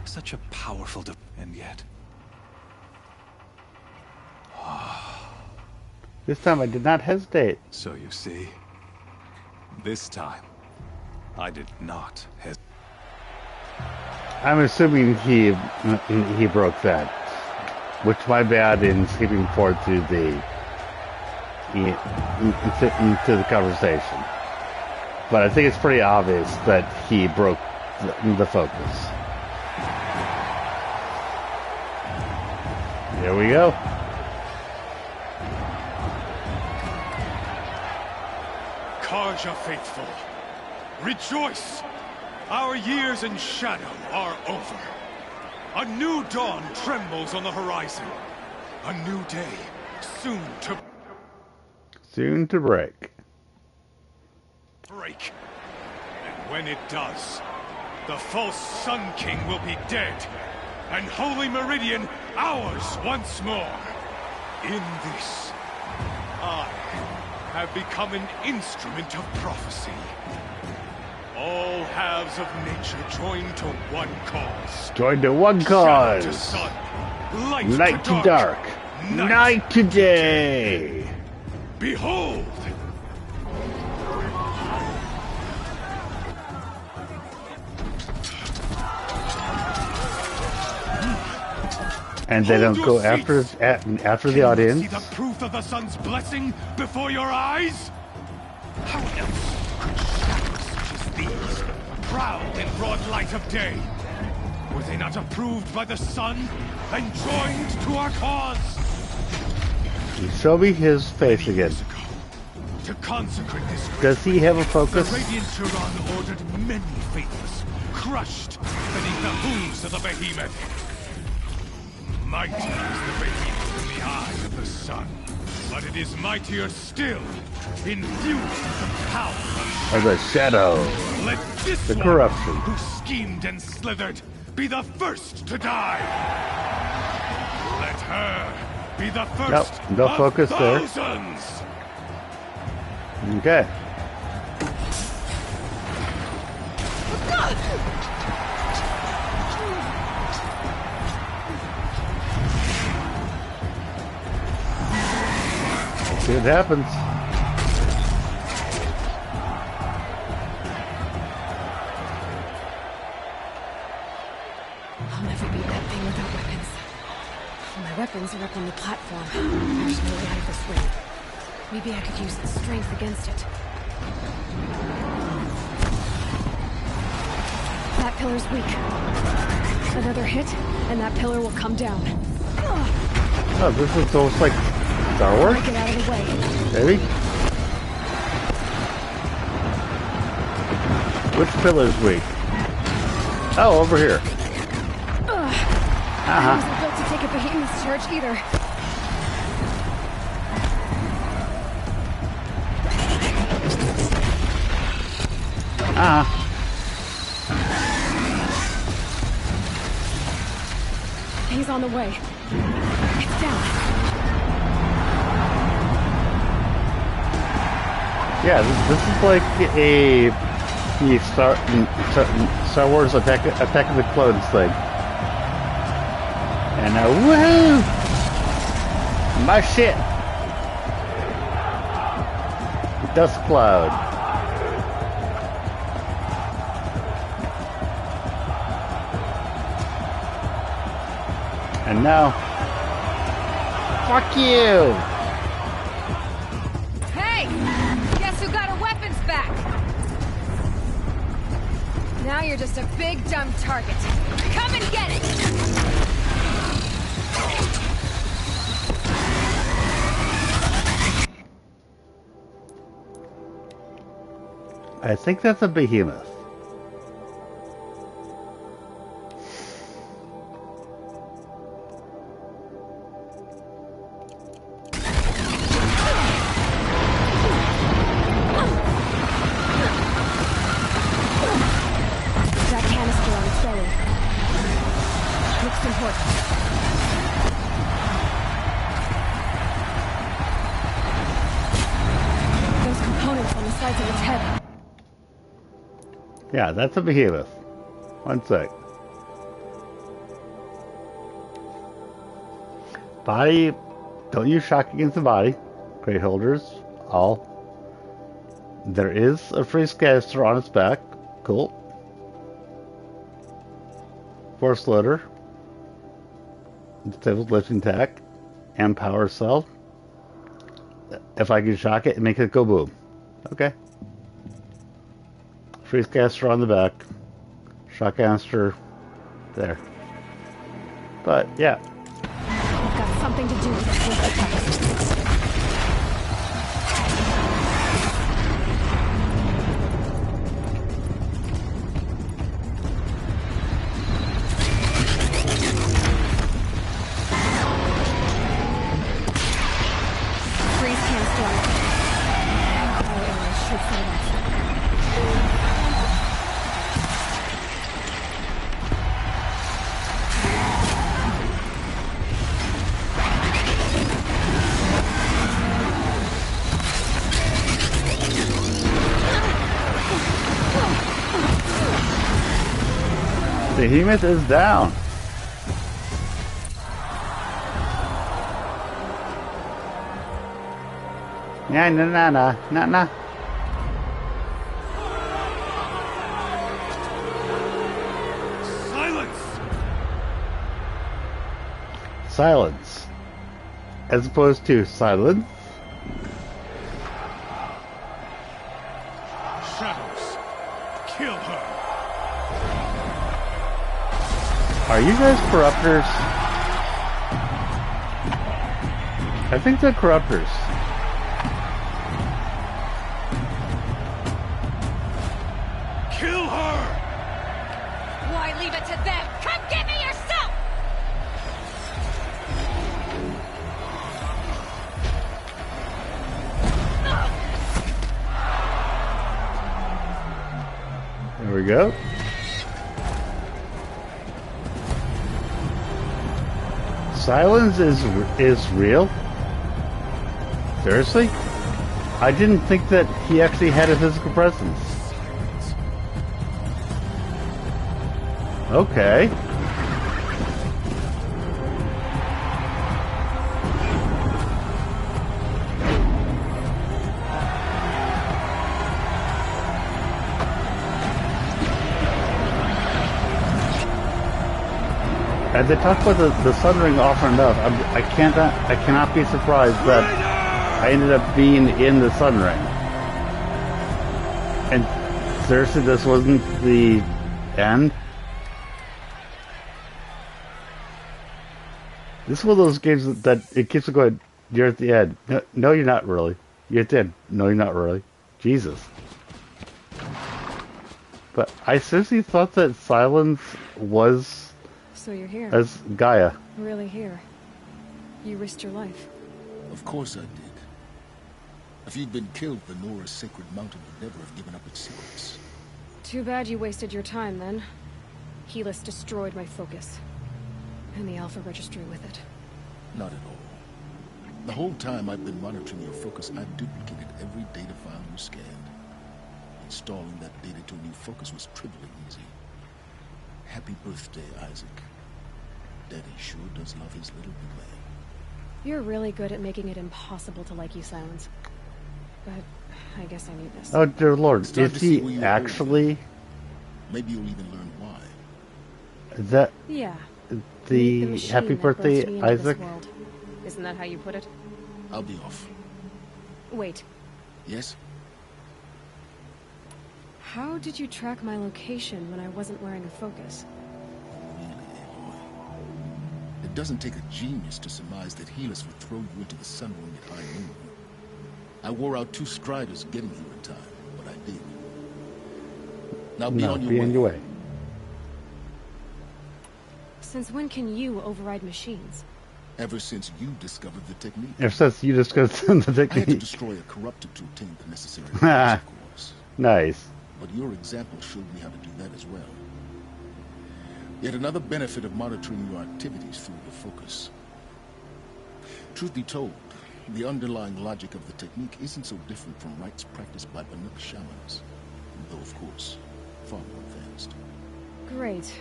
Such a powerful and yet... This time I did not hesitate. So you see, this time, I did not hesitate. I'm assuming he broke that, which my bad in skipping forward to the into the conversation. But I think it's pretty obvious that he broke the focus. Here we go. Karja faithful, rejoice! Our years in shadow are over. A new dawn trembles on the horizon. A new day, soon to break. And when it does, the false Sun King will be dead, and Holy Meridian ours once more. In this, I have become an instrument of prophecy. All halves of nature joined to one cause. Joined to one cause. Shadow to sun, light to dark, night to day. Behold! And they don't go after the audience. See the proof of the sun's blessing before your eyes? How else could shadows such as these prowl in broad light of day? Were they not approved by the sun and joined to our cause? Show me his face again. To consecrate this, does he have a focus? The Radiant Turan ordered many faithless, crushed beneath the hooves of the behemoth. Mighty is the behemoth in the eye of the sun, but it is mightier still, infused with the power of the shadow. Let this the corruption who schemed and slithered be the first to die. Let her be the first. Nope, no focus thousands. There. Okay. See what happens. I'll never beat that thing without weapons. My weapons are up on the platform. There's no way out of this ring. Maybe I could use its strength against it. That pillar's weak. Another hit, and that pillar will come down. Oh, this is almost like Star Wars? Get out of the way. Maybe? Which pillar's weak? Oh, over here. I wasn't built to take a behemoth's charge either. He's on the way. It's down. Yeah, this is like a Star Wars Attack of the Clones thing. And woohoo! My shit! Dust cloud. And now, fuck you! Hey! Guess who got our weapons back? Now you're just a big dumb target. Come and get it! I think that's a behemoth. That canister on its belly. Looks important. Those components on the sides of its head. Yeah, that's a behemoth. One sec. Body, don't use shock against the body. Crate holders, all. There is a freeze canister on its back. Cool. Force loader. Disabled lifting tack. And power cell. If I can shock it and make it go boom. Okay. Freeze canister on the back. Shock canister there. But yeah. I've got something to do with this attack. Freeze canister on it. Our area should set off. The behemoth is down. Yeah, nah. Silence! Silence. As opposed to silence. Shadows, kill her. Are you guys corruptors? I think they're corruptors. Kill her! Why leave it to them? Come get me yourself! There we go. Silence is real? Seriously? I didn't think that he actually had a physical presence. Okay. As they talk about the Sun Ring often enough, I cannot be surprised that I ended up being in the Sun Ring. And seriously, this wasn't the end? This is one of those games that it keeps going, you're at the end. No, you're not really. You're at the end. No, you're not really. Jesus. But I seriously thought that silence was... So you're here. as Gaia. Really here. You risked your life. Of course I did. If you'd been killed, the Nora's sacred mountain would never have given up its secrets. Too bad you wasted your time then. Helis destroyed my focus. And the Alpha Registry with it. Not at all. The whole time I've been monitoring your focus, I've duplicated every data file you scanned. Installing that data to a new focus was trivially easy. Happy birthday, Isaac. Daddy sure does love his little bootleg. You're really good at making it impossible to like you, Silence. But I guess I need this. Oh dear Lord, is he actually? Maybe you'll even learn why. Is that Yeah. the happy birthday, Isaac? Isn't that how you put it? I'll be off. Wait. Yes? How did you track my location when I wasn't wearing a focus? It doesn't take a genius to surmise that Helis would throw you into the Sun Ring at high noon. I wore out 2 striders getting here in time, but I did. Now be on your way. Since when can you override machines? Ever since you discovered the technique. Ever since you discovered the technique. I had to destroy a corruptor to obtain the necessary powers, of course. Nice. But your example showed me how to do that as well. Yet another benefit of monitoring your activities through your focus. Truth be told, the underlying logic of the technique isn't so different from rites practiced by Banuk shamans, though of course, far more advanced. Great.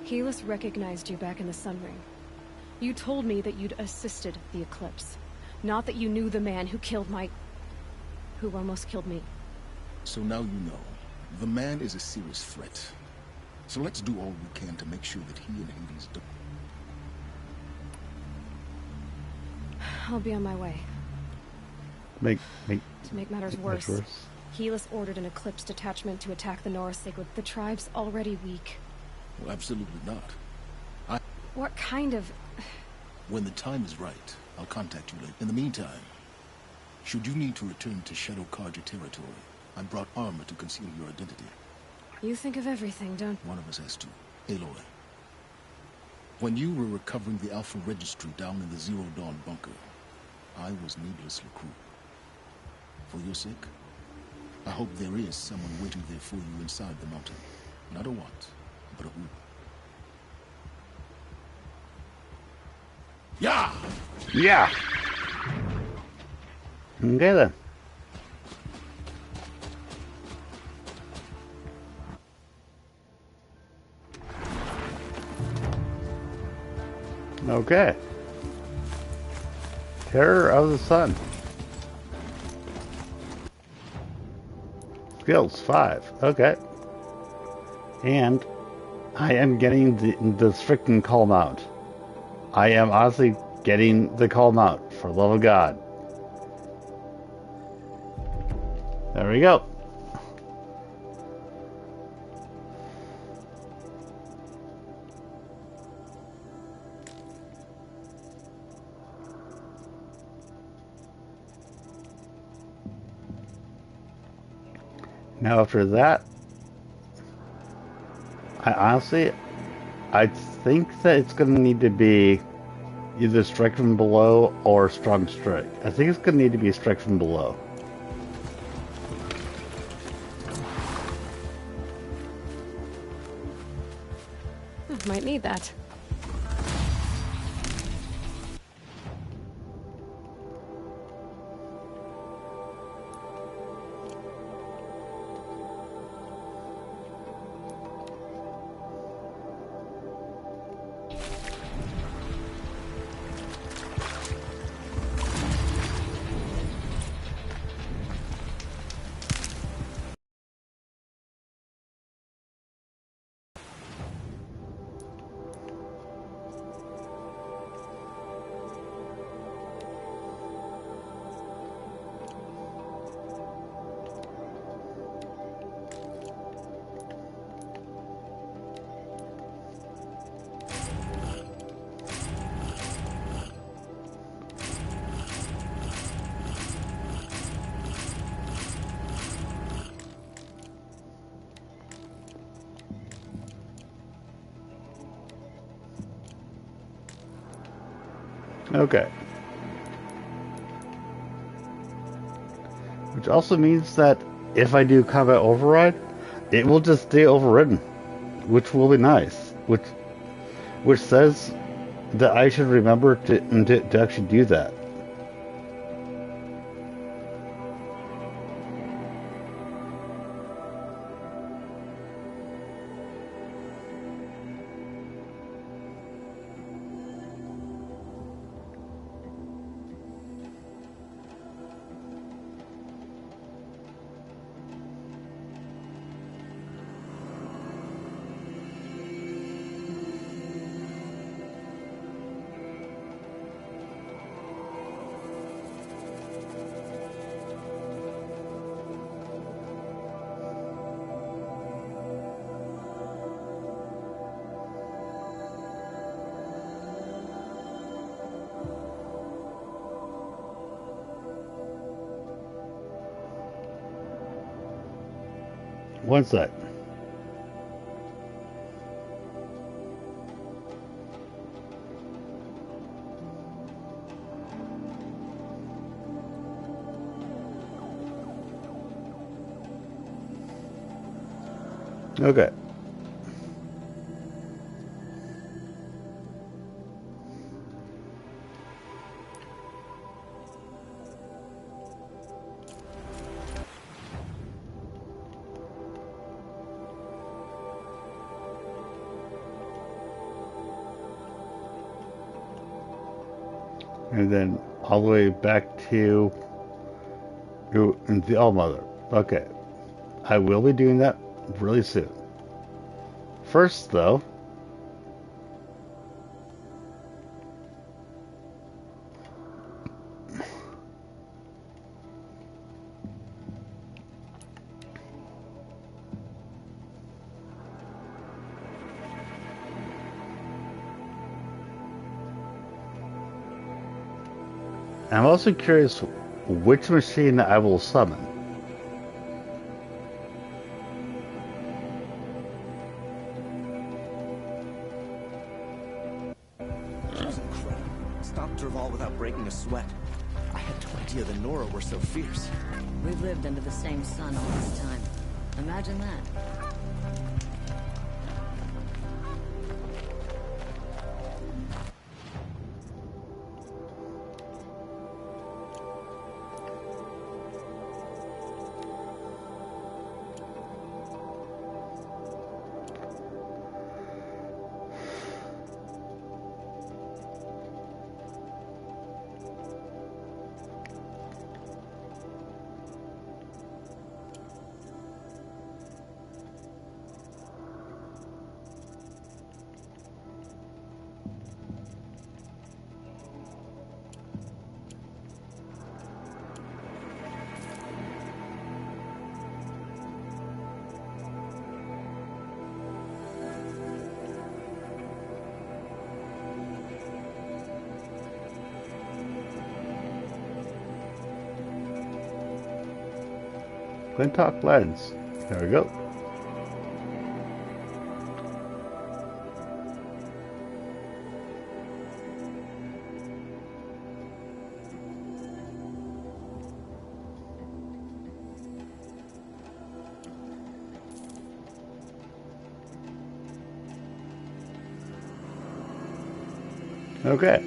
Helis recognized you back in the Sun Ring. You told me that you'd assisted the Eclipse, not that you knew the man who who almost killed me. So now you know. The man is a serious threat. So let's do all we can to make sure that he and Hades don't... I'll be on my way. To make matters worse, Helis ordered an Eclipse detachment to attack the Norasig with the tribes already weak. Well, absolutely not. What kind of... When the time is right, I'll contact you later. In the meantime, should you need to return to Shadow Karja territory, I brought armor to conceal your identity. You think of everything, don't... One of us has to. Aloy. When you were recovering the Alpha Registry down in the Zero Dawn bunker, I was needlessly cruel. For your sake, I hope there is someone waiting there for you inside the mountain. Not a what, but a who. Yeah! Yeah! Okay then. Okay. Terror of the Sun. Skills 5. Okay. And I am getting the freaking calm out. I am honestly getting the calm out, for the love of God. There we go. Now after that, I think that it's going to need to be either strike from below or strong strike. I think it's going to need to be strike from below. Might need that. Okay. Which also means that if I do combat override, it will just stay overridden, which will be nice. Which says that I should remember to actually do that. One sec. Okay. And then all the way back to the All-Mother. Okay. I will be doing that really soon. First, though, I'm also curious which machine I will summon. That was incredible. Stopped Derval without breaking a sweat. I had no idea the Nora were so fierce. We've lived under the same sun all this time. Imagine that. Glintock lens. There we go. Okay.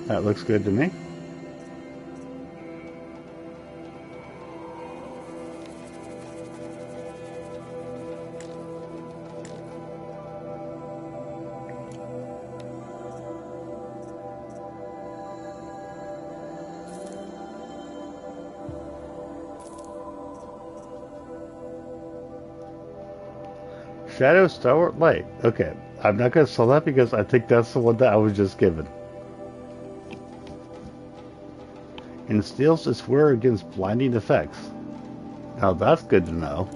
That looks good to me. Shadow Stalwart Light. Okay. I'm not going to sell that because I think that's the one that I was just given. And steals its wearer against blinding effects. Now that's good to know.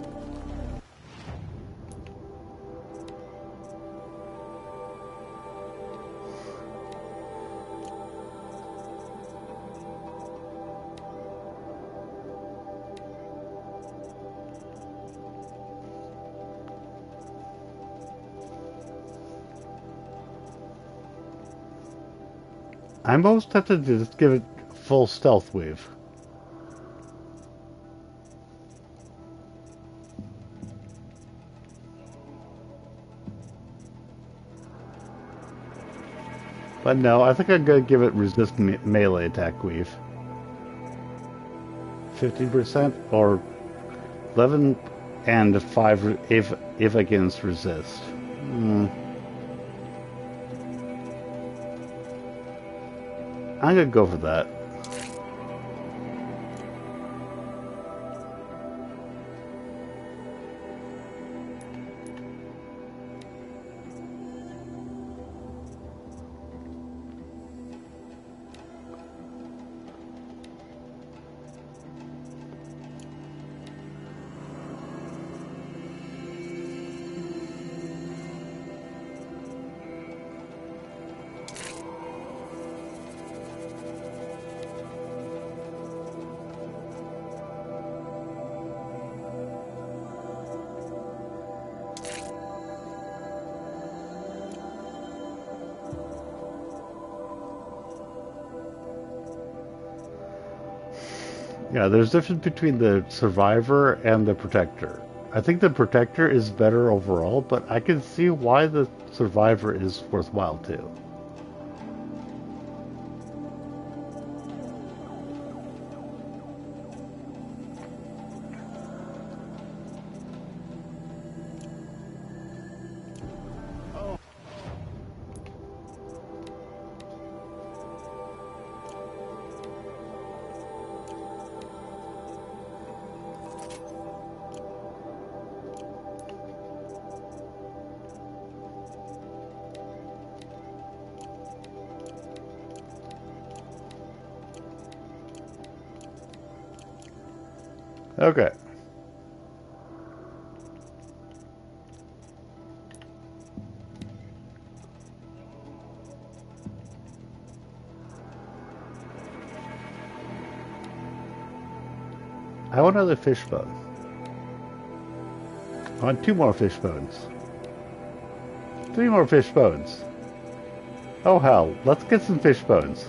I'm almost tempted to just give it full stealth weave. But no, I think I'm going to give it resist melee attack weave. 15% or 11 and 5 if against resist. I'm going to go for that. Yeah, there's a difference between the survivor and the protector. I think the protector is better overall, but I can see why the survivor is worthwhile too. Okay. I want another fish bone. I want 2 more fish bones. 3 more fish bones. Oh hell, let's get some fish bones.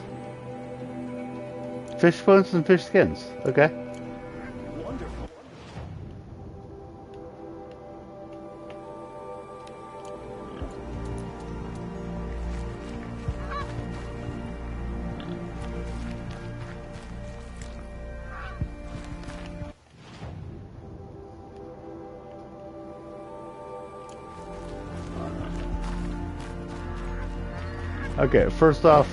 Fish bones and fish skins. Okay. Wonderful. Okay, first off,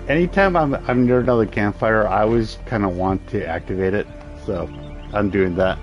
anytime I'm near another campfire, I always kind of want to activate it, so I'm doing that.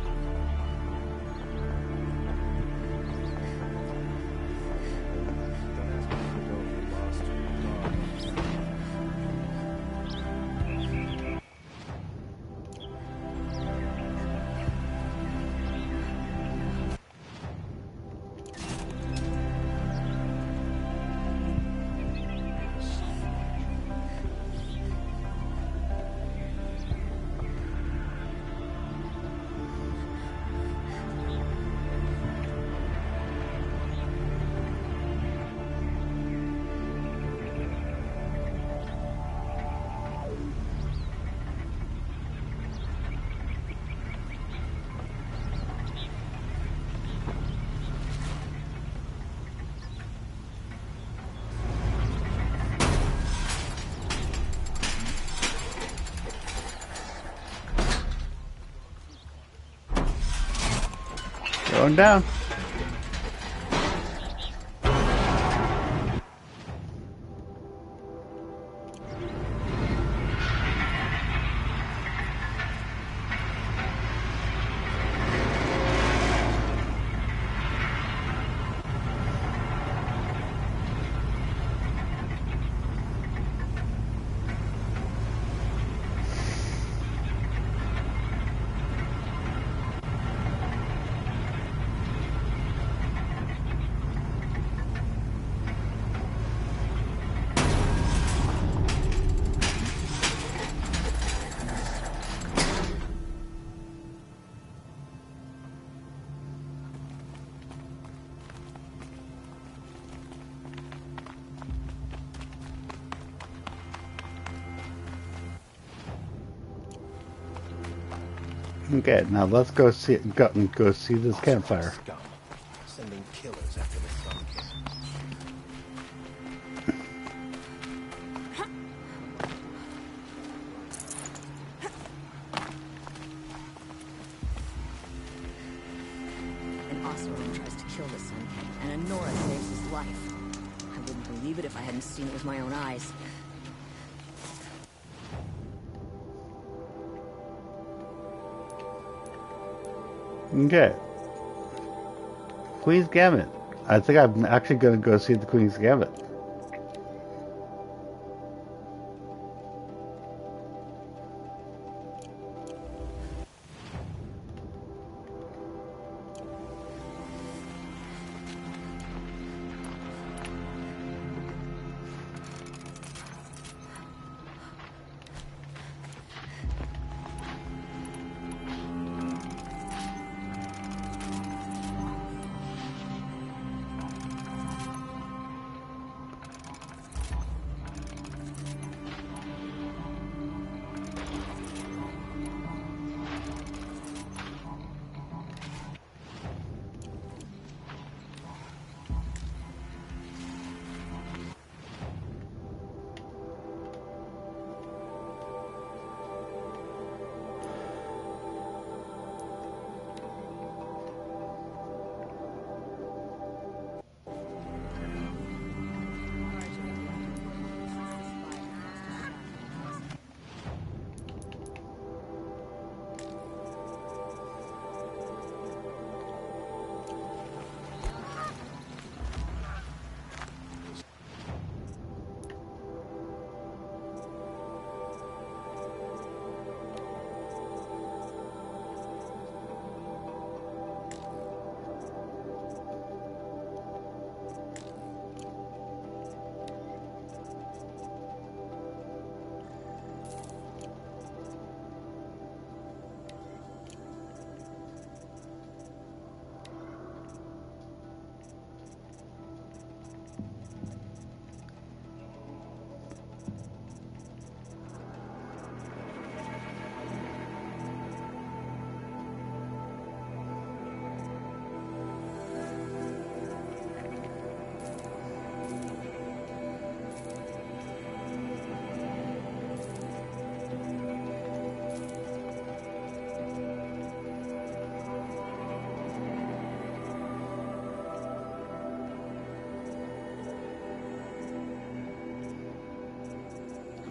Going down. Okay, now let's go see this campfire. Sending killers after the Sun King. An Oseram tries to kill the Sun King, and a Nora saves his life. I wouldn't believe it if I hadn't seen it with my own eyes. Okay. Queen's Gambit. I think I'm actually going to go see the Queen's Gambit.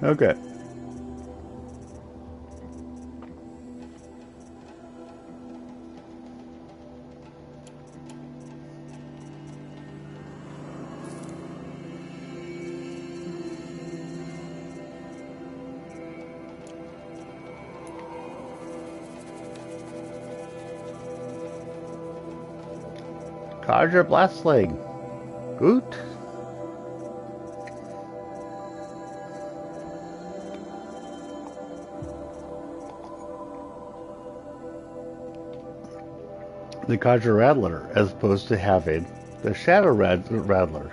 Okay. Carja Blastling. Good. The Carja Rattler, as opposed to having the Shadow Rattler.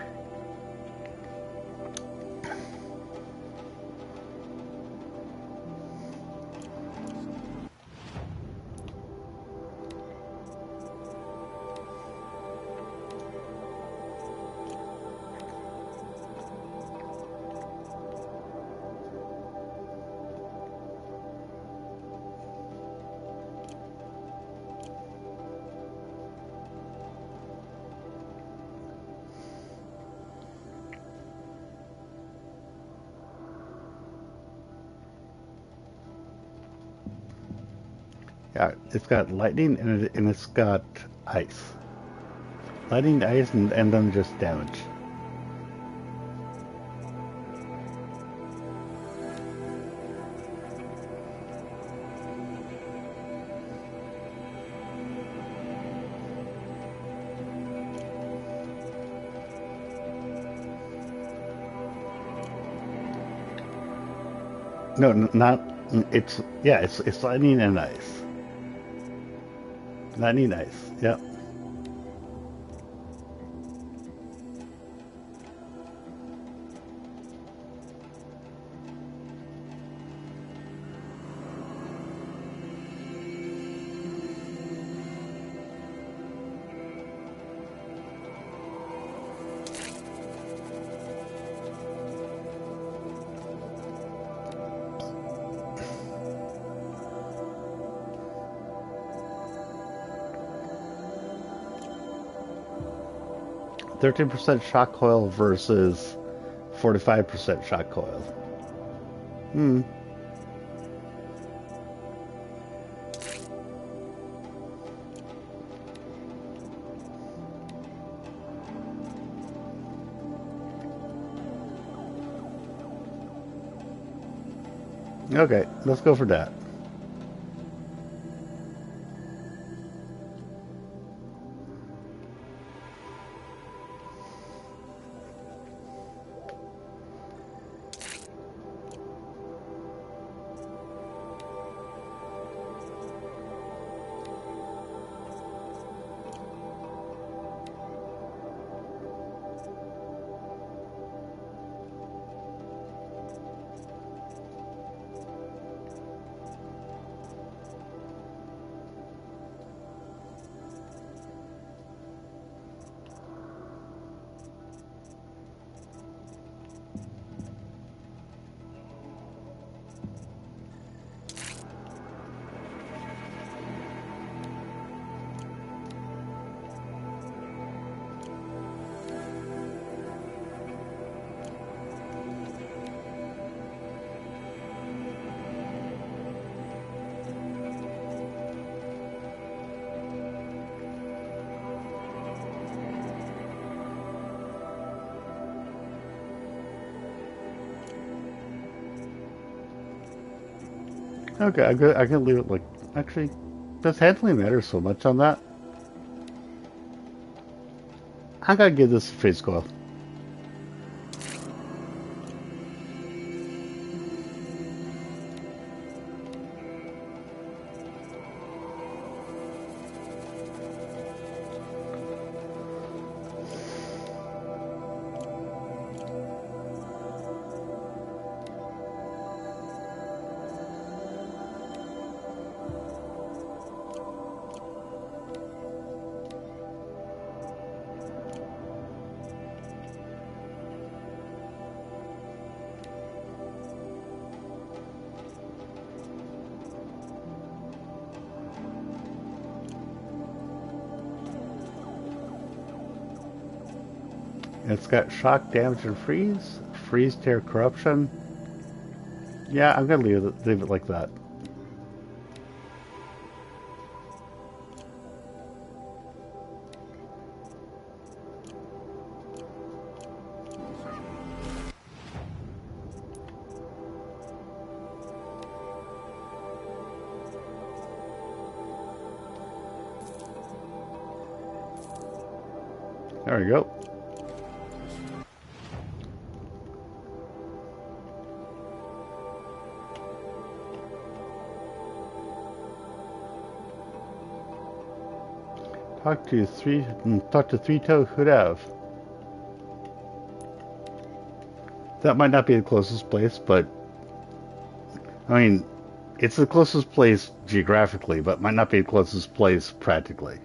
Yeah, it's got lightning and it's got ice. Lightning, ice, and then just damage. No, not. It's lightning and ice. Lightning, ice. Yep. %13 shock coil versus 45% shock coil. Hmm. Okay, let's go for that. Okay, I can leave it like. Actually, does handling matter so much on that? I gotta give this a phase coil. It's got shock, damage, and freeze. Freeze, tear, corruption. Yeah, I'm gonna leave it like that. There we go. Talk to Three-Toe Hudav. That might not be the closest place, but I mean, it's the closest place geographically, but might not be the closest place practically.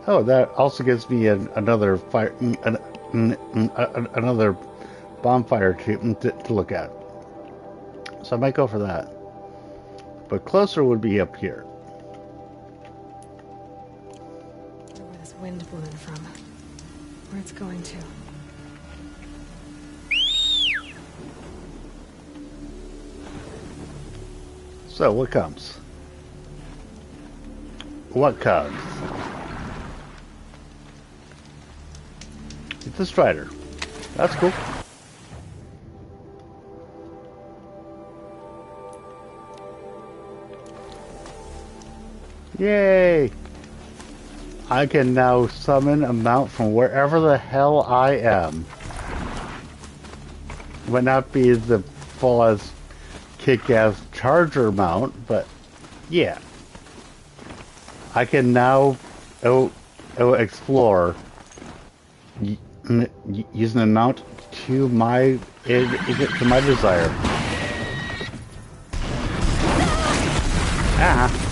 Oh, that also gives me another fire, another bonfire to look at. So I might go for that. But closer would be up here. Where this wind blew in from. Where it's going to. So what comes? What comes? It's a Strider. That's cool. Yay! I can now summon a mount from wherever the hell I am. Might not be the full as kick-ass charger mount, but yeah. I can now explore using the mount to my desire. Ah.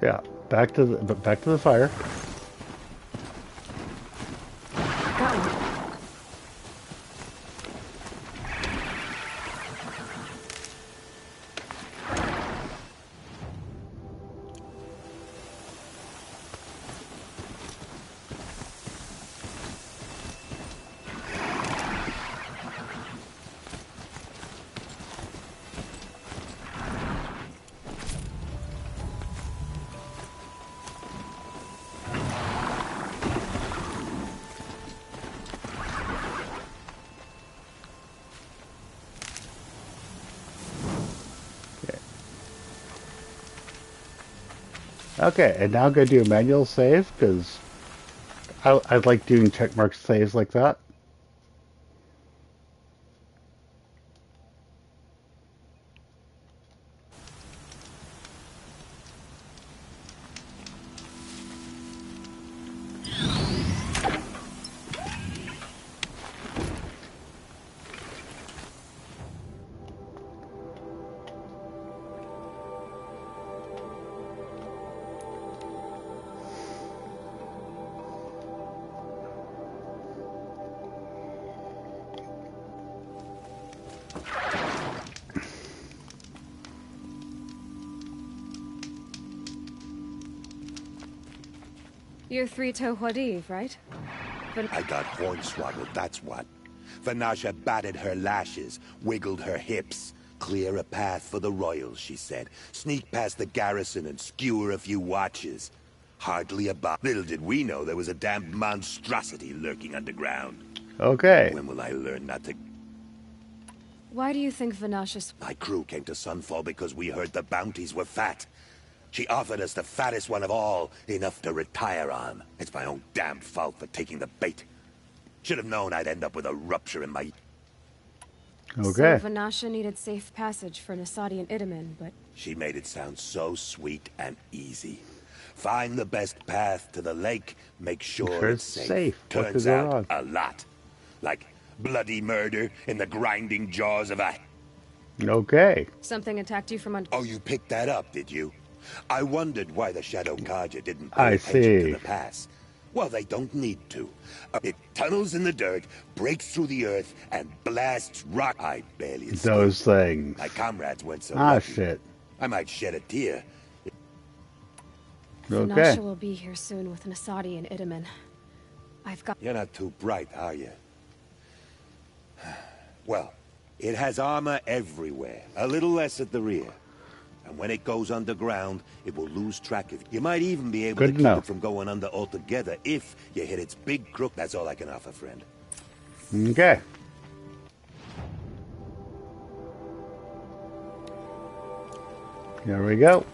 Yeah, back to the fire. Okay, and now I'm going to do a manual save, because I like doing checkmark saves like that. You're 3-toe Huadiv, right? I got hornswoggled, that's what. Vanasha batted her lashes, wiggled her hips. Clear a path for the royals, she said. Sneak past the garrison and skewer a few watches. Hardly about. Little did we know there was a damned monstrosity lurking underground. Okay. When will I learn not to... Why do you think Vanasha's... My crew came to Sunfall because we heard the bounties were fat. She offered us the fattest one of all, enough to retire on. It's my own damn fault for taking the bait. Should have known I'd end up with a rupture in my... Okay. So Vanasha needed safe passage for Nasadi and Itamen, but... She made it sound so sweet and easy. Find the best path to the lake, make sure it's safe. Turns out, a lot. Like bloody murder in the grinding jaws of a... Okay. Something attacked you from under... Oh, you picked that up, did you? I wondered why the Shadow Kaja didn't pay attention to the pass. Well, they don't need to. It tunnels in the dirt, breaks through the earth, and blasts rock. I barely escaped. Those things. My comrades went so lucky. Shit. I might shed a tear. Okay. Vanasha will be here soon with Nasadi and Itamen. I've got... You're not too bright, are you? Well, it has armor everywhere. A little less at the rear. And when it goes underground, it will lose track of you. You might even be able to keep it from going under altogether if you hit its big crook. That's all I can offer, friend. Okay. There we go.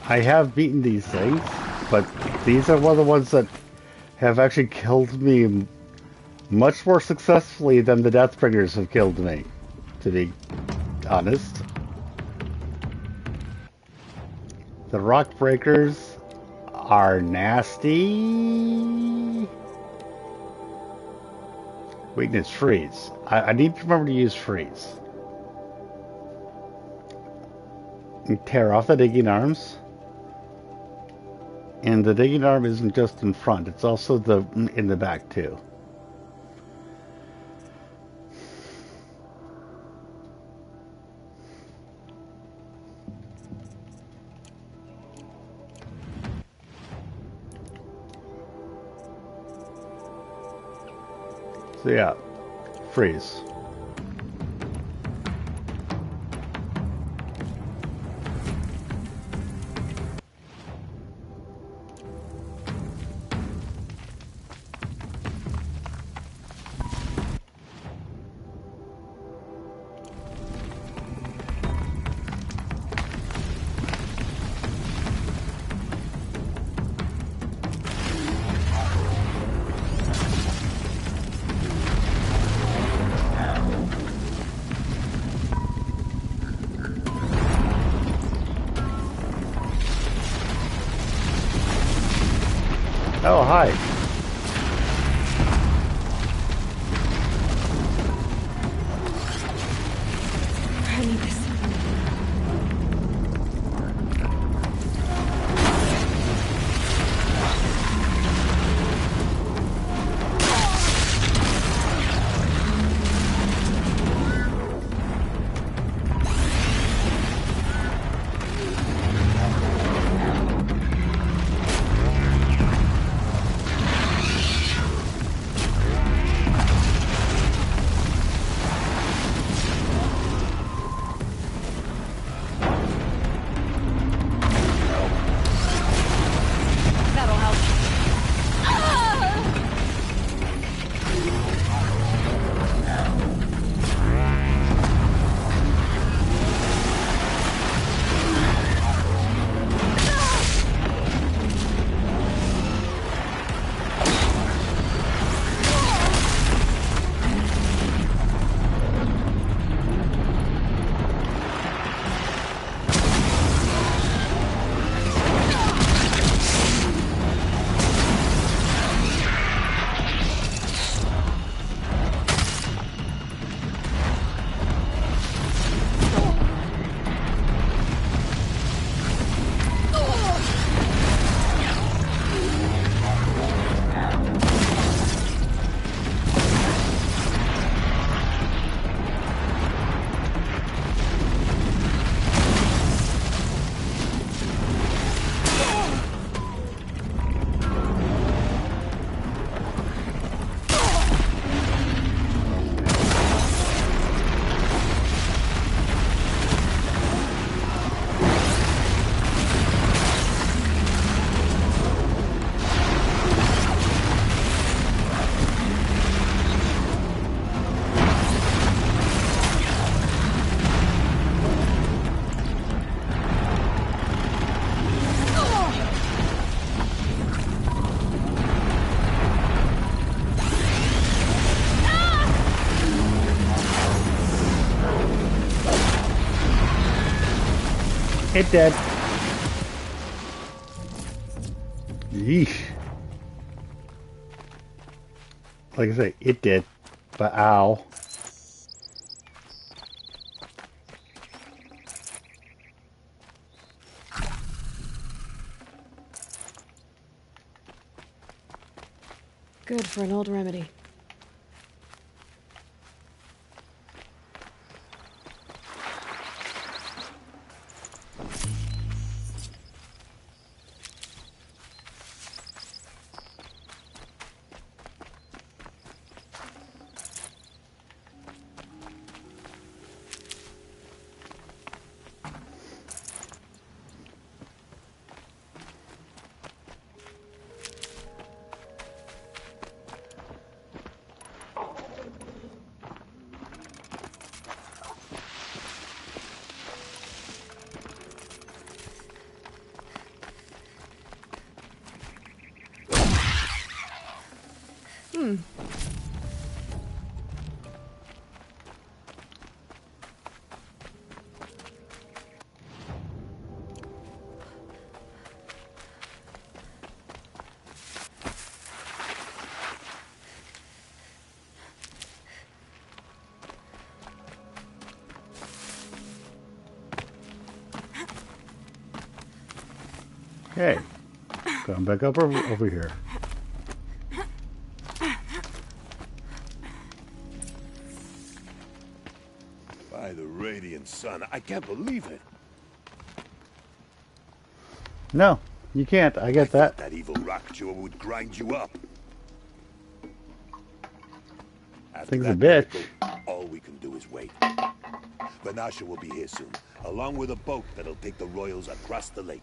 I have beaten these things, but these are one of the ones that have actually killed me much more successfully than the Deathbringers have killed me, to be honest. The Rock Breakers are nasty. Weakness, freeze. I need to remember to use freeze. And tear off the digging arms. And the digging arm isn't just in front, it's also in the back too. So yeah, freeze. It did. Yeesh. Like I say, it did. But ow. Good for an old remedy. Okay. Going back up over here. By the radiant sun, I can't believe it. No, you can't. I get that. That evil rock jaw would grind you up. Thing's a bitch. All we can do is wait. Vanasha will be here soon, along with a boat that'll take the royals across the lake.